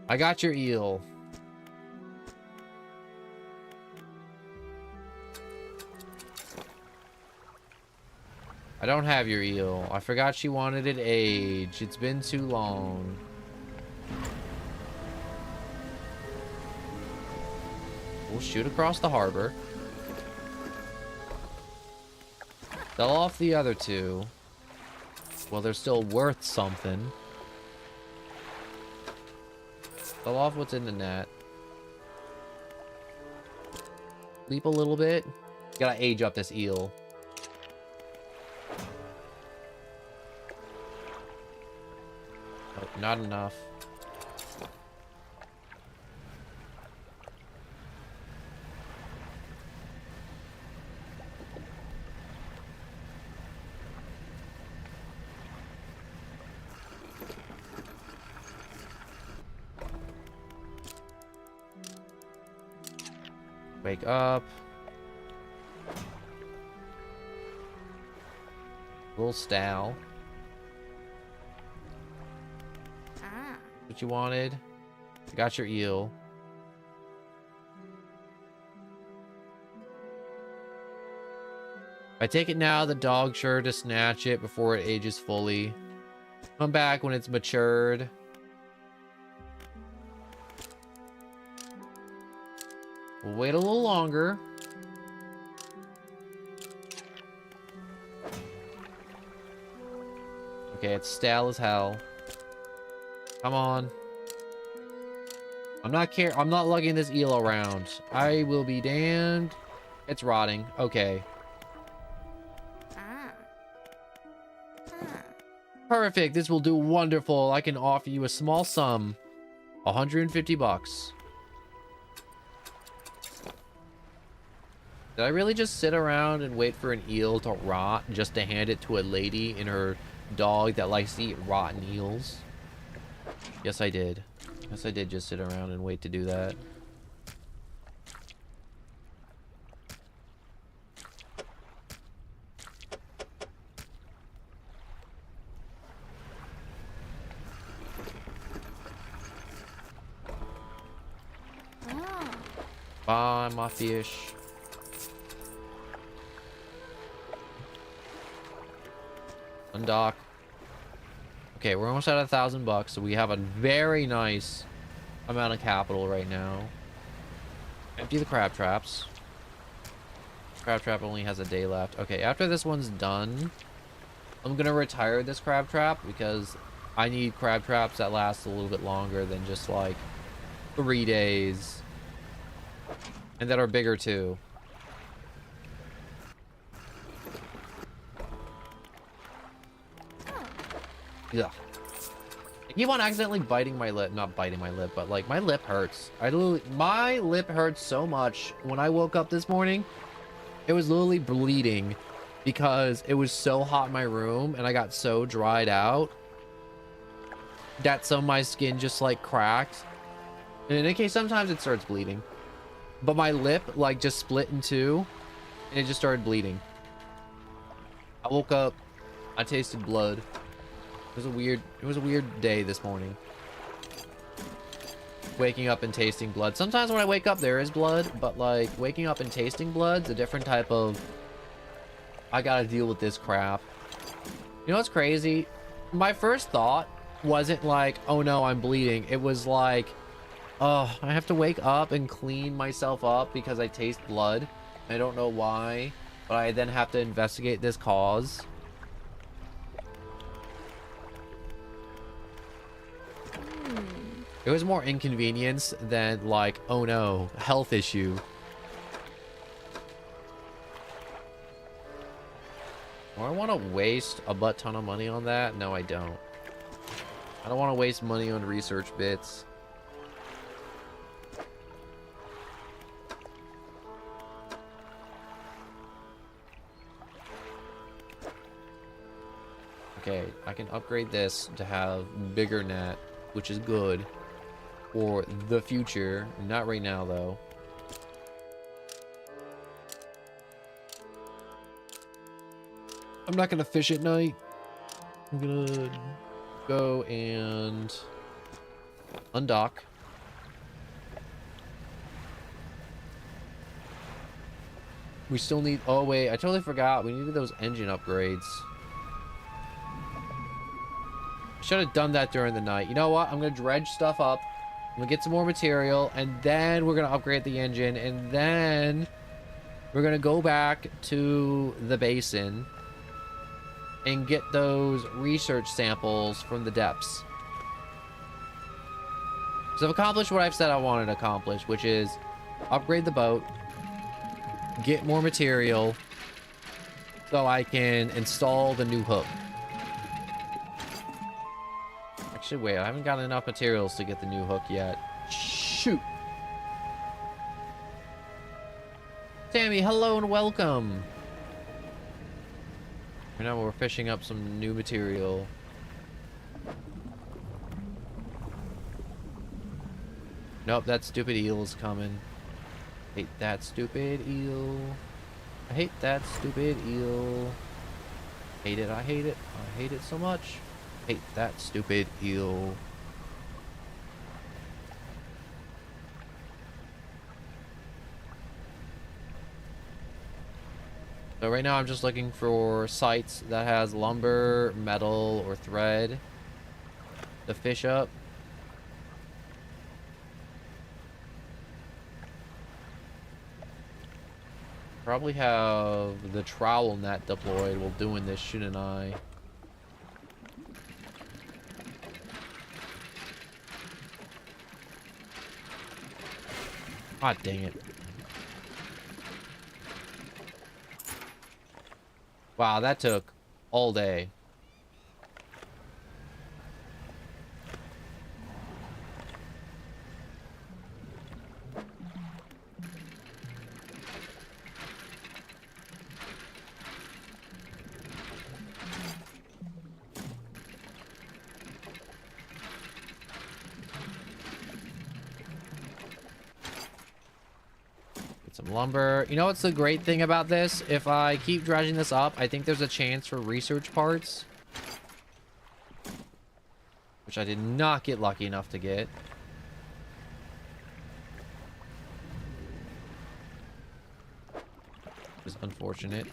I got your eel. I don't have your eel. I forgot she wanted it aged. It's been too long. We'll shoot across the harbor. Sell off the other two. Well, they're still worth something. Sell off what's in the net. Leap a little bit. Gotta age up this eel. Nope, not enough. Wake up. Little style. What you wanted? I got your eel. If I take it now, the dog's sure to snatch it before it ages fully. Come back when it's matured. We'll wait a little longer. Okay, it's stale as hell. Come on. I'm not lugging this eel around. I will be damned. It's rotting. Okay. Perfect. This will do wonderful. I can offer you a small sum. 150 bucks. Did I really just sit around and wait for an eel to rot just to hand it to a lady and her dog that likes to eat rotten eels? Yes, I did. Yes, I did just sit around and wait to do that. Bye, my fish. Undock. Okay, we're almost at 1,000 bucks, so we have a very nice amount of capital right now. Empty the crab traps. Crab trap only has a day left. Okay, after this one's done, I'm gonna retire this crab trap because I need crab traps that last a little bit longer than just like 3 days. And that are bigger too. Yeah. keep on accidentally biting my lip. Not biting my lip, but like my lip hurts. My lip hurts so much. When I woke up this morning, it was literally bleeding because it was so hot in my room and I got so dried out that some of my skin just like cracked. And in any case, sometimes it starts bleeding, but my lip like just split in two and it just started bleeding. I woke up, I tasted blood. It was a weird day this morning. Waking up and tasting blood. Sometimes when I wake up there is blood, but like waking up and tasting blood's a different type of, I gotta deal with this crap. You know what's crazy? My first thought wasn't like, oh no, I'm bleeding. It was like, oh, I have to wake up and clean myself up because I taste blood. I don't know why, but I then have to investigate this cause. It was more inconvenience than like, oh no, health issue. Do I want to waste a butt ton of money on that? No, I don't. I don't want to waste money on research bits. Okay, I can upgrade this to have bigger net, which is good for the future. Not right now, though. I'm not gonna fish at night. I'm gonna go and undock. We still need, oh wait, I totally forgot. We needed those engine upgrades. Should have done that during the night. You know what? I'm gonna dredge stuff up. I'm gonna get some more material, and then we're gonna upgrade the engine, and then we're gonna go back to the basin and get those research samples from the depths. So I've accomplished what I've said I wanted to accomplish, which is upgrade the boat, get more material, so I can install the new hook. Actually, wait, I haven't got enough materials to get the new hook yet. Shoot! Tammy, hello and welcome! Right now we're fishing up some new material. Nope, that stupid eel is coming. Hate that stupid eel. I hate that stupid eel. Hate it, I hate it. I hate it so much. Hate that stupid eel. So right now I'm just looking for sites that has lumber, metal, or thread to fish up. Probably have the trowel net deployed while doing this, shouldn't I? God dang it. Wow, that took all day. Some lumber. You know what's the great thing about this? If I keep dredging this up, I think there's a chance for research parts, which I did not get lucky enough to get. It's unfortunate.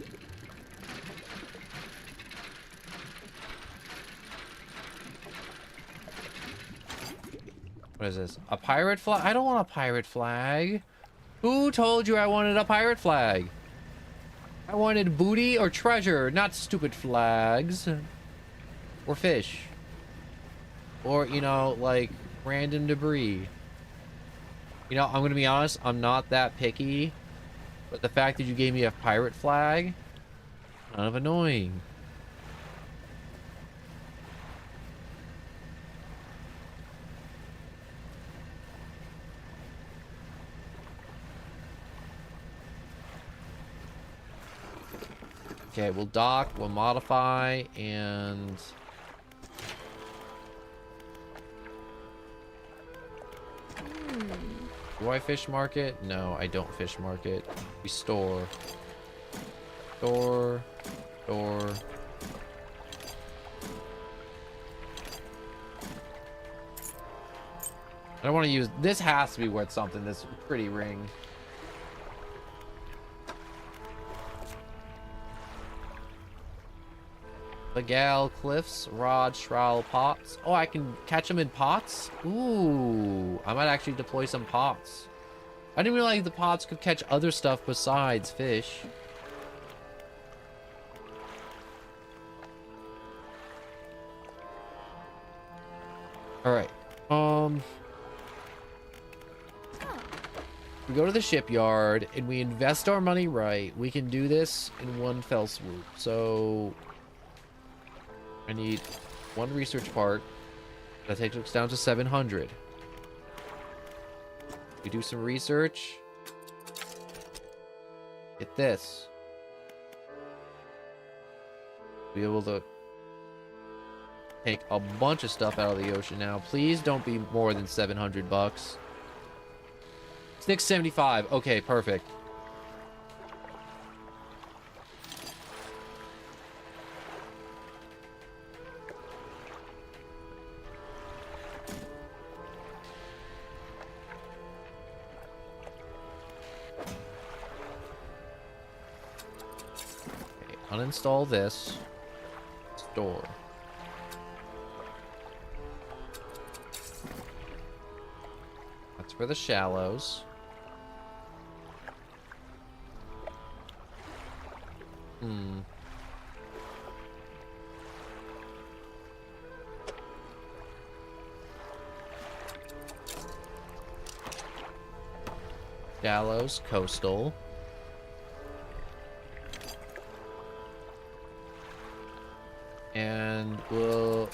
What is this? A pirate flag? I don't want a pirate flag. Who told you I wanted a pirate flag? I wanted booty or treasure, not stupid flags. Or fish. Or, you know, like, random debris. You know, I'm gonna be honest, I'm not that picky. But the fact that you gave me a pirate flag, kind of annoying. Okay, we'll dock, we'll modify, and... Do I fish market? No, I don't fish market. We store. Store. Store. I don't want to use... This has to be worth something, this pretty ring. Legal cliffs, rod, shroud, pots. Oh, I can catch them in pots? Ooh, I might actually deploy some pots. I didn't realize the pots could catch other stuff besides fish. All right. We go to the shipyard and we invest our money right. We can do this in one fell swoop. So I need one research part. That takes us down to 700. We do some research. Get this. Be able to take a bunch of stuff out of the ocean now. Please don't be more than 700 bucks. 675. Okay, perfect. Okay, uninstall this. Store. That's for the shallows. Shallows, coastal. And we'll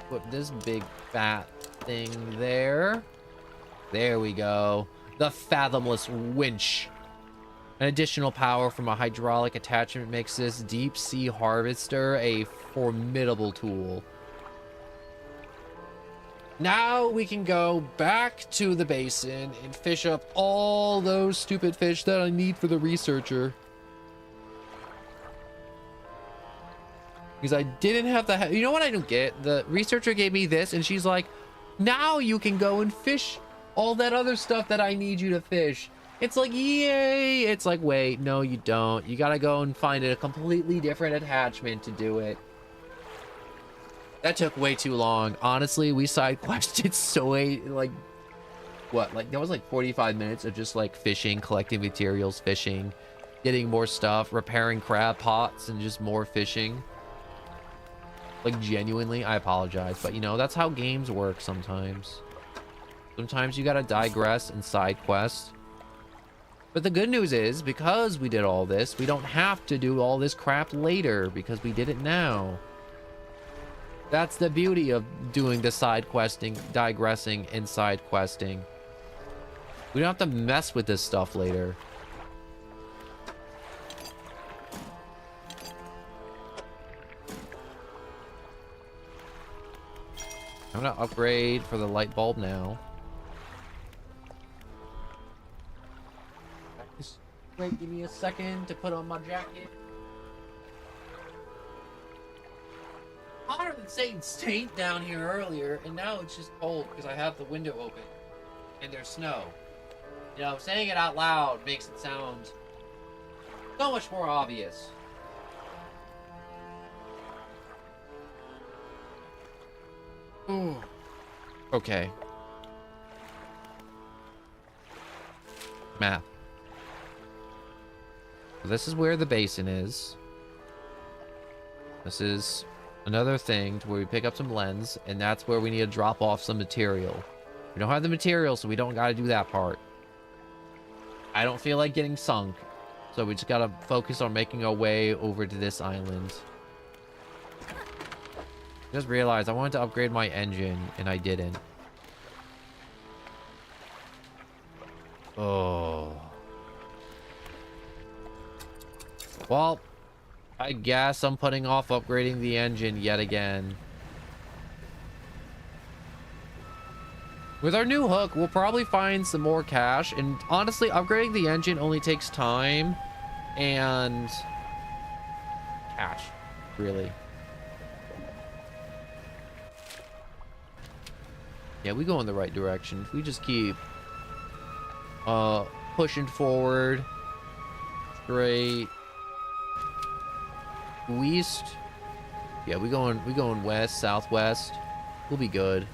put this big fat thing there. There we go. The fathomless winch. An additional power from a hydraulic attachment makes this deep sea harvester a formidable tool. Now we can go back to the basin and fish up all those stupid fish that I need for the researcher. Because I didn't have to you know what I don't get? The researcher gave me this and she's like, now you can go and fish all that other stuff that I need you to fish. It's like, yay! It's like, wait, no you don't. You gotta go and find a completely different attachment to do it. That took way too long. Honestly, we side quested so like, what? Like, there was like 45 minutes of just like fishing, collecting materials, fishing, getting more stuff, repairing crab pots, and just more fishing. Like, genuinely, I apologize. But, you know, that's how games work sometimes. Sometimes you gotta digress and side quest. But the good news is, because we did all this, we don't have to do all this crap later, because we did it now. That's the beauty of doing the side questing, digressing, and side questing. We don't have to mess with this stuff later. I'm gonna upgrade for the light bulb now. Just wait, give me a second to put on my jacket. Hotter than Satan's taint down here earlier, and now it's just cold because I have the window open and there's snow. You know, saying it out loud makes it sound so much more obvious. Ooh. Okay. Map. So this is where the basin is. This is another thing to where we pick up some lens, and that's where we need to drop off some material. We don't have the material, so we don't got to do that part. I don't feel like getting sunk, so we just got to focus on making our way over to this island. Just realized I wanted to upgrade my engine, and I didn't. Oh. Well, I guess I'm putting off upgrading the engine yet again. With our new hook, we'll probably find some more cash. And honestly, upgrading the engine only takes time and cash, really. Yeah, we go in the right direction. If we just keep pushing forward, straight, west. Yeah, we going west, southwest. We'll be good.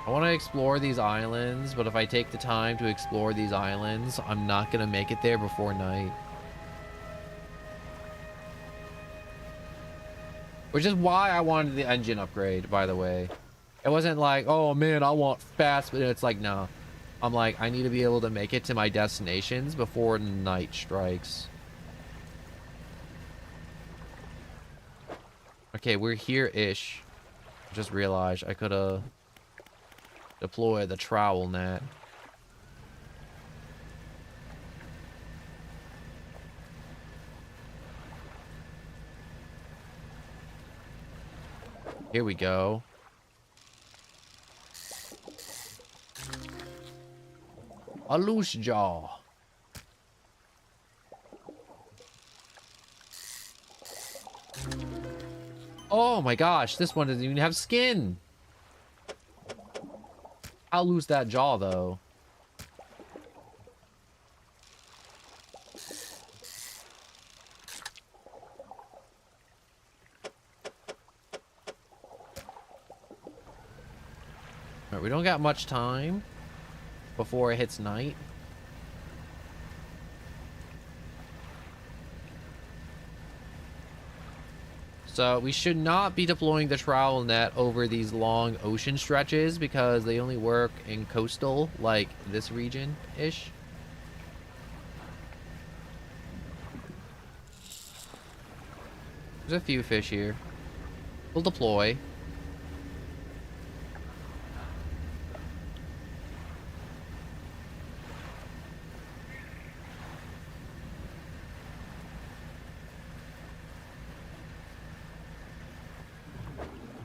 I want to explore these islands, but if I take the time to explore these islands, I'm not going to make it there before night. Which is why I wanted the engine upgrade, by the way. It wasn't like, oh man, I want fast, but it's like, no. I'm like, I need to be able to make it to my destinations before night strikes. Okay, we're here-ish. Just realized I could have deployed the trowel net. Here we go. A loose jaw. Oh my gosh, this one doesn't even have skin. I'll lose that jaw though. Alright, we don't got much time before it hits night. So we should not be deploying the trowel net over these long ocean stretches because they only work in coastal, like this region-ish. There's a few fish here. We'll deploy.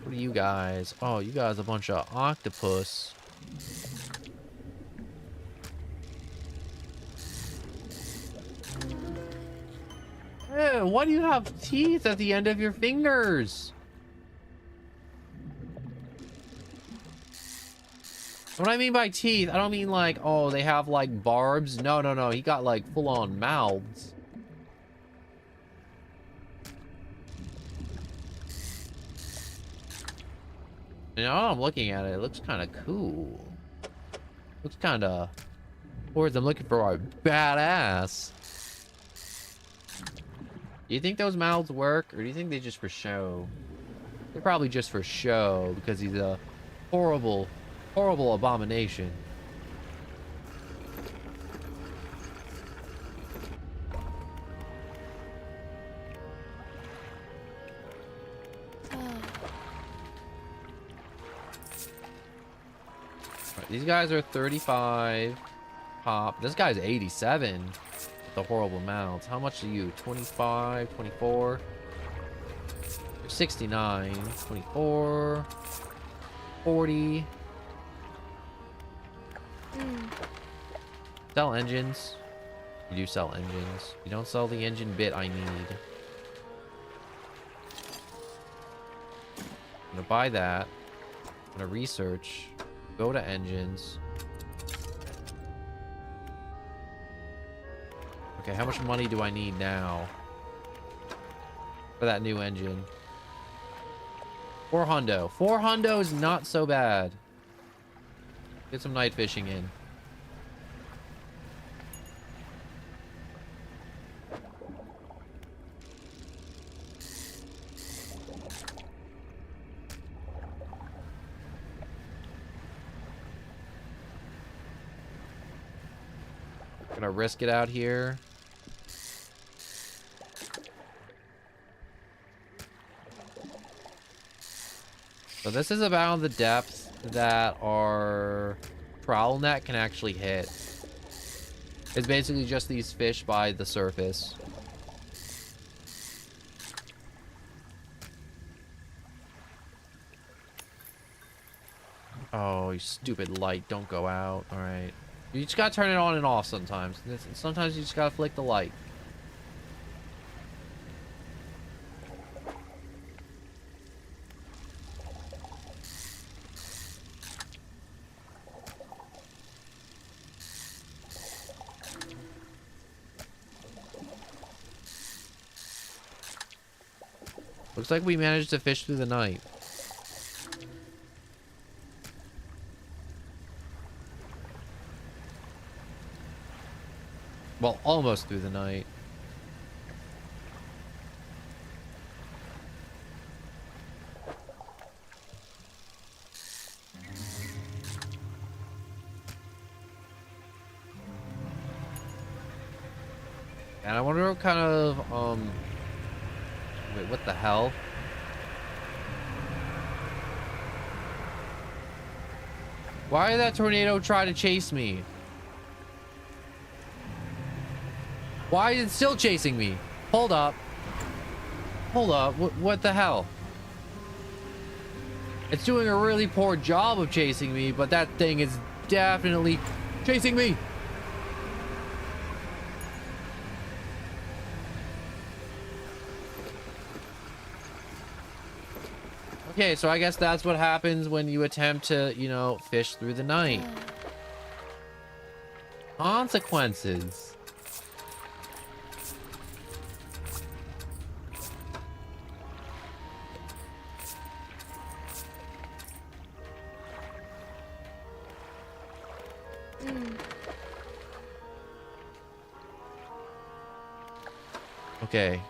What are you guys? Oh, you guys a bunch of octopus. Hey, why do you have teeth at the end of your fingers? What I mean by teeth, I don't mean like, oh, they have like barbs. No, no, no. He got like full-on mouths. You know, I'm looking at it. It looks kind of cool. Looks kind of... Words I'm looking for are badass. Do you think those mouths work, or do you think they're just for show? They're probably just for show, because he's a horrible, horrible abomination. These guys are 35 pop. This guy's 87 with the horrible mouths. How much are you? 25, 24, 69, 24, 40. Sell engines. You do sell engines. You don't sell the engine bit I need. I'm gonna buy that. I'm gonna research. Go to engines. Okay, how much money do I need now for that new engine? 4 hundo. 4 hundo is not so bad. Get some night fishing in. Gonna risk it out here. So this is about the depth that our trowel net can actually hit. It's basically just these fish by the surface. Oh, you stupid light. Don't go out. All right. You just gotta turn it on and off sometimes. Sometimes you just gotta flick the light. Looks like we managed to fish through the night. Well, almost through the night. And I wonder what kind of, wait, what the hell? Why did that tornado try to chase me? Why is it still chasing me? Hold up. Hold up. What the hell? It's doing a really poor job of chasing me, but that thing is definitely chasing me. Okay, so I guess that's what happens when you attempt to, you know, fish through the night. Consequences. Okay.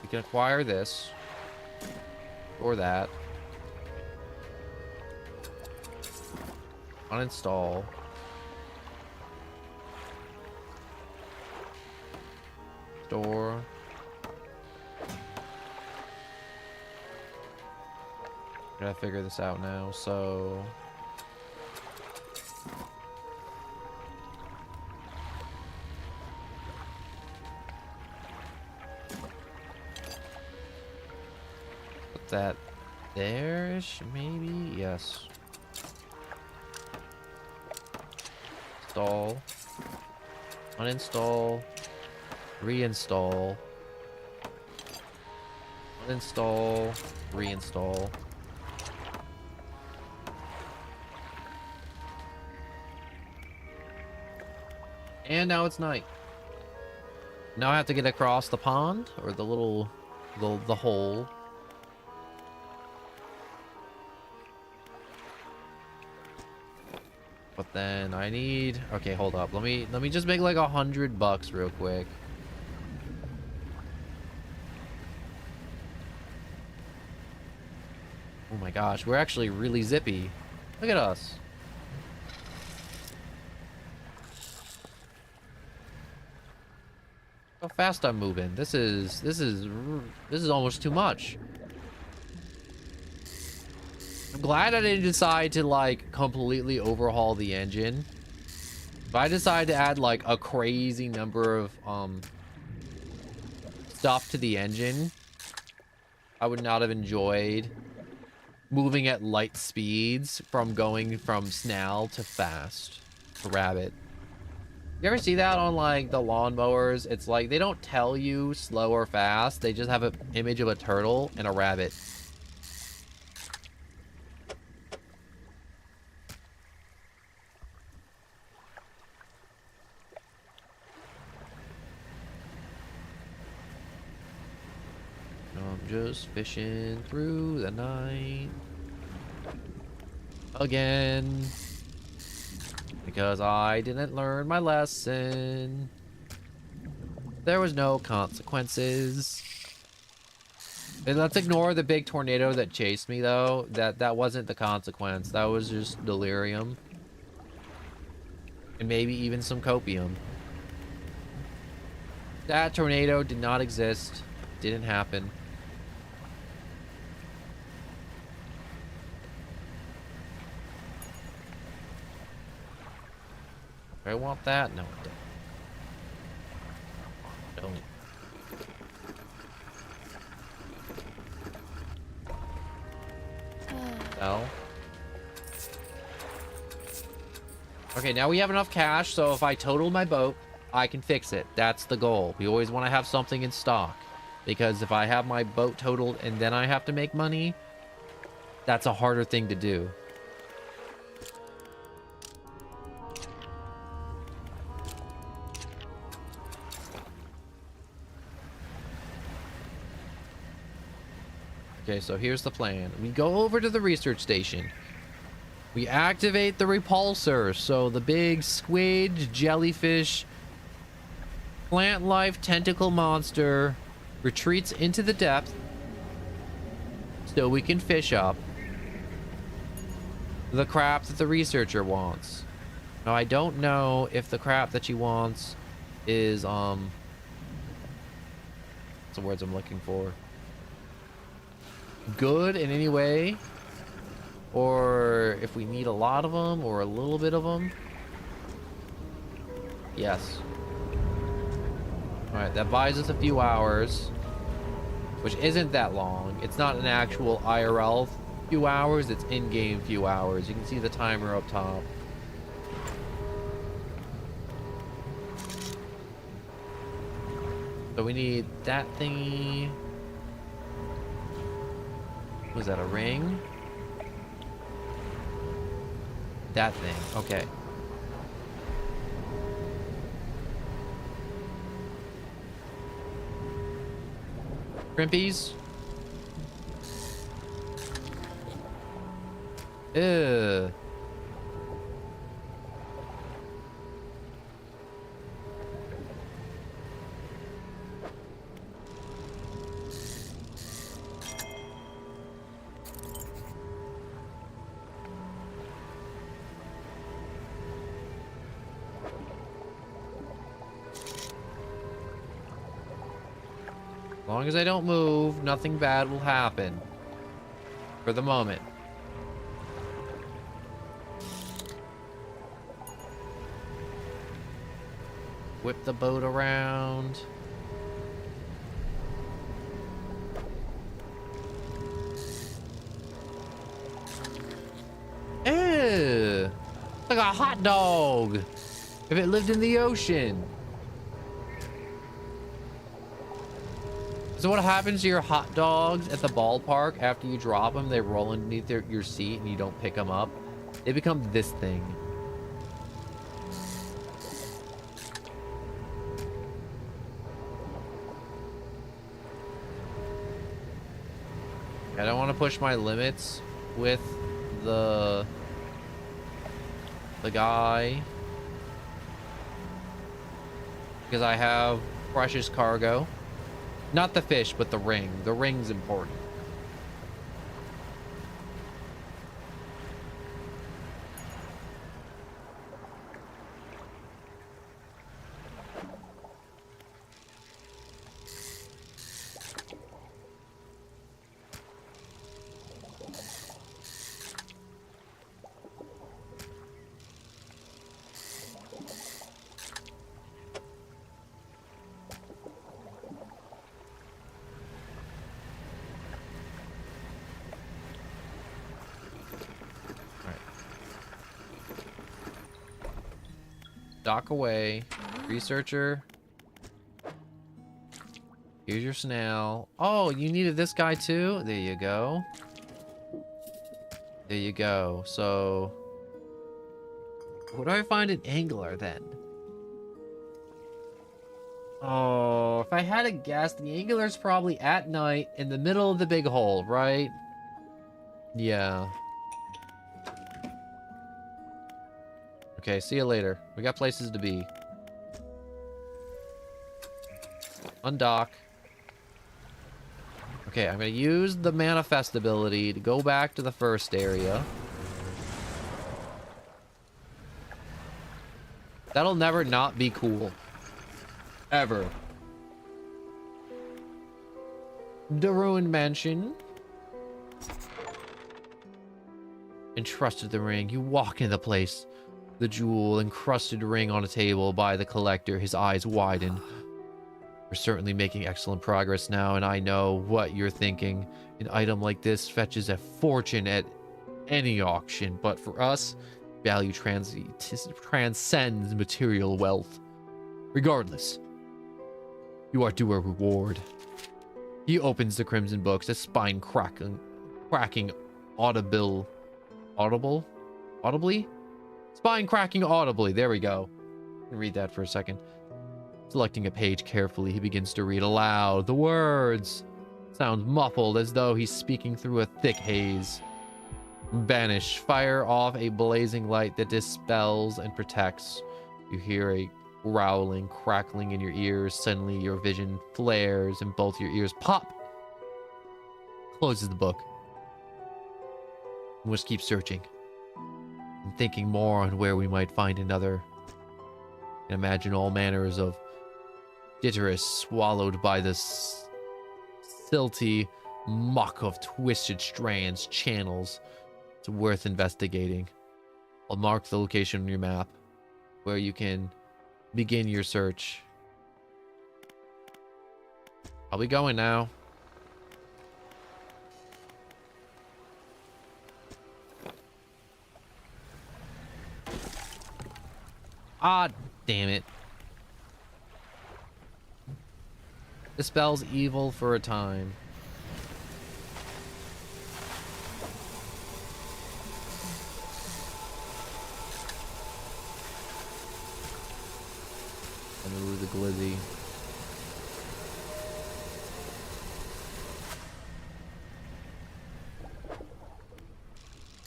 We can acquire this. Or that. Uninstall. Store. Gotta figure this out now, so... Put that there-ish, maybe? Yes. Install. Uninstall. Reinstall. Uninstall. Reinstall. And now it's night. Now I have to get across the pond, or the little, the hole. But then I need, okay, hold up. Let me just make like $100 real quick. Oh my gosh, we're actually really zippy. Look at us. How fast I'm moving. This is almost too much. I'm glad I didn't decide to like completely overhaul the engine. If I decide to add like a crazy number of stuff to the engine, I would not have enjoyed moving at light speeds from going from snail to fast to rabbit. You ever see that on like the lawnmowers? It's like they don't tell you slow or fast. They just have an image of a turtle and a rabbit. I'm just fishing through the night again. Because I didn't learn my lesson. There was no consequences. And let's ignore the big tornado that chased me, though. That wasn't the consequence. That was just delirium. And maybe even some copium. That tornado did not exist. Didn't happen. Do I want that? No, I don't. No. Okay, now we have enough cash, so if I total my boat, I can fix it. That's the goal. We always want to have something in stock. Because if I have my boat totaled and then I have to make money, that's a harder thing to do. Okay, so here's the plan. We go over to the research station. We activate the repulsor, so the big squid, jellyfish, plant life tentacle monster retreats into the depth so we can fish up the crap that the researcher wants. Now, I don't know if the crap that she wants is, what's the words I'm looking for? Good in any way, or if we need a lot of them or a little bit of them. Yes. All right, that buys us a few hours, which isn't that long. It's not an actual IRL few hours, it's in-game few hours. You can see the timer up top. So we need that thingy. Was that a ring? That thing. Okay. Shrimpies. Ew. As long as I don't move, nothing bad will happen. For the moment. Whip the boat around. Ew! Like a hot dog! If it lived in the ocean. So what happens to your hot dogs at the ballpark after you drop them? They roll underneath your seat and you don't pick them up. They become this thing. I don't want to push my limits with the guy because I have precious cargo. Not the fish, but the ring. The ring's important. Dock away. Researcher. Here's your snail. Oh, you needed this guy too? There you go. There you go. So, where do I find an angler then? Oh, if I had to guess, the angler's probably at night in the middle of the big hole, right? Yeah. Okay, see you later. We got places to be. Undock. Okay, I'm gonna use the manifest ability to go back to the first area. That'll never not be cool. Ever. The ruined mansion. Entrusted the ring. You walk into the place. the jewel encrusted ring on a table by the collector, his eyes widen. We're certainly making excellent progress now, and I know what you're thinking. An item like this fetches a fortune at any auction, but for us, value transcends material wealth. Regardless, you are due a reward. He opens the crimson books, a spine cracking audibly? Spine cracking audibly. There we go. Read that for a second. Selecting a page carefully, he begins to read aloud. The words sound muffled as though he's speaking through a thick haze. Banish. Fire off a blazing light that dispels and protects. You hear a growling, crackling in your ears. Suddenly your vision flares and both your ears pop. Closes the book. We must keep searching. And thinking more on where we might find another. And imagine all manners of Ditterus swallowed by this silty muck of twisted strands, channels. It's worth investigating. I'll mark the location on your map where you can begin your search. I'll be going now. Ah, damn it. Dispels evil for a time. Remove the glizzy.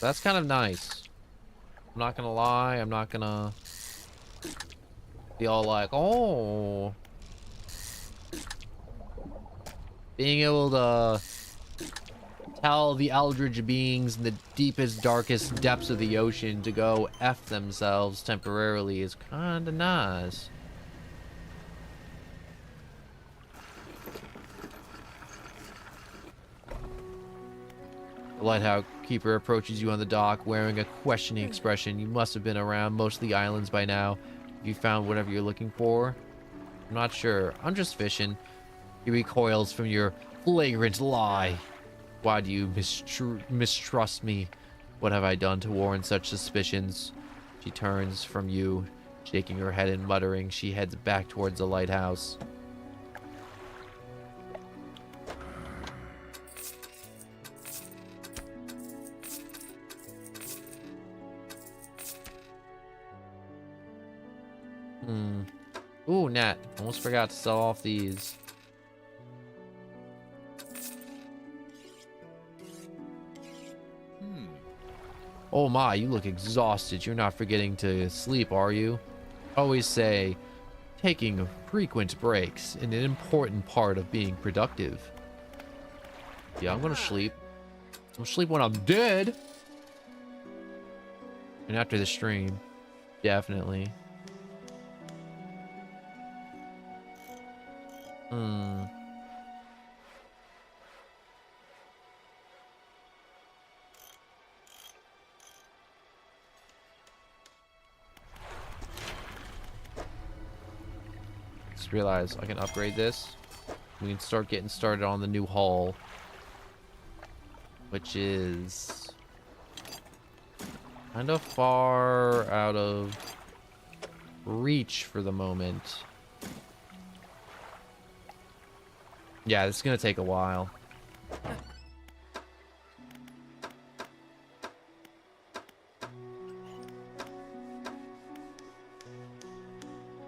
That's kind of nice. I'm not gonna lie. I'm not gonna be all like, oh. Being able to tell the eldritch beings in the deepest, darkest depths of the ocean to go F themselves temporarily is kind of nice. The lighthouse keeper approaches you on the dock wearing a questioning expression. You must have been around most of the islands by now. Have you found whatever you're looking for? I'm not sure. I'm just fishing. He recoils from your flagrant lie. Why do you mistrust me? What have I done to warrant such suspicions? She turns from you, shaking her head and muttering. She heads back towards the lighthouse. Ooh, Nat. Almost forgot to sell off these. Oh my, you look exhausted. You're not forgetting to sleep, are you? Always say, taking frequent breaks is an important part of being productive. Yeah, I'm gonna sleep. I'm gonna sleep when I'm dead. And after the stream, definitely. Just realized I can upgrade this. We can start getting started on the new hull, which is kind of far out of reach for the moment. Yeah, this is gonna take a while.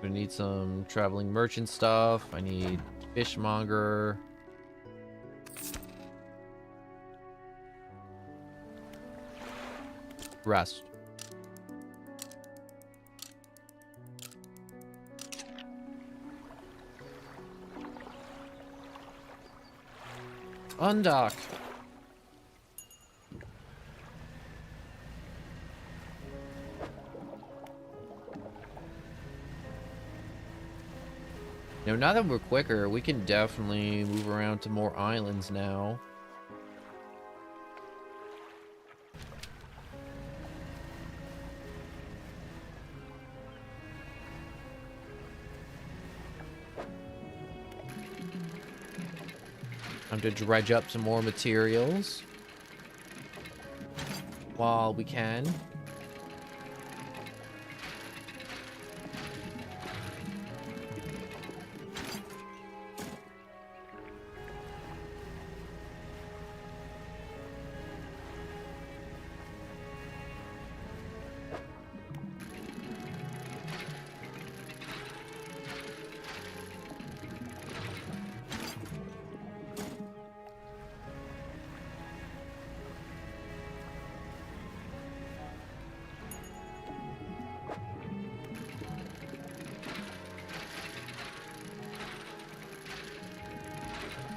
I need some traveling merchant stuff. I need fishmonger. Rest. Undock. Now that we're quicker, we can definitely move around to more islands now. Time to dredge up some more materials while we can.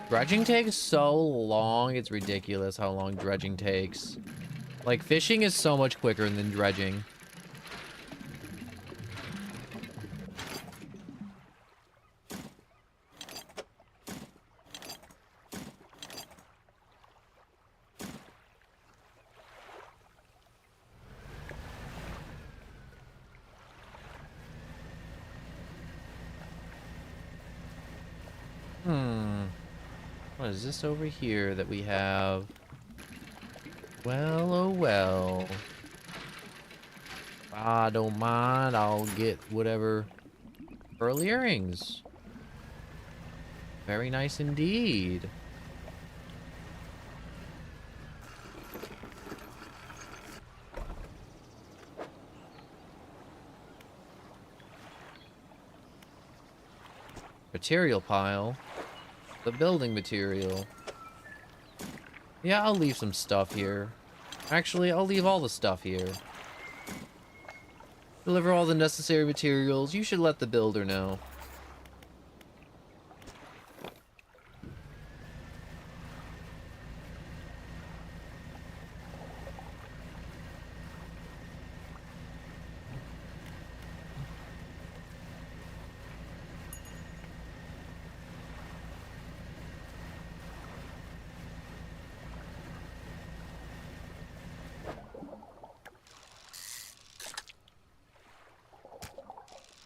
Dredging takes so long, it's ridiculous how long dredging takes. Like, fishing is so much quicker than dredging. What is this over here that we have? Well, oh well. I don't mind. I'll get whatever. Pearl earrings. Very nice indeed. Material pile. The building material. Yeah, I'll leave some stuff here. Actually, I'll leave all the stuff here. Deliver all the necessary materials. You should let the builder know.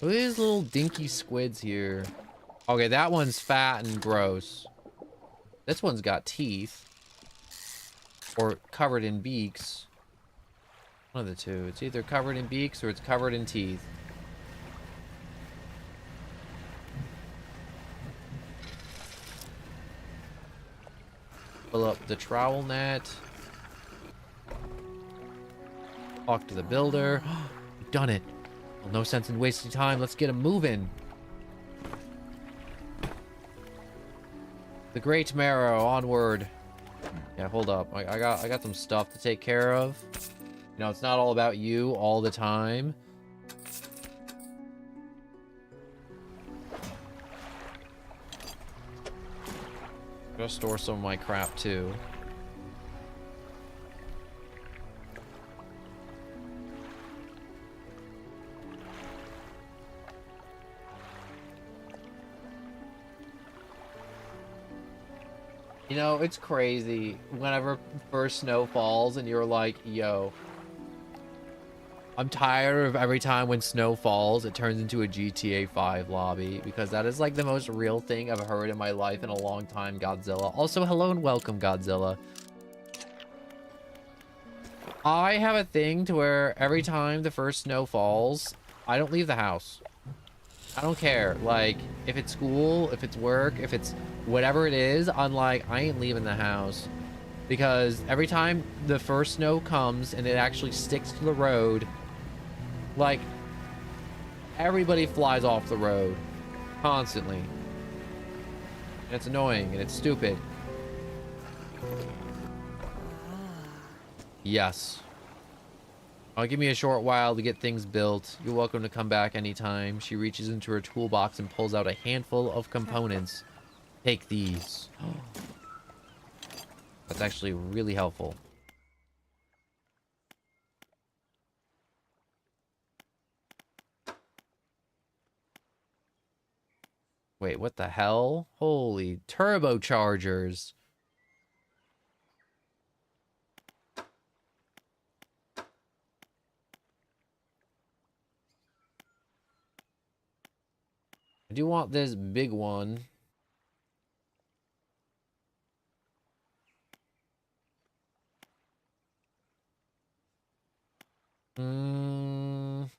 Look at these little dinky squids here. Okay, that one's fat and gross. This one's got teeth. Or covered in beaks. One of the two. It's either covered in beaks or it's covered in teeth. Pull up the trowel net. Talk to the builder. We've done it. Well, no sense in wasting time. Let's get him moving. The Great Marrow, onward. Yeah, hold up. I got some stuff to take care of. You know, it's not all about you all the time. Gotta store some of my crap too. You know, it's crazy. Whenever first snow falls and you're like, yo, I'm tired of every time when snow falls, it turns into a GTA 5 lobby. Because that is like the most real thing I've heard in my life in a long time, Godzilla. Also, hello and welcome, Godzilla. I have a thing to where every time the first snow falls, I don't leave the house. I don't care. Like, if it's school, if it's work, if it's whatever it is, I'm like, I ain't leaving the house. Because every time the first snow comes and it actually sticks to the road, like, everybody flies off the road. Constantly. And it's annoying and it's stupid. Yes. Oh, give me a short while to get things built. You're welcome to come back anytime. She reaches into her toolbox and pulls out a handful of components. Take these. That's actually really helpful. Wait, what the hell? Holy turbochargers. I do want this big one. Mm,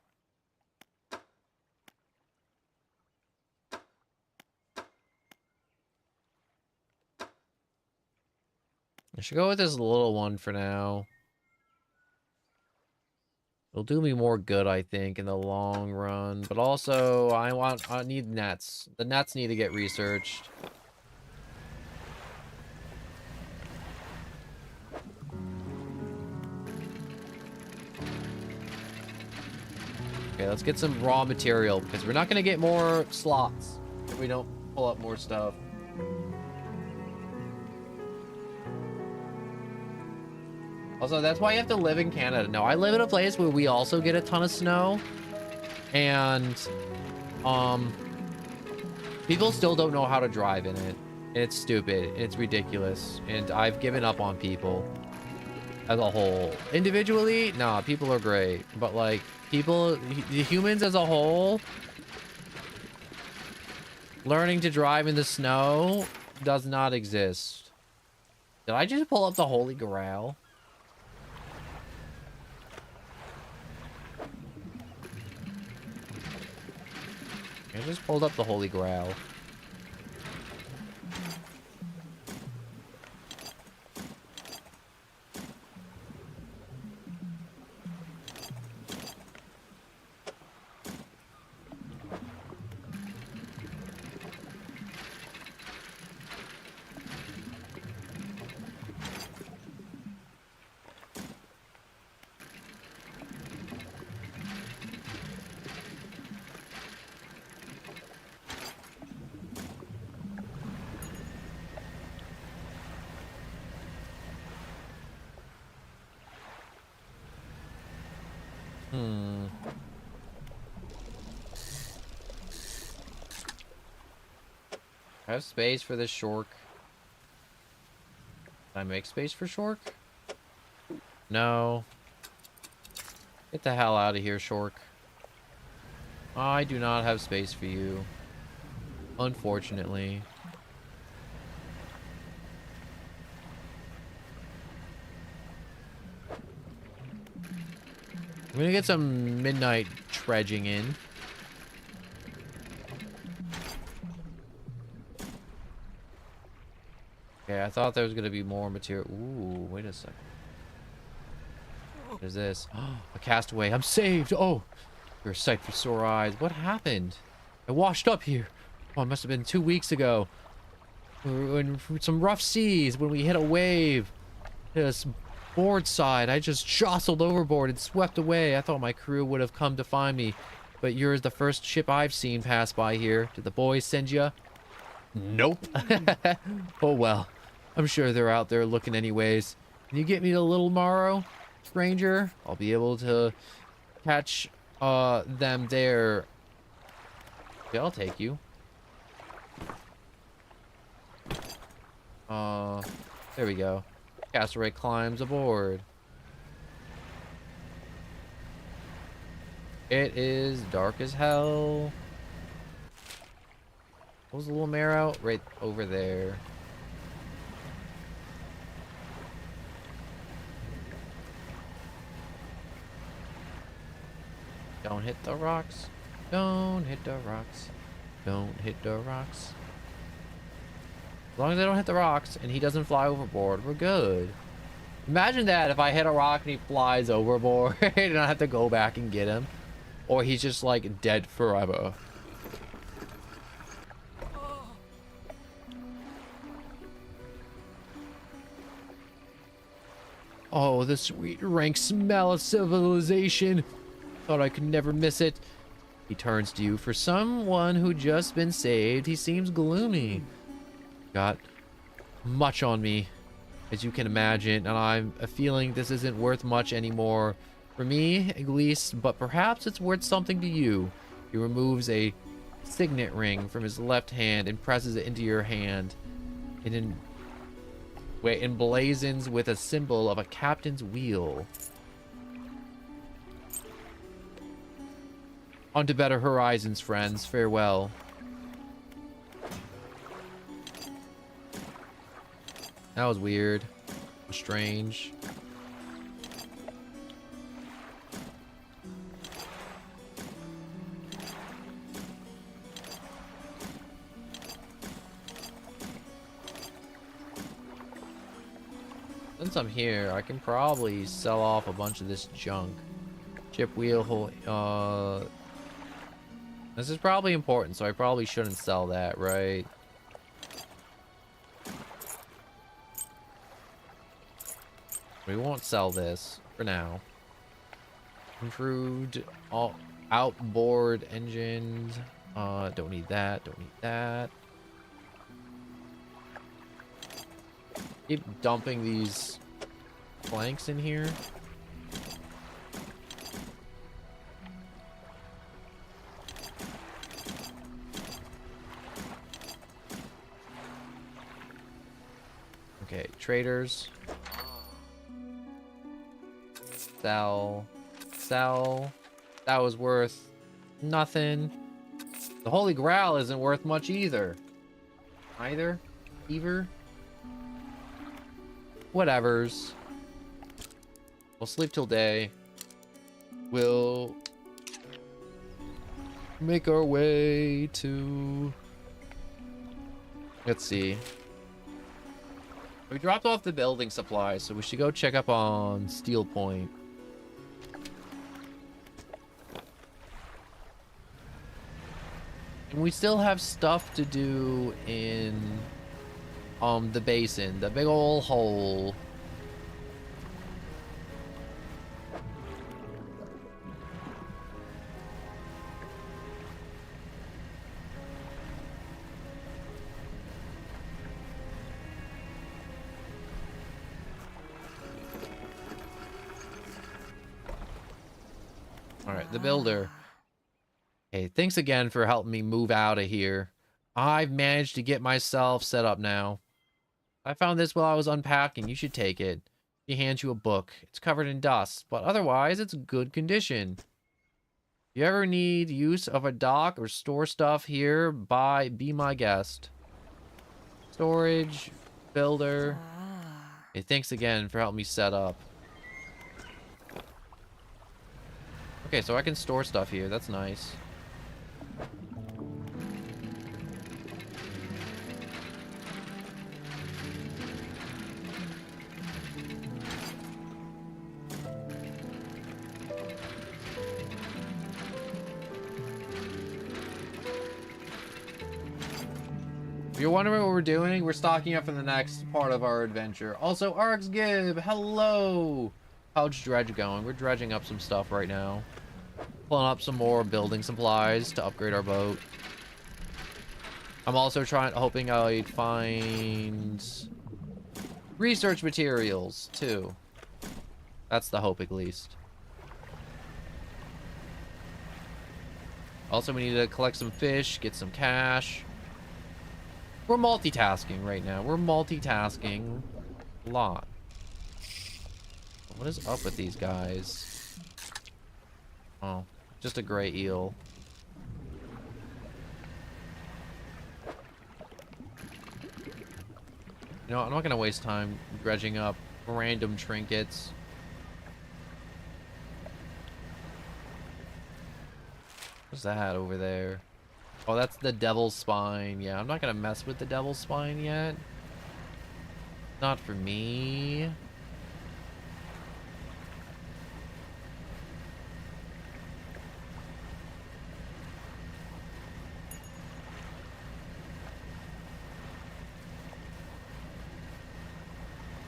I should go with this little one for now. It'll do me more good, I think, in the long run. But also, I need nets. The nets need to get researched. Okay, let's get some raw material, because we're not going to get more slots if we don't pull up more stuff. Also, that's why you have to live in Canada. No, I live in a place where we also get a ton of snow. And, people still don't know how to drive in it. It's stupid. It's ridiculous. And I've given up on people as a whole. Individually, nah, people are great. But, like, people, the humans as a whole, learning to drive in the snow does not exist. Did I just pull up the Holy Grail? I just pulled up the Holy Grail. I have space for this Shork. Can I make space for Shork? No. Get the hell out of here, Shork. I do not have space for you. Unfortunately. I'm gonna get some midnight dredging in. Okay, I thought there was gonna be more material. Ooh, wait a second. What is this? A castaway. I'm saved. Oh, you're a sight for sore eyes. What happened? I washed up here. Oh, it must have been 2 weeks ago. We were in some rough seas when we hit a wave. Hit us board side. I just jostled overboard and swept away. I thought my crew would have come to find me, but you're the first ship I've seen pass by here. Did the boys send you? Nope. Oh well. I'm sure they're out there looking anyways. Can you get me to Little Morrow, stranger? I'll be able to catch them there. Yeah, I'll take you. There we go. Castaway climbs aboard. It is dark as hell. What was the little marrow? Right over there. Don't hit the rocks. Don't hit the rocks. Don't hit the rocks. As long as I don't hit the rocks and he doesn't fly overboard, we're good. Imagine that if I hit a rock and he flies overboard and I have to go back and get him. Or he's just like dead forever. Oh, the sweet rank smell of civilization. Thought I could never miss it. He turns to you. For someone who just been saved, he seems gloomy. Got much on me, as you can imagine, and I'm feeling this isn't worth much anymore. For me, at least, but perhaps it's worth something to you. He removes a signet ring from his left hand and presses it into your hand. It emblazons with a symbol of a captain's wheel. On to better horizons, friends. Farewell. That was weird. Strange. since I'm here, I can probably sell off a bunch of this junk. Chip wheel hole. This is probably important, so I probably shouldn't sell that, right? We won't sell this for now. Improved all outboard engines. Don't need that. Don't need that. Keep dumping these planks in here. Okay, traders. Sell. Sell. That was worth nothing. The Holy Grail isn't worth much either. Either? Whatevers. We'll sleep till day. We'll make our way to... Let's see. We dropped off the building supplies, so we should go check up on Steel Point. And we still have stuff to do in the basin, the big old hole. All right, the builder. Hey, thanks again for helping me move out of here. I've managed to get myself set up now. I found this while I was unpacking. You should take it. She hands you a book. It's covered in dust, but otherwise it's good condition. If you ever need use of a dock or store stuff here, be my guest. Storage, builder. Hey, thanks again for helping me set up. Okay, so I can store stuff here. That's nice. If you're wondering what we're doing, we're stocking up for the next part of our adventure. Also, RX Gib, hello! How's Dredge going? We're dredging up some stuff right now. Pulling up some more building supplies to upgrade our boat. I'm also hoping I'd find research materials, too. That's the hope, at least. Also, we need to collect some fish, get some cash. We're multitasking right now. We're multitasking a lot. What is up with these guys? Oh, just a gray eel. You know, I'm not gonna waste time dredging up random trinkets. What's that over there? Oh, that's the devil's spine. Yeah, I'm not gonna mess with the devil's spine yet. Not for me.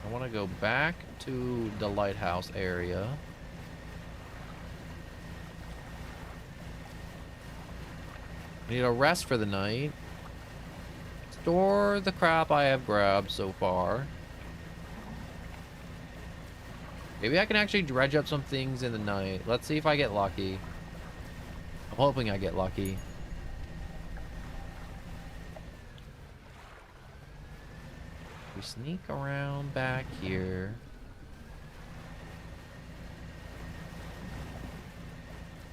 I want to go back to the lighthouse area. Need a rest for the night. Store the crap I have grabbed so far. Maybe I can actually dredge up some things in the night. Let's see if I get lucky. I'm hoping I get lucky. We sneak around back here.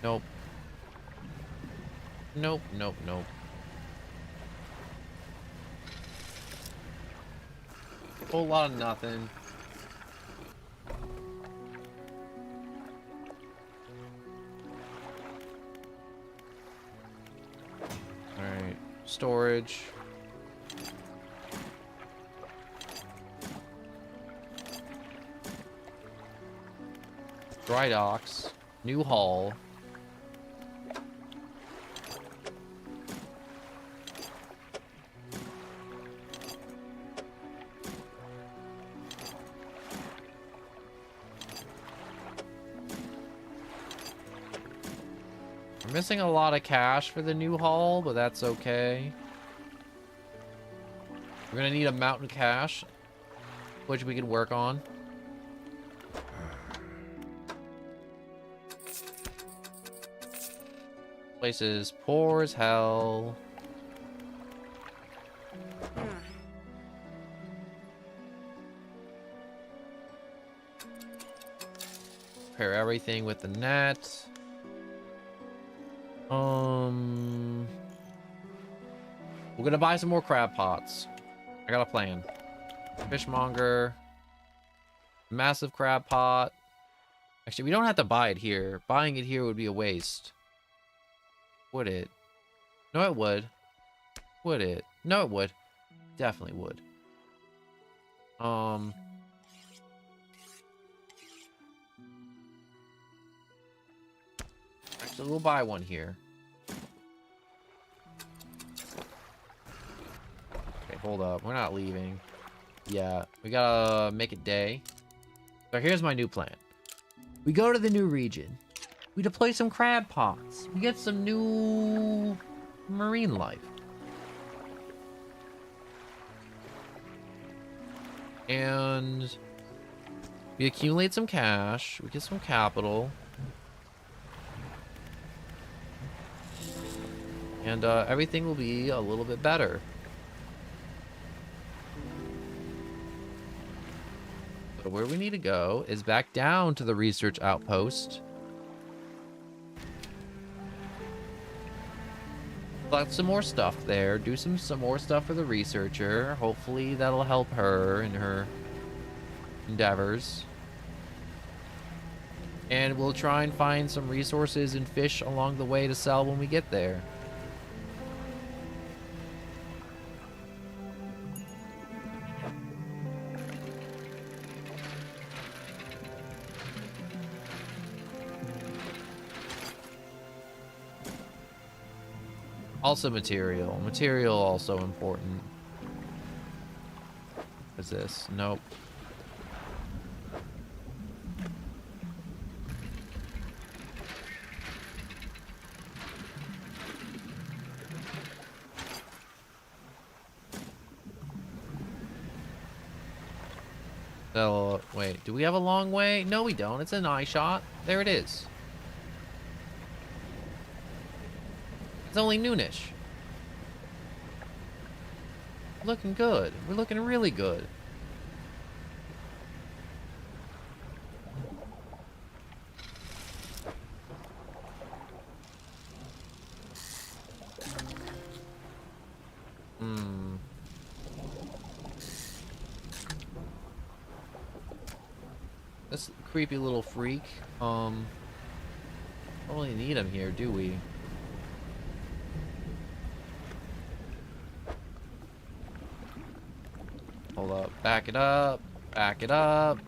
Nope. Nope, nope, nope. Whole lot of nothing. Alright. Storage. Dry docks. New hull. We're missing a lot of cash for the new hull, but that's okay. We're gonna need a mountain cache, which we can work on. Place is poor as hell. Repair everything with the net. We're gonna buy some more crab pots. I got a plan. Fishmonger. Massive crab pot. Actually, we don't have to buy it here. Buying it here would be a waste. Would it? No, it would. Would it? No, it would. Definitely would. Actually, we'll buy one here. Okay, hold up. We're not leaving. Yeah, we gotta make it day. So here's my new plan. We go to the new region. We deploy some crab pots. We get some new marine life. And we accumulate some cash. We get some capital. And everything will be a little bit better. So where we need to go is back down to the research outpost. Collect some more stuff there. Do some more stuff for the researcher. Hopefully that'll help her in her endeavors. And we'll try and find some resources and fish along the way to sell when we get there. Also material. Material also important. What is this? Nope. So, wait, do we have a long way? No, we don't. It's an eye shot. There it is. It's only noonish. Looking good. We're looking really good. This creepy little freak. Don't really need him here, do we? Hold up. Back it up. Back it up.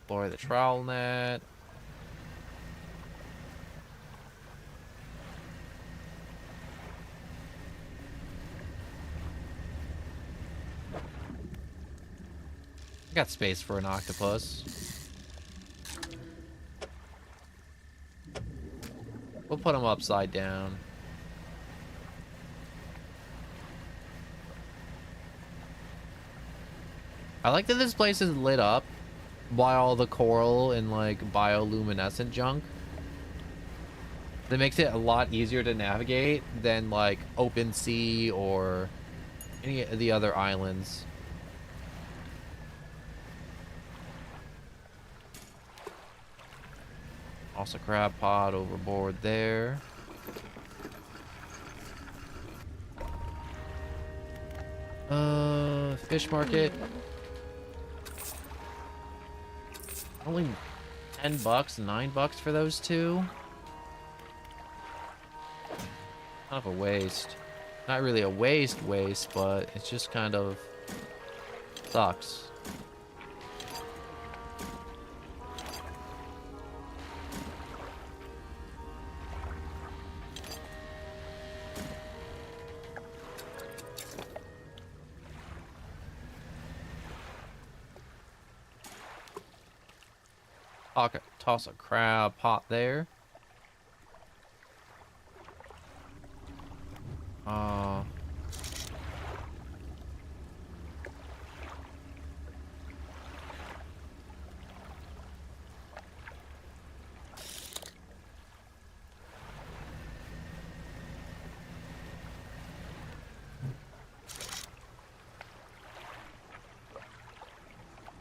Deploy the trowel net. I got space for an octopus. We'll put him upside down. I like that this place is lit up by all the coral and like bioluminescent junk. That makes it a lot easier to navigate than like open sea or any of the other islands. Also crab pot overboard there. fish market. Only $10, $9 for those two. Kind of a waste. Not really a waste, but it's just kind of sucks. Toss a crab pot there.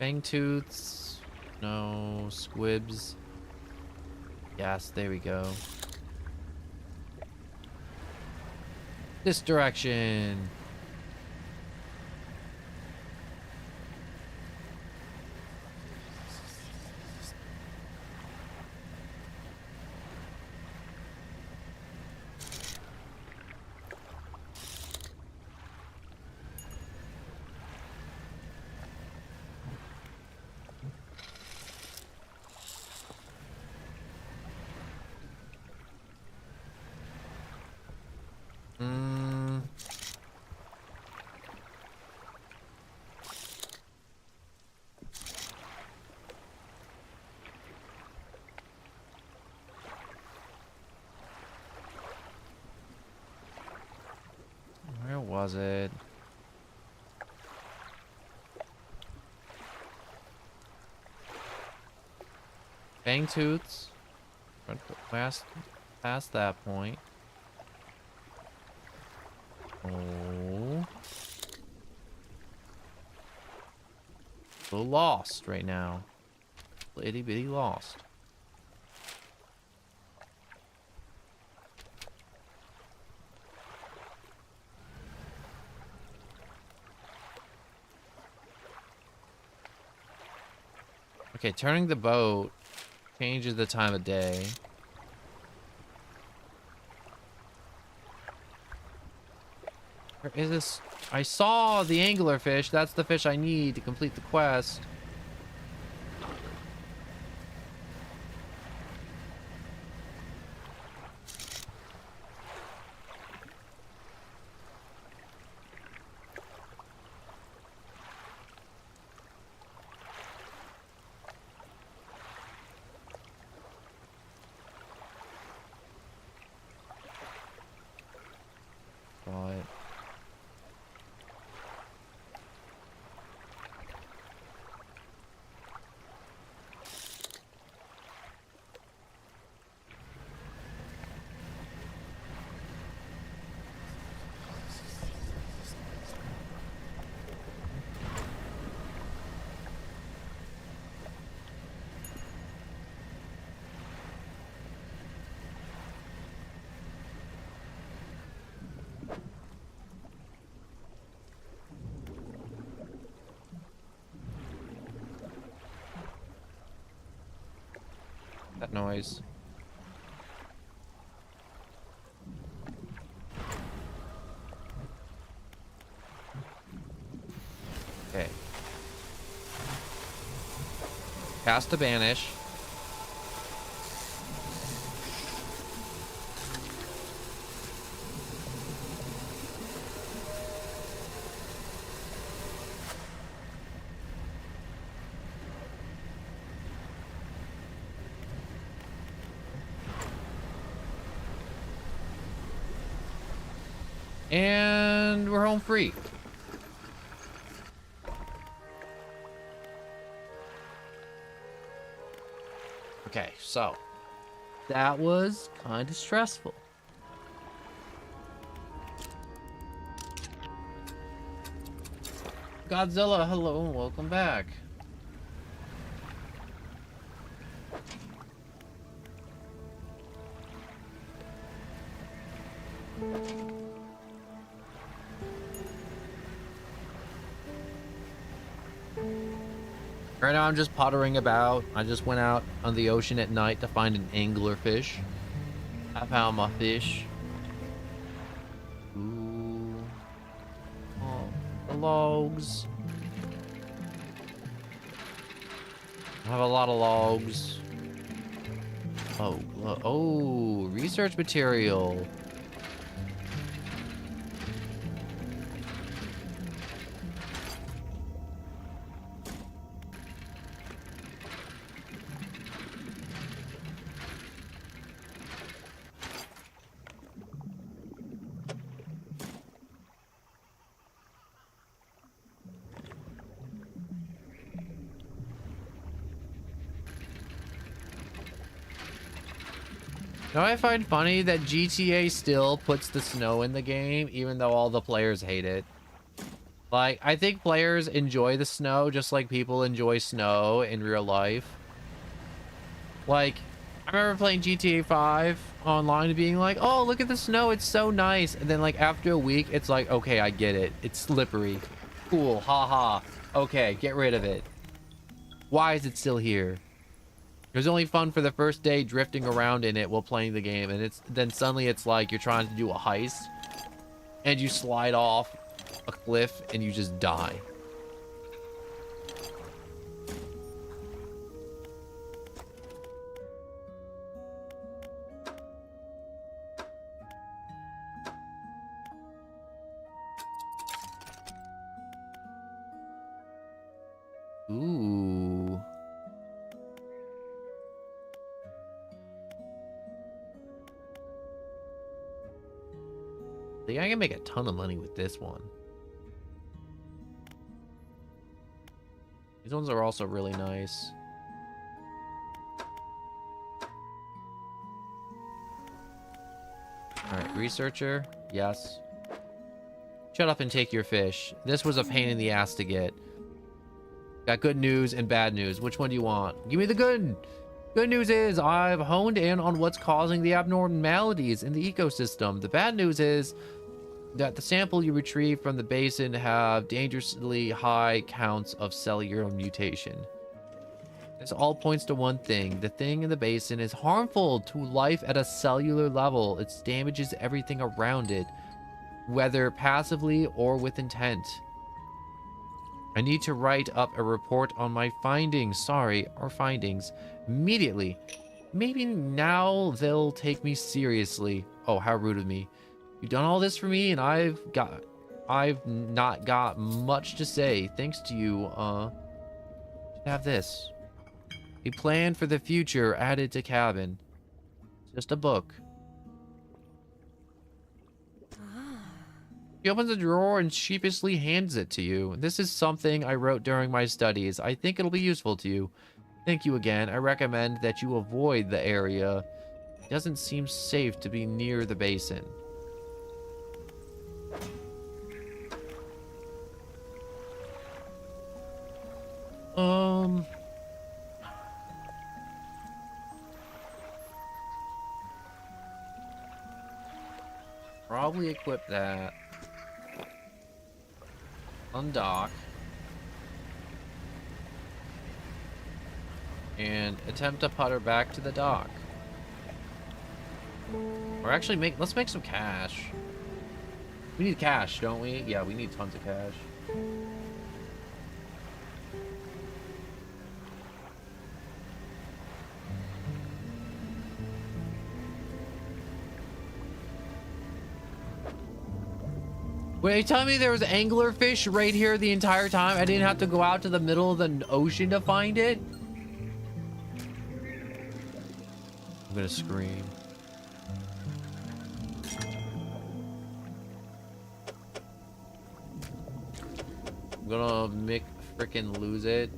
Fangtooths. No. Squibs. Yes, there we go. This direction. Where was it? Fangtooths. Past that point. Oh. A little lost right now. Itty bitty lost. Okay, turning the boat changes the time of day. Where is this? I saw the anglerfish. That's the fish I need to complete the quest. But that noise. Okay. Cast to banish. And we're home free. Okay, so that was kind of stressful. Godzilla, hello and welcome back. Right now I'm just puttering about. I just went out on the ocean at night to find an anglerfish. I found my fish. Ooh. Oh, the logs. I have a lot of logs. Oh, oh, research material. Now I find funny that GTA still puts the snow in the game, even though all the players hate it. Like, I think players enjoy the snow just like people enjoy snow in real life. Like, I remember playing GTA 5 online and being like, oh, look at the snow, it's so nice. And then like after a week, it's like, okay, I get it. It's slippery. Cool, haha. Okay, get rid of it. Why is it still here? It was only fun for the first day drifting around in it while playing the game, and then suddenly it's like you're trying to do a heist and you slide off a cliff and you just die. Ooh. I think I can make a ton of money with this one. These ones are also really nice. Alright, researcher. Yes. Shut up and take your fish. This was a pain in the ass to get. Got good news and bad news. Which one do you want? Give me the good. Good news is I've honed in on what's causing the abnormalities in the ecosystem. The bad news is that the sample you retrieve from the basin have dangerously high counts of cellular mutation. This all points to one thing. The thing in the basin is harmful to life at a cellular level. It damages everything around it, whether passively or with intent. I need to write up a report on my findings, immediately. Maybe now they'll take me seriously. Oh, how rude of me. You've done all this for me, and I've not got much to say. Thanks to you, have this. A plan for the future added to cabin. Just a book. He opens a drawer and sheepishly hands it to you. This is something I wrote during my studies. I think it'll be useful to you. Thank you again. I recommend that you avoid the area. It doesn't seem safe to be near the basin. Probably equip that. Undock. And attempt to putter back to the dock. Or actually let's make some cash. We need cash, don't we? Yeah, we need tons of cash. Wait, are you telling me there was anglerfish right here the entire time? I didn't have to go out to the middle of the ocean to find it? I'm gonna scream. I'm gonna frickin' lose it.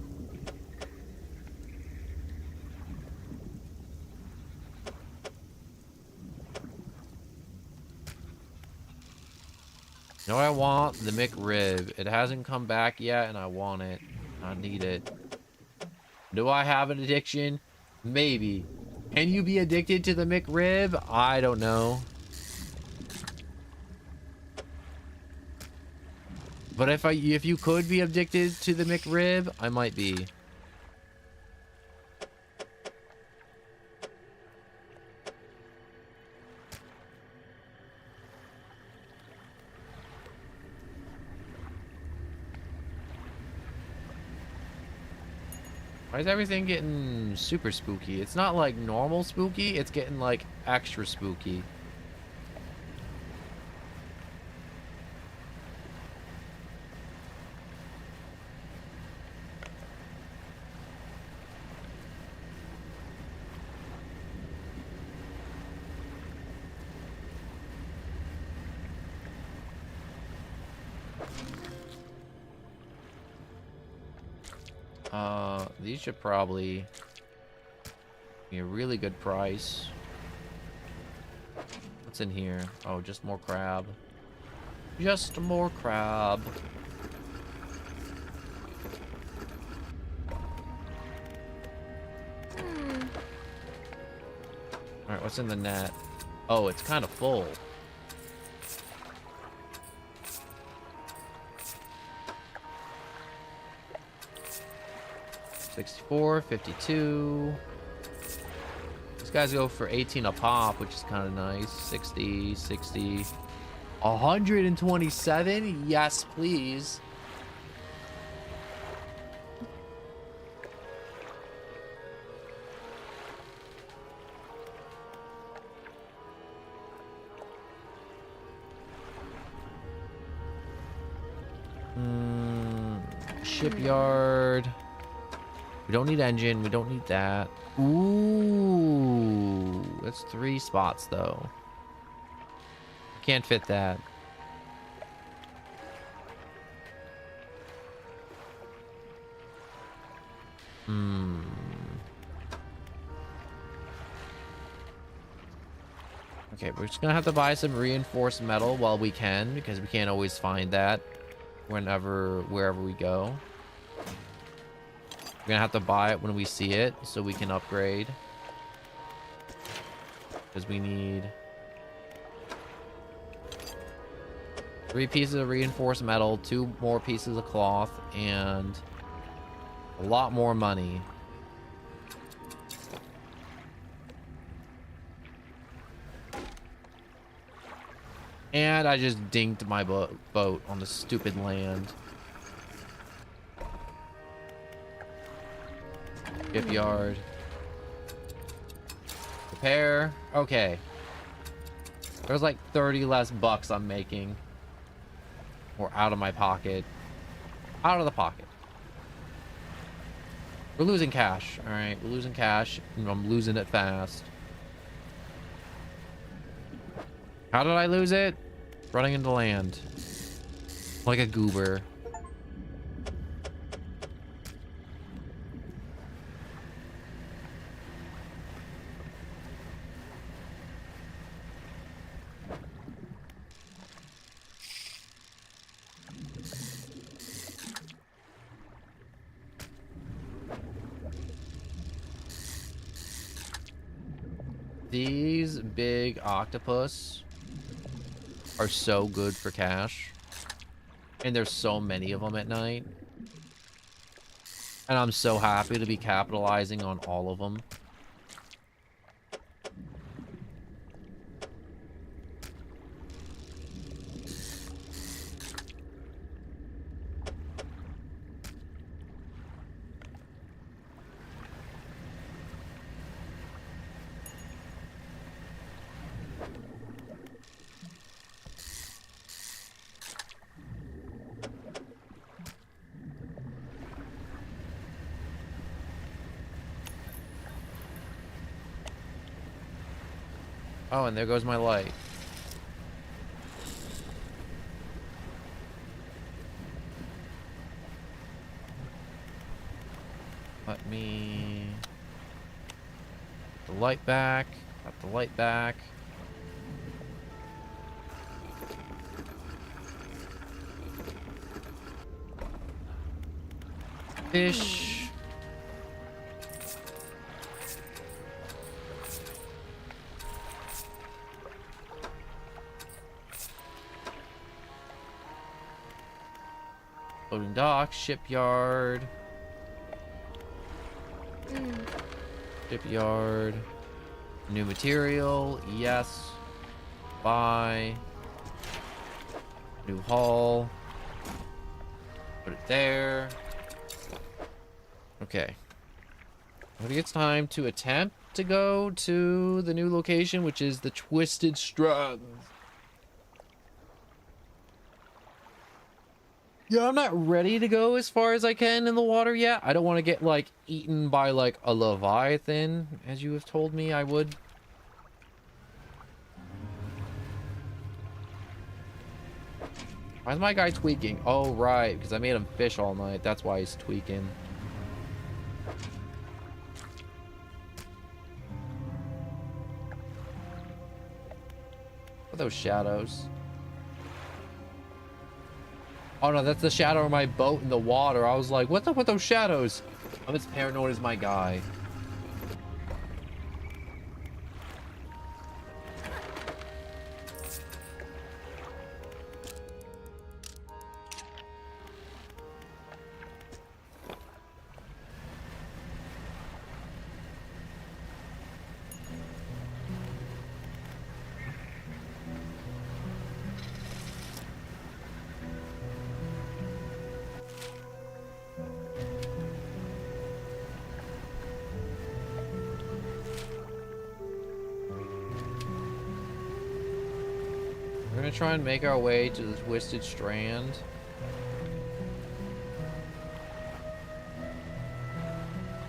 You know what I want? The McRib. It hasn't come back yet, and I want it. I need it. Do I have an addiction? Maybe. Can you be addicted to the McRib? I don't know. But if you could be addicted to the McRib, I might be. Why is everything getting super spooky? It's not like normal spooky, it's getting like extra spooky. These should probably be a really good price. What's in here? Oh, just more crab. Just more crab. Alright, what's in the net? Oh, it's kind of full. $64, $52. These guys go for 18 a pop, which is kind of nice. 60, 60. 127? Yes, please. Shipyard. We don't need engine. We don't need that. Ooh, that's 3 spots though. Can't fit that. Okay, we're just gonna have to buy some reinforced metal while we can, because we can't always find that wherever we go. We're gonna have to buy it when we see it so we can upgrade. Because we need 3 pieces of reinforced metal, 2 more pieces of cloth, and a lot more money. And I just dinked my boat on the stupid land. Shipyard. Repair. Okay. There's like 30 less bucks I'm making. Or out of my pocket. Out of the pocket. We're losing cash. Alright, we're losing cash. And I'm losing it fast. How did I lose it? Running into land. Like a goober. These big octopus are so good for cash. And there's so many of them at night. And I'm so happy to be capitalizing on all of them. Oh, and there goes my light. Let me... the light back. Got the light back. Fish. Loading dock, shipyard. Shipyard. New material, yes. Buy. New hull. Put it there. Okay. I think it's time to attempt to go to the new location, which is the Twisted Strands. Yeah, I'm not ready to go as far as I can in the water yet. I don't want to get, like, eaten by, like, a leviathan, as you have told me I would. Why is my guy tweaking? Oh, right, because I made him fish all night. That's why he's tweaking. What are those shadows? Oh no, that's the shadow of my boat in the water. I was like, what's up with those shadows? I'm as paranoid as my guy. We're gonna try and make our way to the Twisted Strand.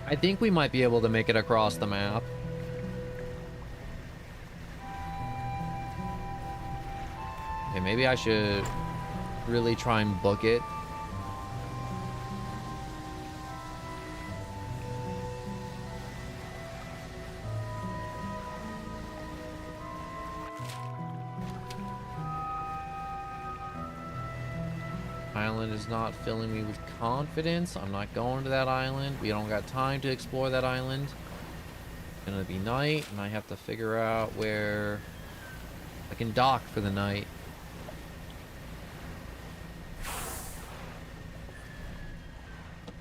I think we might be able to make it across the map. Okay, maybe I should really try and book it. Island is not filling me with confidence. I'm not going to that island. We don't got time to explore that island. It's gonna be night, and I have to figure out where I can dock for the night.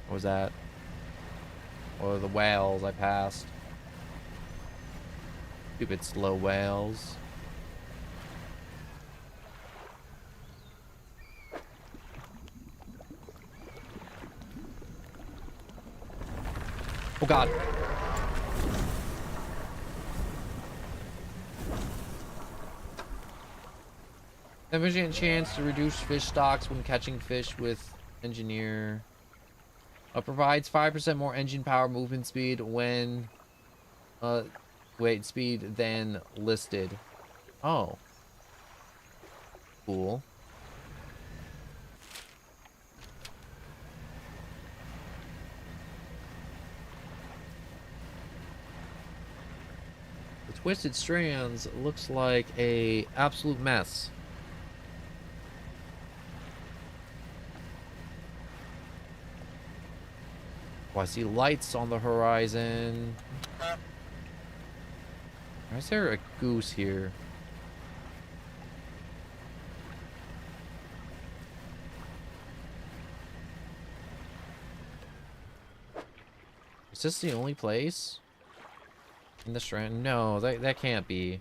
What was that? Or the whales I passed. Stupid slow whales. Oh god. Efficient chance to reduce fish stocks when catching fish with engineer. Provides 5% more engine power movement speed when speed than listed. Oh. Cool. Twisted Strands looks like a absolute mess. Oh, I see lights on the horizon. Why is there a goose here? Is this the only place? In the Strand? No, that can't be.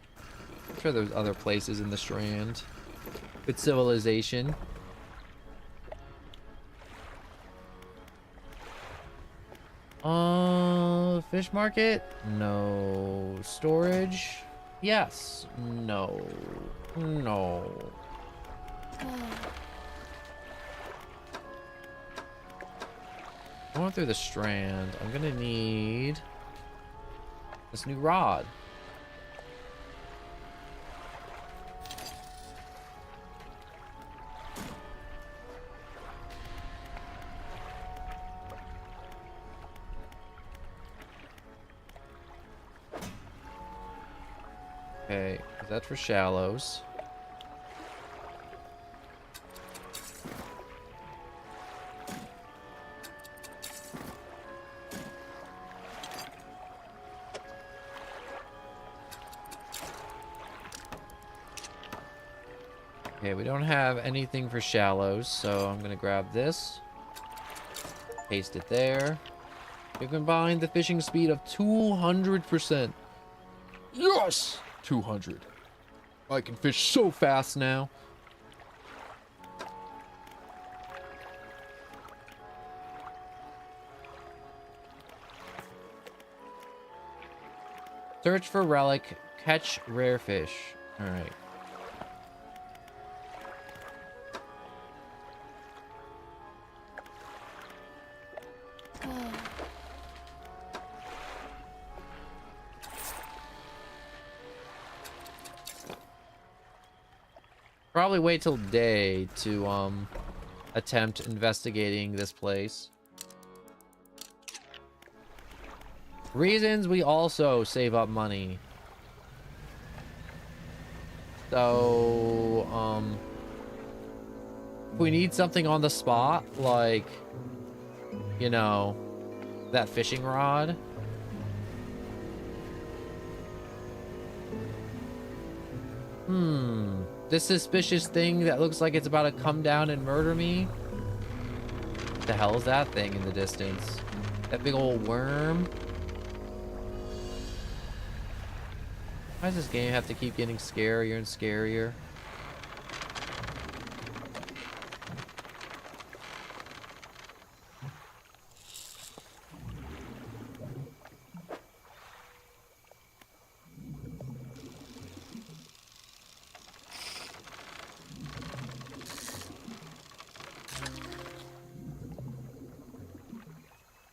I'm sure there's other places in the Strand. Good civilization. Fish market? No. Storage? Yes. No. No. Going through the Strand, I'm gonna need this new rod. Okay, that's for shallows. Okay, we don't have anything for shallows, so I'm gonna grab this. Paste it there. You combine the fishing speed of 200%. Yes! 200. I can fish so fast now. Search for relic. Catch rare fish. All right. Probably wait till day to attempt investigating this place. Reasons we also save up money. So if we need something on the spot, like, you know, that fishing rod. This suspicious thing that looks like it's about to come down and murder me. What the hell is that thing in the distance? That big old worm? Why does this game have to keep getting scarier and scarier?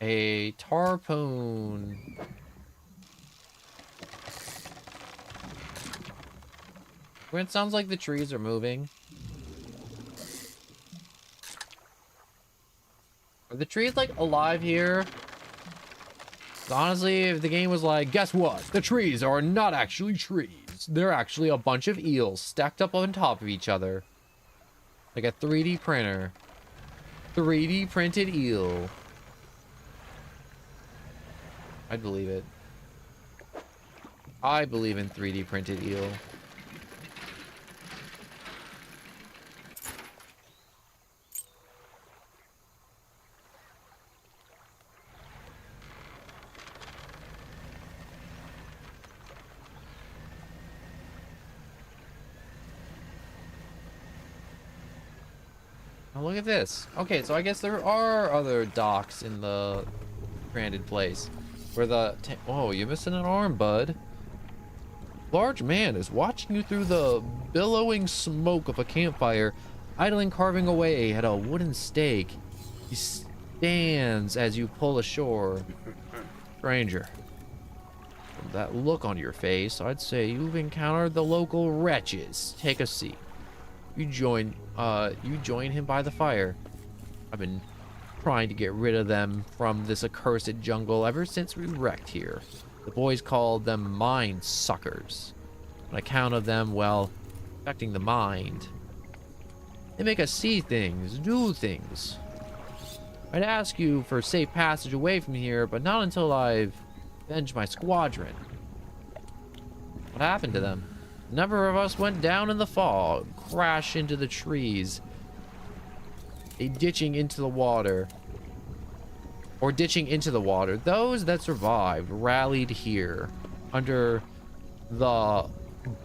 A tarpon. When it sounds like the trees are moving. Are the trees like alive here? Honestly, if the game was like, guess what? The trees are not actually trees. They're actually a bunch of eels stacked up on top of each other. Like a 3D printer. 3D printed eel. I'd believe it. I believe in 3D printed eel. Now look at this. Okay, so I guess there are other docks in the stranded place. Where the... Oh, you're missing an arm, bud. Large man is watching you through the billowing smoke of a campfire, idling carving away at a wooden stake. He stands as you pull ashore. Stranger, from that look on your face, I'd say you've encountered the local wretches. Take a seat. You join him by the fire. I've been trying to get rid of them from this accursed jungle ever since we wrecked here. The boys called them mind suckers. On account of them, well, affecting the mind. They make us see things, do things. I'd ask you for safe passage away from here, but not until I've avenged my squadron. What happened to them? A number of us went down in the fog, crashed into the trees, ditching into the water. Those that survived rallied here under the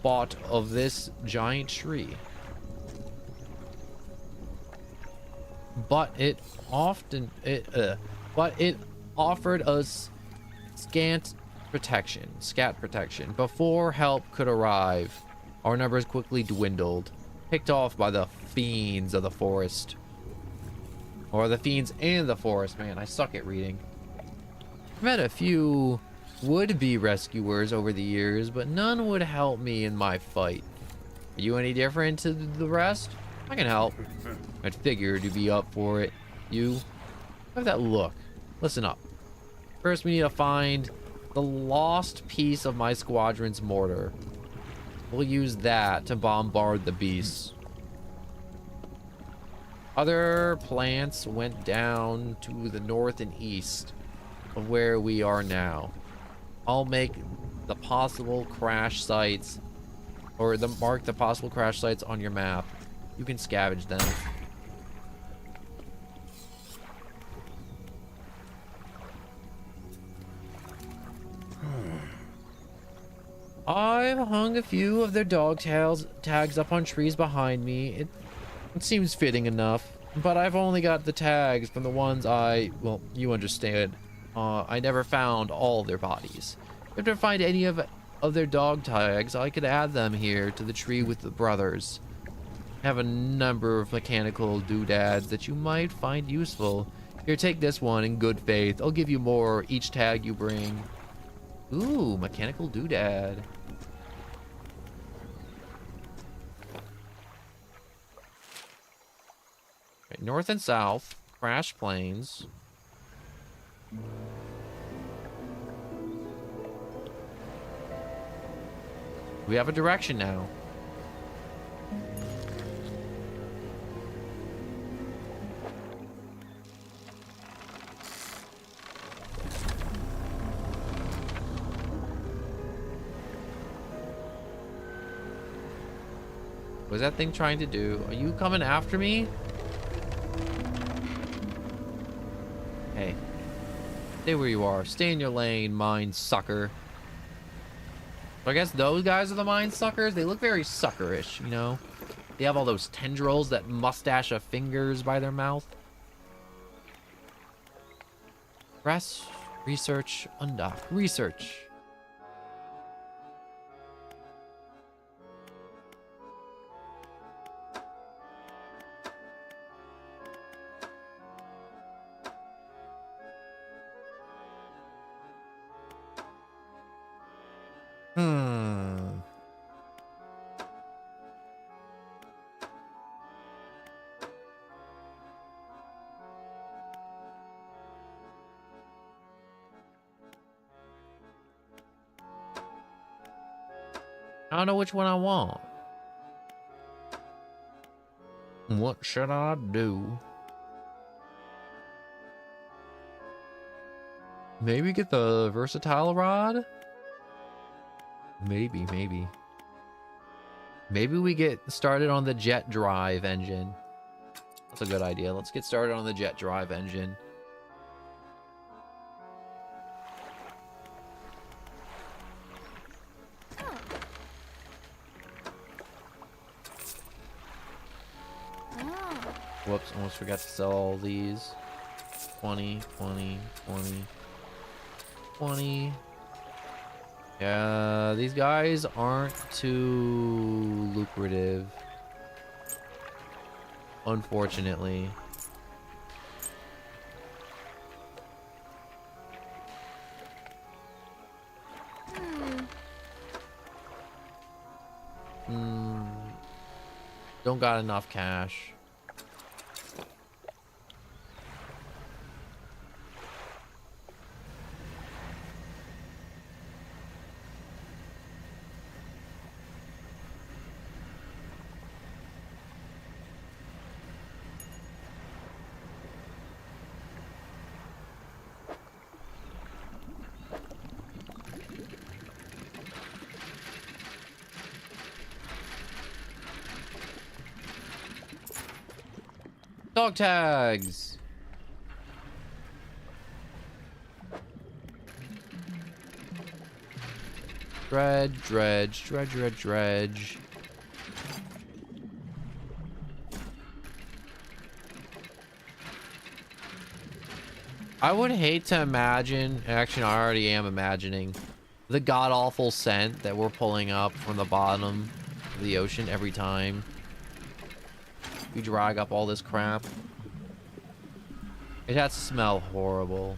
bot of this giant tree. But it offered us scat protection before help could arrive. Our numbers quickly dwindled, picked off by the fiends of the forest. Or the fiends in the forest. Man, I suck at reading. I've met a few would-be rescuers over the years, but none would help me in my fight. Are you any different to the rest? I can help. I'd figured you'd be up for it. You have that look. Listen up. First, we need to find the lost piece of my squadron's mortar. We'll use that to bombard the beasts. Other plants went down to the north and east of where we are now. I'll make the possible crash sites, or mark the possible crash sites on your map. You can scavenge them. I've hung a few of their dog tags up on trees behind me. It seems fitting enough, but I've only got the tags from the ones well, you understand. I never found all their bodies. If I find any of their dog tags, I could add them here to the tree with the brothers. I have a number of mechanical doodads that you might find useful. Here, take this one in good faith. I'll give you more each tag you bring. Ooh, mechanical doodad. Right, north and south, crash planes. We have a direction now. What's that thing trying to do? Are you coming after me? Hey. Stay where you are. Stay in your lane, mine sucker. So I guess those guys are the mine suckers. They look very suckerish, you know? They have all those tendrils, that mustache of fingers by their mouth. Press, research, undock, research. I don't know which one I want. What should I do? Maybe get the versatile rod? Maybe. Maybe we get started on the jet drive engine. That's a good idea. Let's get started on the jet drive engine. Whoops, almost forgot to sell all these. 20, 20, 20, 20. Yeah, these guys aren't too lucrative, unfortunately. Don't got enough cash. Dog tags. Dredge. I would hate to imagine, actually I already am imagining, the god-awful scent that we're pulling up from the bottom of the ocean every time we drag up all this crap. It has to smell horrible.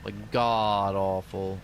Like god-awful.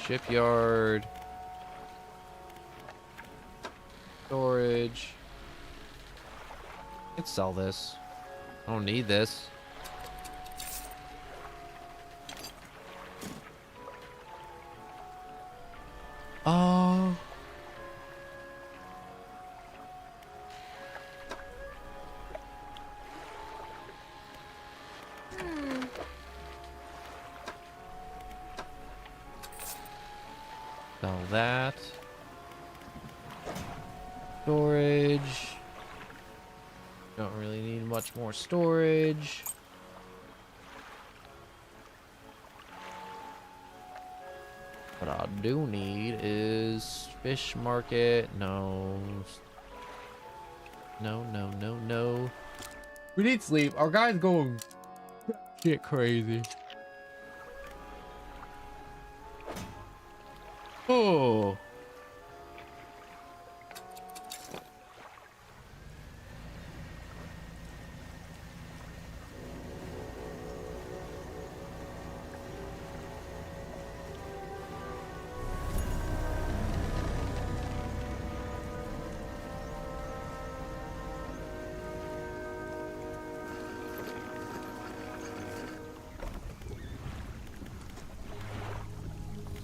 Shipyard. Storage. I can sell this. I don't need this. Sell that. Storage. Don't really need much more storage. What I do need is fish market. No. No, no, no, no. We need sleep. Our guy's going shit crazy. Oh.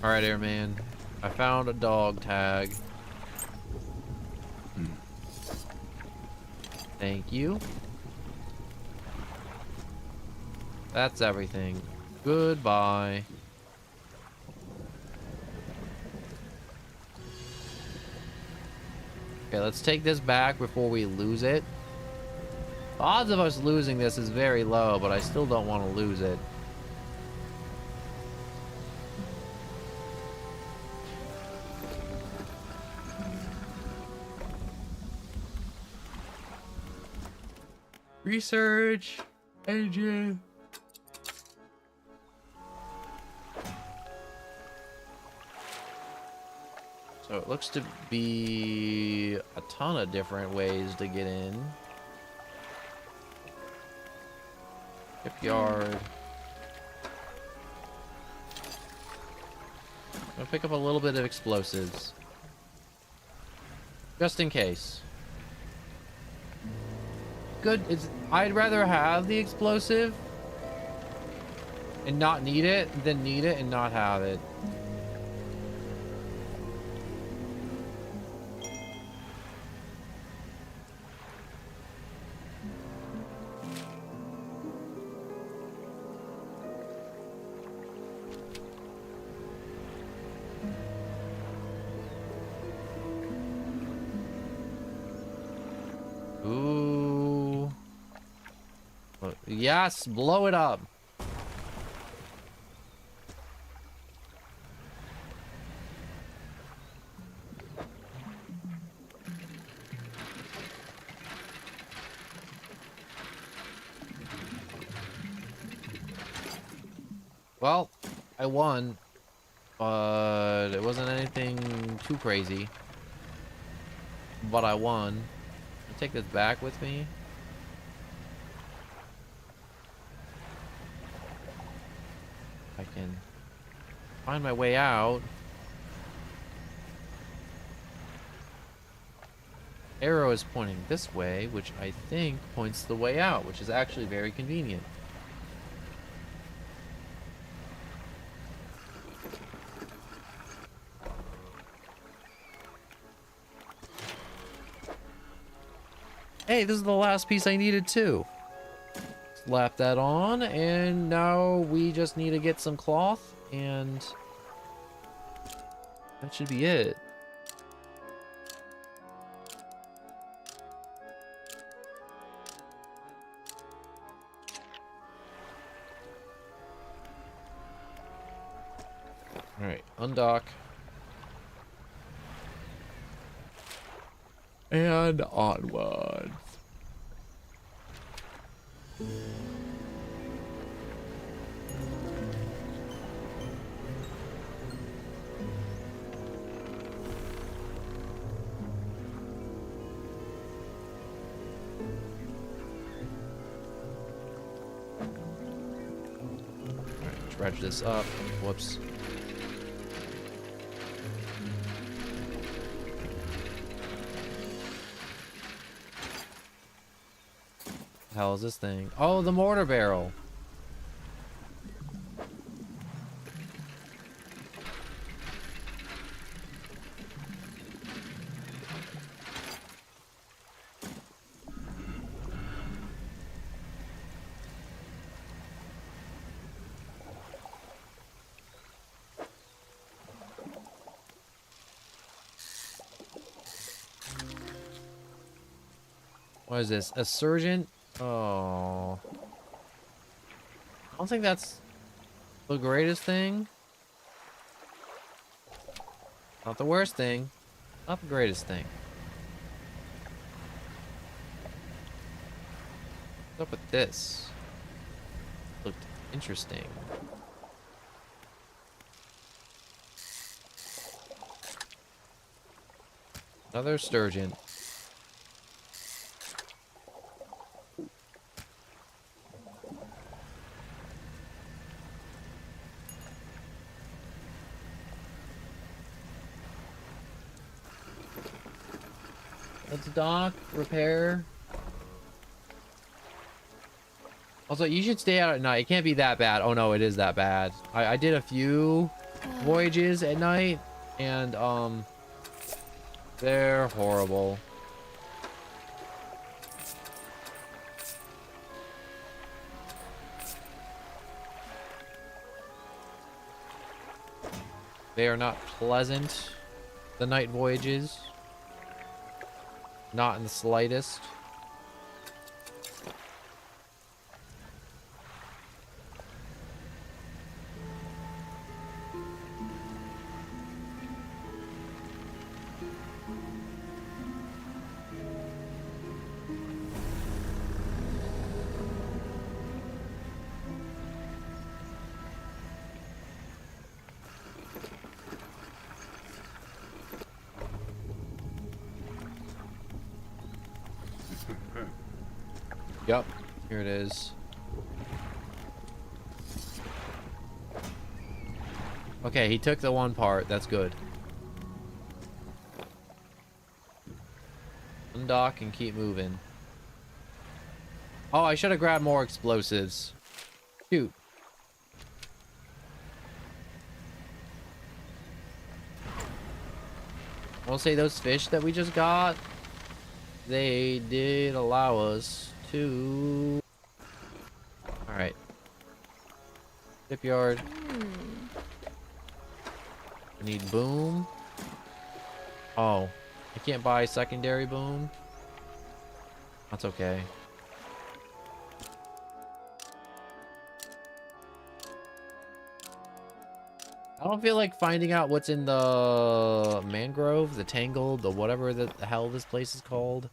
All right, Airman. I found a dog tag. Thank you. That's everything. Goodbye. Okay, let's take this back before we lose it. The odds of us losing this is very low, but I still don't want to lose it. Research engine. So it looks to be a ton of different ways to get in. Shipyard. I'll pick up a little bit of explosives. Just in case. Good. I'd rather have the explosive and not need it than need it and not have it. Ooh. Yes, blow it up. Well, I won, but it wasn't anything too crazy. But I won. I'll take this back with me. I can find my way out. Arrow is pointing this way, which I think points the way out, which is actually very convenient. Hey, this is the last piece I needed too. Slap that on, and now we just need to get some cloth, and that should be it. All right, undock. And onwards. Alright, dredge this up. Whoops. The hell is this thing? Oh, the mortar barrel. What is this? A surgeon? Oh. I don't think that's the greatest thing. Not the worst thing. Not the greatest thing. What's up with this? Looked interesting. Another sturgeon. Let's dock, repair. Also, you should stay out at night. It can't be that bad. Oh no, it is that bad. I did a few voyages at night, and they're horrible. They are not pleasant, the night voyages. Not in the slightest. Yep, here it is. Okay, he took the one part. That's good. Undock and keep moving. Oh, I should have grabbed more explosives. Shoot. I'll say those fish that we just got, they did allow us to... Alright. Shipyard. I need boom. Oh. I can't buy secondary boom. That's okay. I don't feel like finding out what's in the mangrove, the tangled, the whatever the hell this place is called.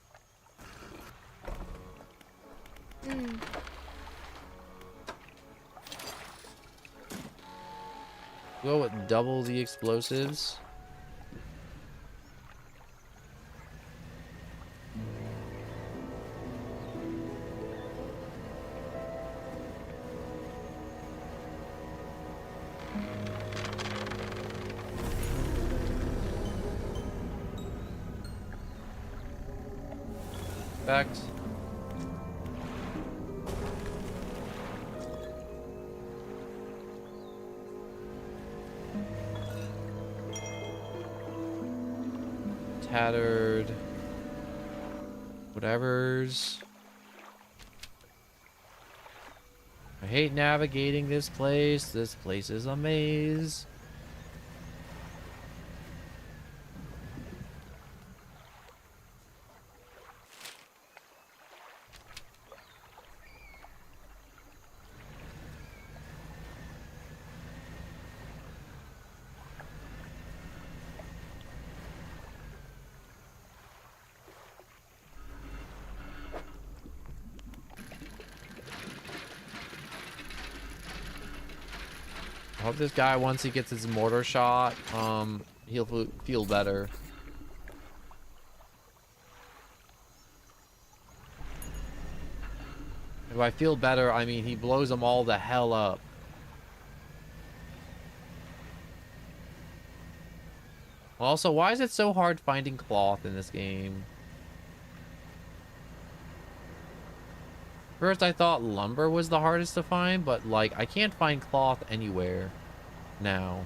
Go with double the explosives. Fact. Tattered. Whatevers. I hate navigating this place. This place is a maze. I hope this guy, once he gets his mortar shot, he'll feel better. If I feel better, I mean he blows them all the hell up. Also, why is it so hard finding cloth in this game? First I thought lumber was the hardest to find, but like I can't find cloth anywhere now.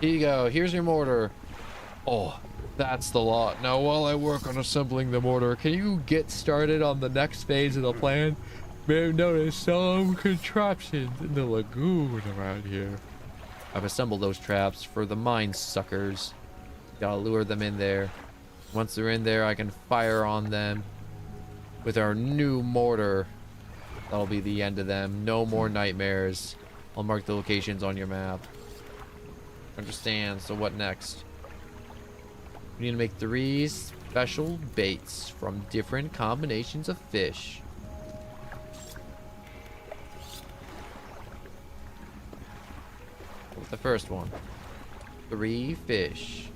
Here you go. Here's your mortar. Oh, that's the lot. Now while I work on assembling the mortar, can you get started on the next phase of the plan? May have noticed some contraptions in the lagoon around here. I've assembled those traps for the mine suckers. Gotta lure them in there. Once they're in there, I can fire on them with our new mortar. That'll be the end of them. No more nightmares. I'll mark the locations on your map. Understand. So what next? We need to make 3 special baits from different combinations of fish. What's the first one? 3 fish.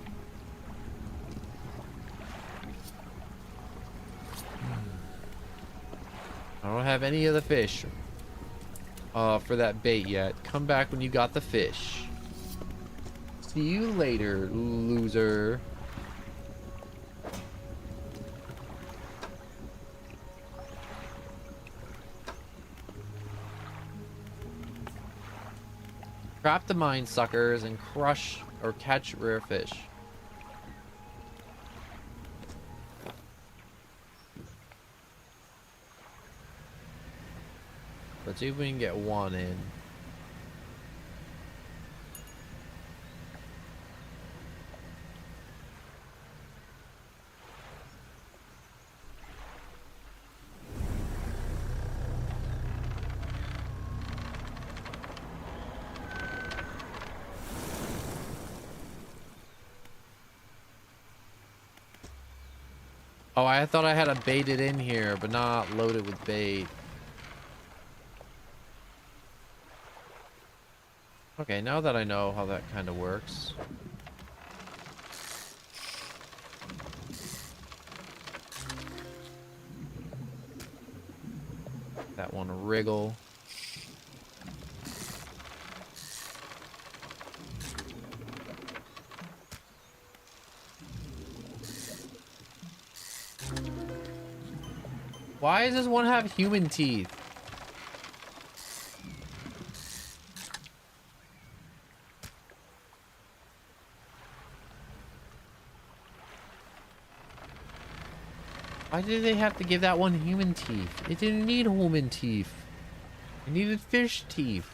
I don't have any of the fish for that bait yet. Come back when you got the fish. See you later, loser. Trap the mine suckers and crush or catch rare fish. Let's see if we can get 1 in. Oh, I thought I had a baited in here, but not loaded with bait. Okay, now that I know how that kind of works. That one wriggle. Why does this one have human teeth? Why did they have to give that one human teeth? It didn't need human teeth. It needed fish teeth.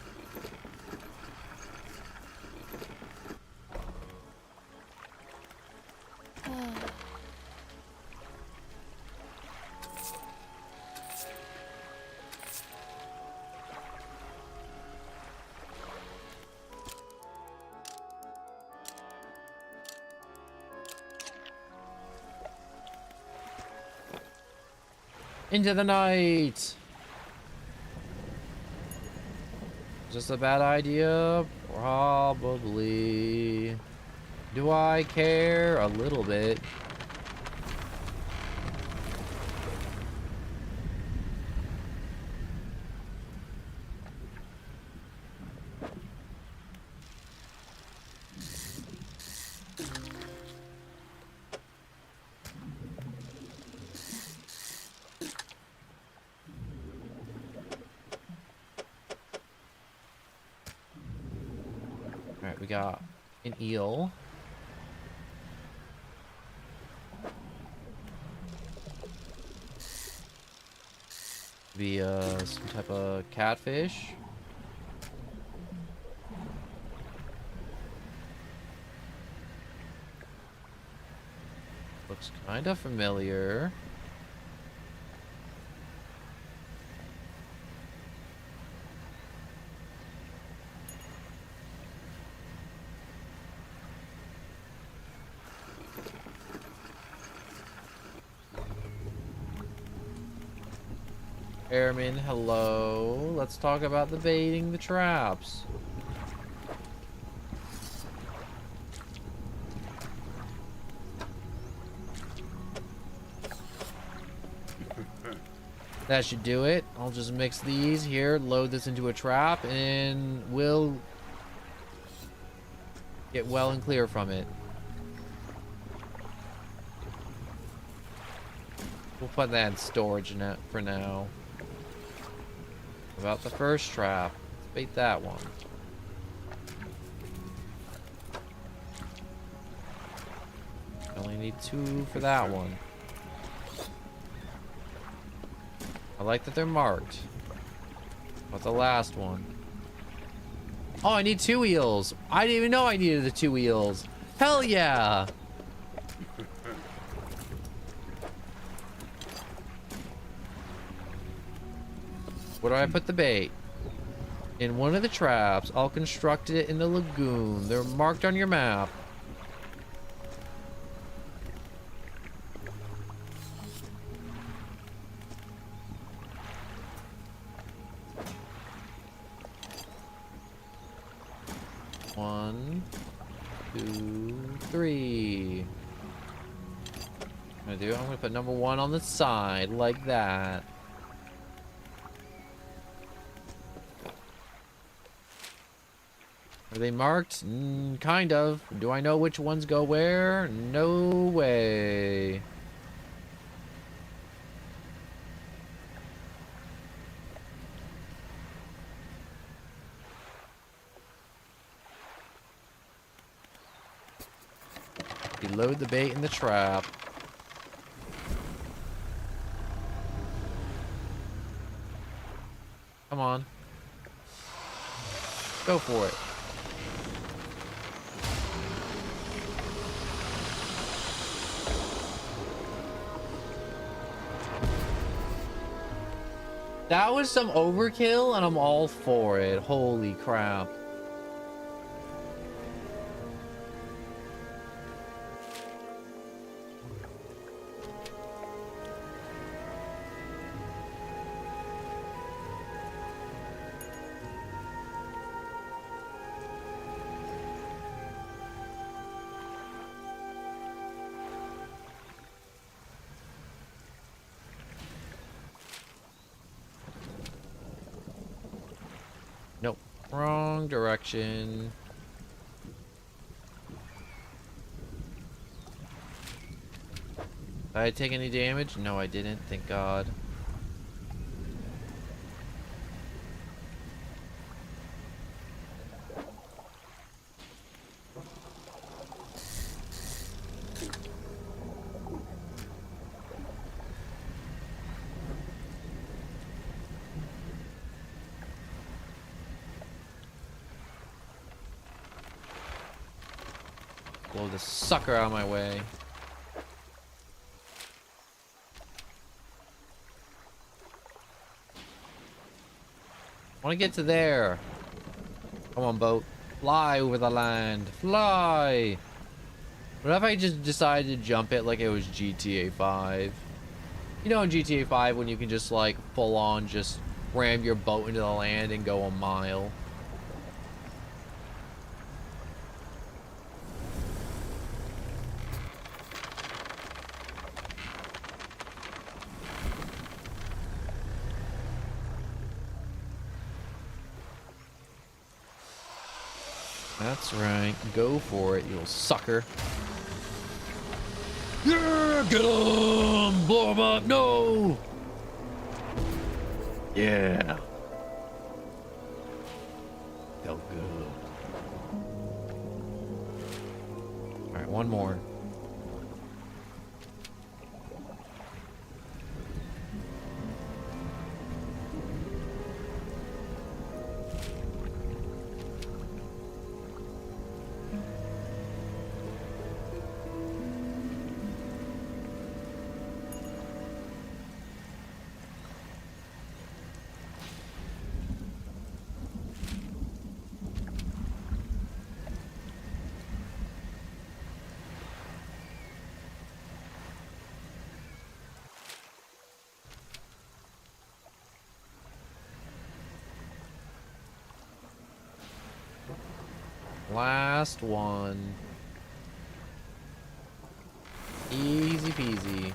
Into the night. Is this a bad idea? Probably. Do I care? A little bit. Alright, we got an eel. Be some type of catfish. Looks kind of familiar. Airman, hello. Let's talk about the baiting the traps. That should do it. I'll just mix these here, load this into a trap, and we'll get well and clear from it. We'll put that in storage for now. About the first trap. Let's bait that one. I only need 2 for that one. I like that they're marked. What's the last one? Oh, I need 2 wheels. I didn't even know I needed the 2 wheels. Hell yeah. Where do I put the bait? In one of the traps. I'll construct it in the lagoon. They're marked on your map. One, 2, 3. I'm gonna put number 1 on the side like that. Are they marked? Kind of. Do I know which ones go where? No way. You load the bait in the trap. Come on. Go for it. That was some overkill, and I'm all for it. Holy crap. Nope. Wrong direction. Did I take any damage? No, I didn't. Thank God. Blow the sucker out of my way. I want to get to there. Come on, boat. Fly over the land. Fly. What if I just decided to jump it like it was GTA 5? You know in GTA 5 when you can just like full on just ram your boat into the land and go a mile? That's right. Go for it, you little sucker. Yeah, get him! Blow him up! No! Yeah. Felt good. Alright, one more. Last one. Easy peasy.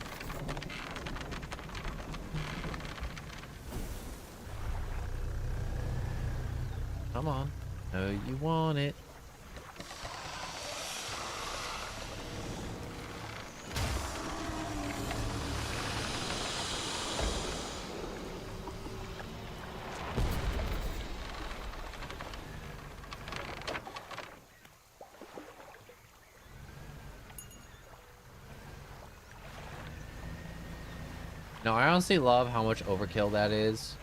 Come on. Oh, you want it. No, I honestly love how much overkill that is.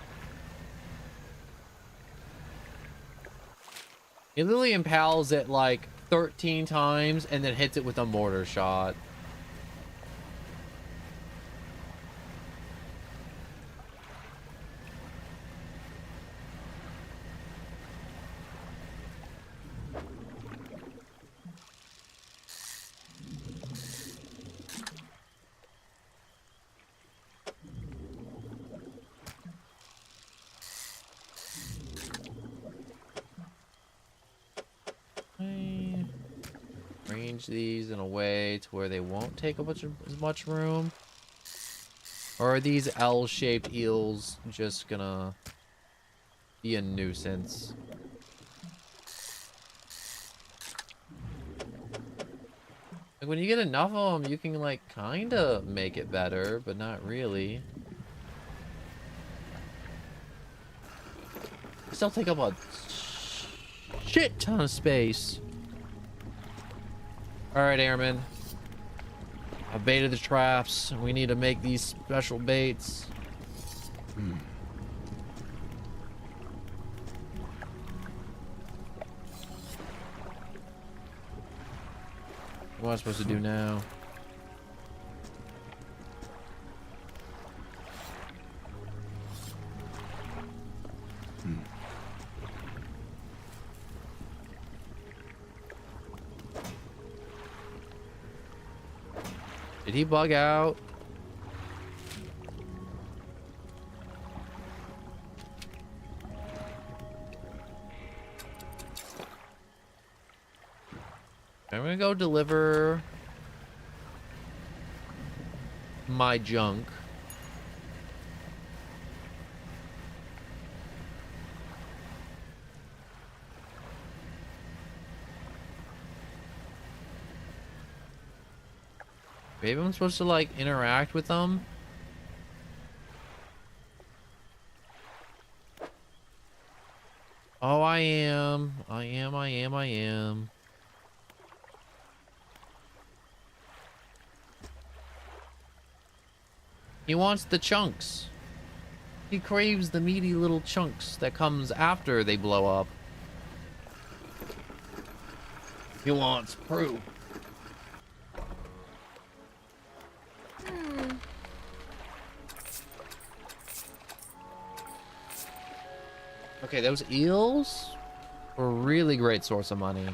It literally impales it like 13 times and then hits it with a mortar shot. Arrange these in a way to where they won't take up as much room. Or are these L-shaped eels just gonna be a nuisance? Like when you get enough of them, you can like kind of make it better, but not really. Still take up a shit ton of space. All right, airmen. I've baited the traps. We need to make these special baits. What am I supposed to do now? Did he bug out? I'm gonna go deliver my junk. Maybe I'm supposed to like interact with them. Oh, I am. I am. He wants the chunks. He craves the meaty little chunks that comes after they blow up. He wants proof. Okay, those eels were a really great source of money.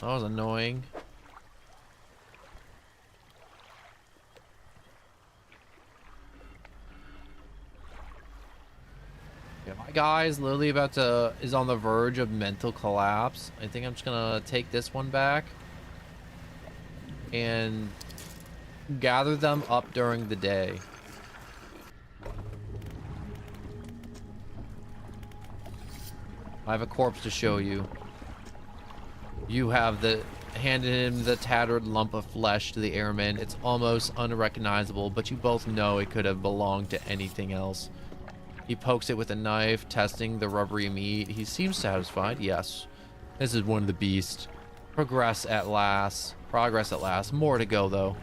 That was annoying. Yeah, my guy's literally is on the verge of mental collapse. I think I'm just gonna take this one back and gather them up during the day. I have a corpse to show you. You have handed him the tattered lump of flesh to the airman. It's almost unrecognizable, but you both know it could have belonged to anything else. He pokes it with a knife, testing the rubbery meat. He seems satisfied. Yes, this is one of the beasts. Progress at last. More to go, though.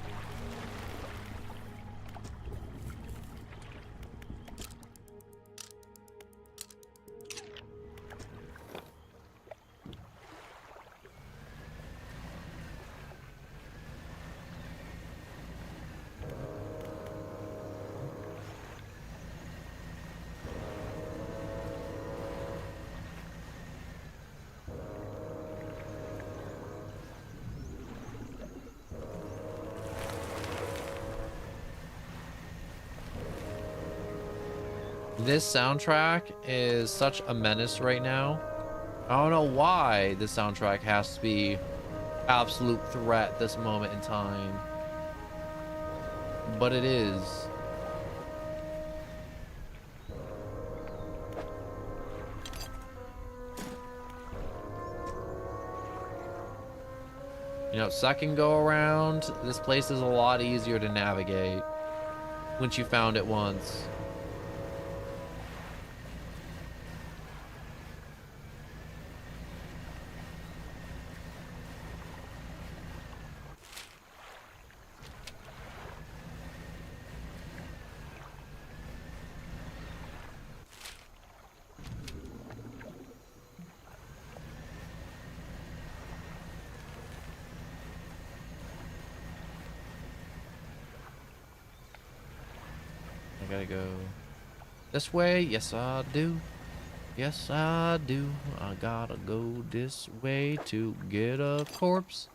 This soundtrack is such a menace right now. I don't know why the soundtrack has to be absolute threat this moment in time, but it is. You know, second go around, this place is a lot easier to navigate once you found it once. I gotta go this way. Yes, I do. Yes, I do. I gotta go this way to get a corpse.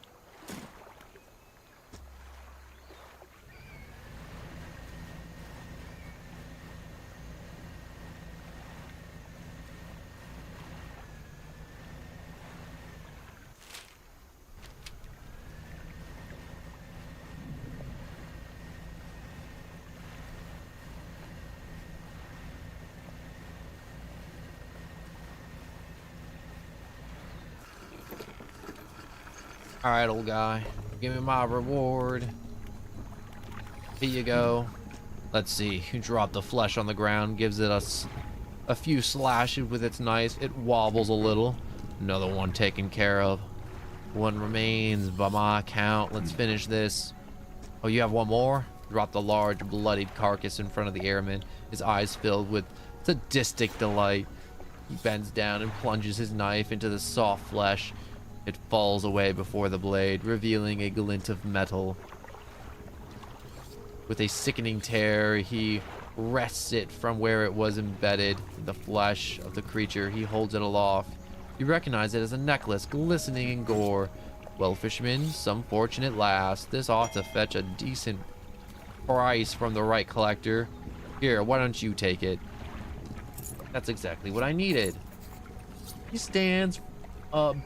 All right, old guy, give me my reward. Here you go. Let's see. You drop the flesh on the ground, gives it a few slashes with its knife. It wobbles a little. Another one taken care of. One remains by my count. Let's finish this. Oh, you have one more? Drop the large, bloodied carcass in front of the airman, his eyes filled with sadistic delight. He bends down and plunges his knife into the soft flesh. It falls away before the blade, revealing a glint of metal. With a sickening tear, he wrests it from where it was embedded in the flesh of the creature. He holds it aloft. You recognize it as a necklace, glistening in gore. Well, fisherman, some fortune at last. This ought to fetch a decent price from the right collector. Here, why don't you take it? That's exactly what I needed. He stands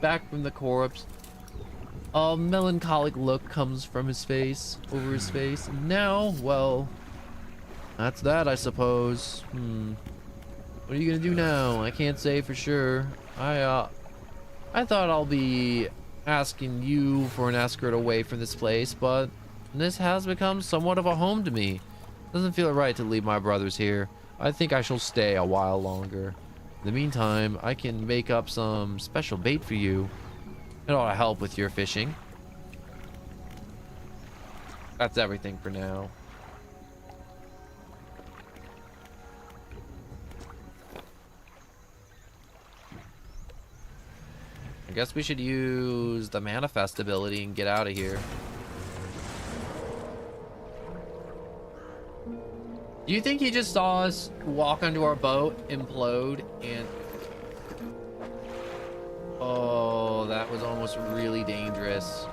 back from the corpse. A melancholic look comes from his face, over his face. Now, well, that's that, I suppose. What are you gonna do now? I can't say for sure. I thought I'll be asking you for an escort away from this place, but this has become somewhat of a home to me. Doesn't feel right to leave my brothers here. I think I shall stay a while longer. In the meantime, I can make up some special bait for you. It ought to help with your fishing. That's everything for now. I guess we should use the manifest ability and get out of here. Do you think he just saw us walk onto our boat, implode, and... Oh, that was almost really dangerous.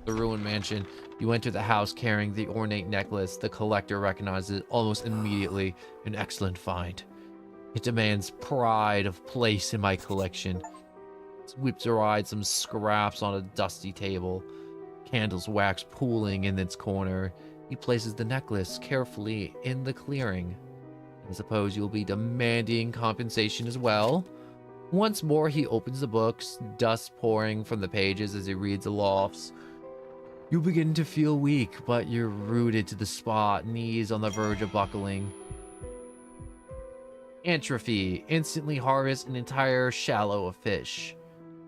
The ruined mansion. You enter the house carrying the ornate necklace. The collector recognizes it almost immediately. An excellent find. It demands pride of place in my collection. Sweeps aside some scraps on a dusty table. Candles wax pooling in its corner. He places the necklace carefully in the clearing. I suppose you'll be demanding compensation as well. Once more, he opens the books, dust pouring from the pages as he reads alofts. You begin to feel weak, but you're rooted to the spot, knees on the verge of buckling. Atrophy. Instantly harvest an entire shallow of fish.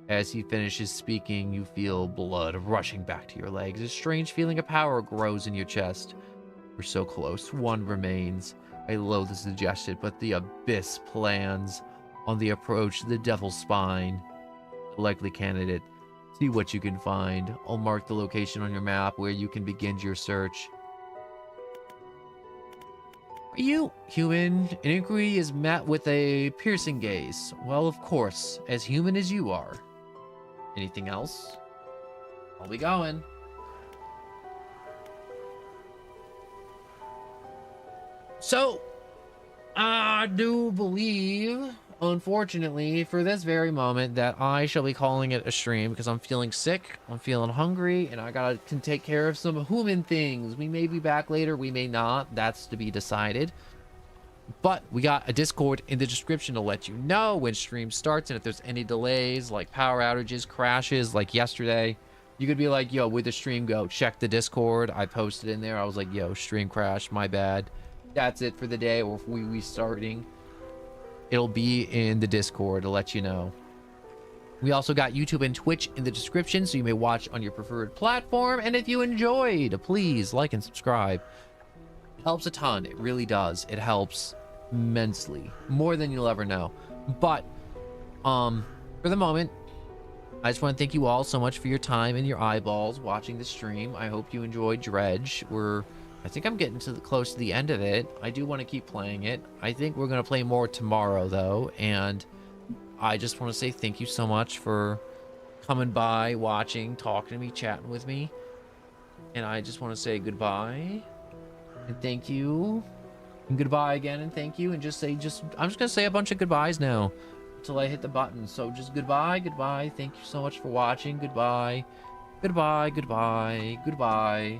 As he finishes speaking, you feel blood rushing back to your legs. A strange feeling of power grows in your chest. We're so close. One remains. I loathe the suggestion, but the abyss plans on the approach to the devil's spine. The likely candidate. See what you can find. I'll mark the location on your map where you can begin your search. Are you human? An inquiry is met with a piercing gaze. Well, of course, as human as you are. Anything else? I'll be going. So, I do believe, unfortunately, for this very moment, that I shall be calling it a stream because I'm feeling sick, I'm feeling hungry, and I can take care of some human things. We may be back later, we may not. That's to be decided. But we got a Discord in the description to let you know when stream starts, and if there's any delays, like power outages, crashes, like yesterday, you could be like, yo, where'd the stream go? Check the Discord. I posted in there. I was like, yo, stream crashed, my bad. That's it for the day, or if we restarting, it'll be in the Discord to let you know. We also got YouTube and Twitch in the description, so you may watch on your preferred platform. And if you enjoyed, please like and subscribe. It helps a ton. It really does. It helps immensely, more than you'll ever know. But for the moment, I just want to thank you all so much for your time and your eyeballs watching the stream. I hope you enjoyed Dredge. I think I'm getting close to the end of it. I do want to keep playing it. I think we're going to play more tomorrow, though. And I just want to say thank you so much for coming by, watching, talking to me, chatting with me. And I just want to say goodbye. And thank you. And goodbye again, and thank you. And I'm just going to say a bunch of goodbyes now until I hit the button. So just goodbye, goodbye. Thank you so much for watching. Goodbye. Goodbye, goodbye, goodbye.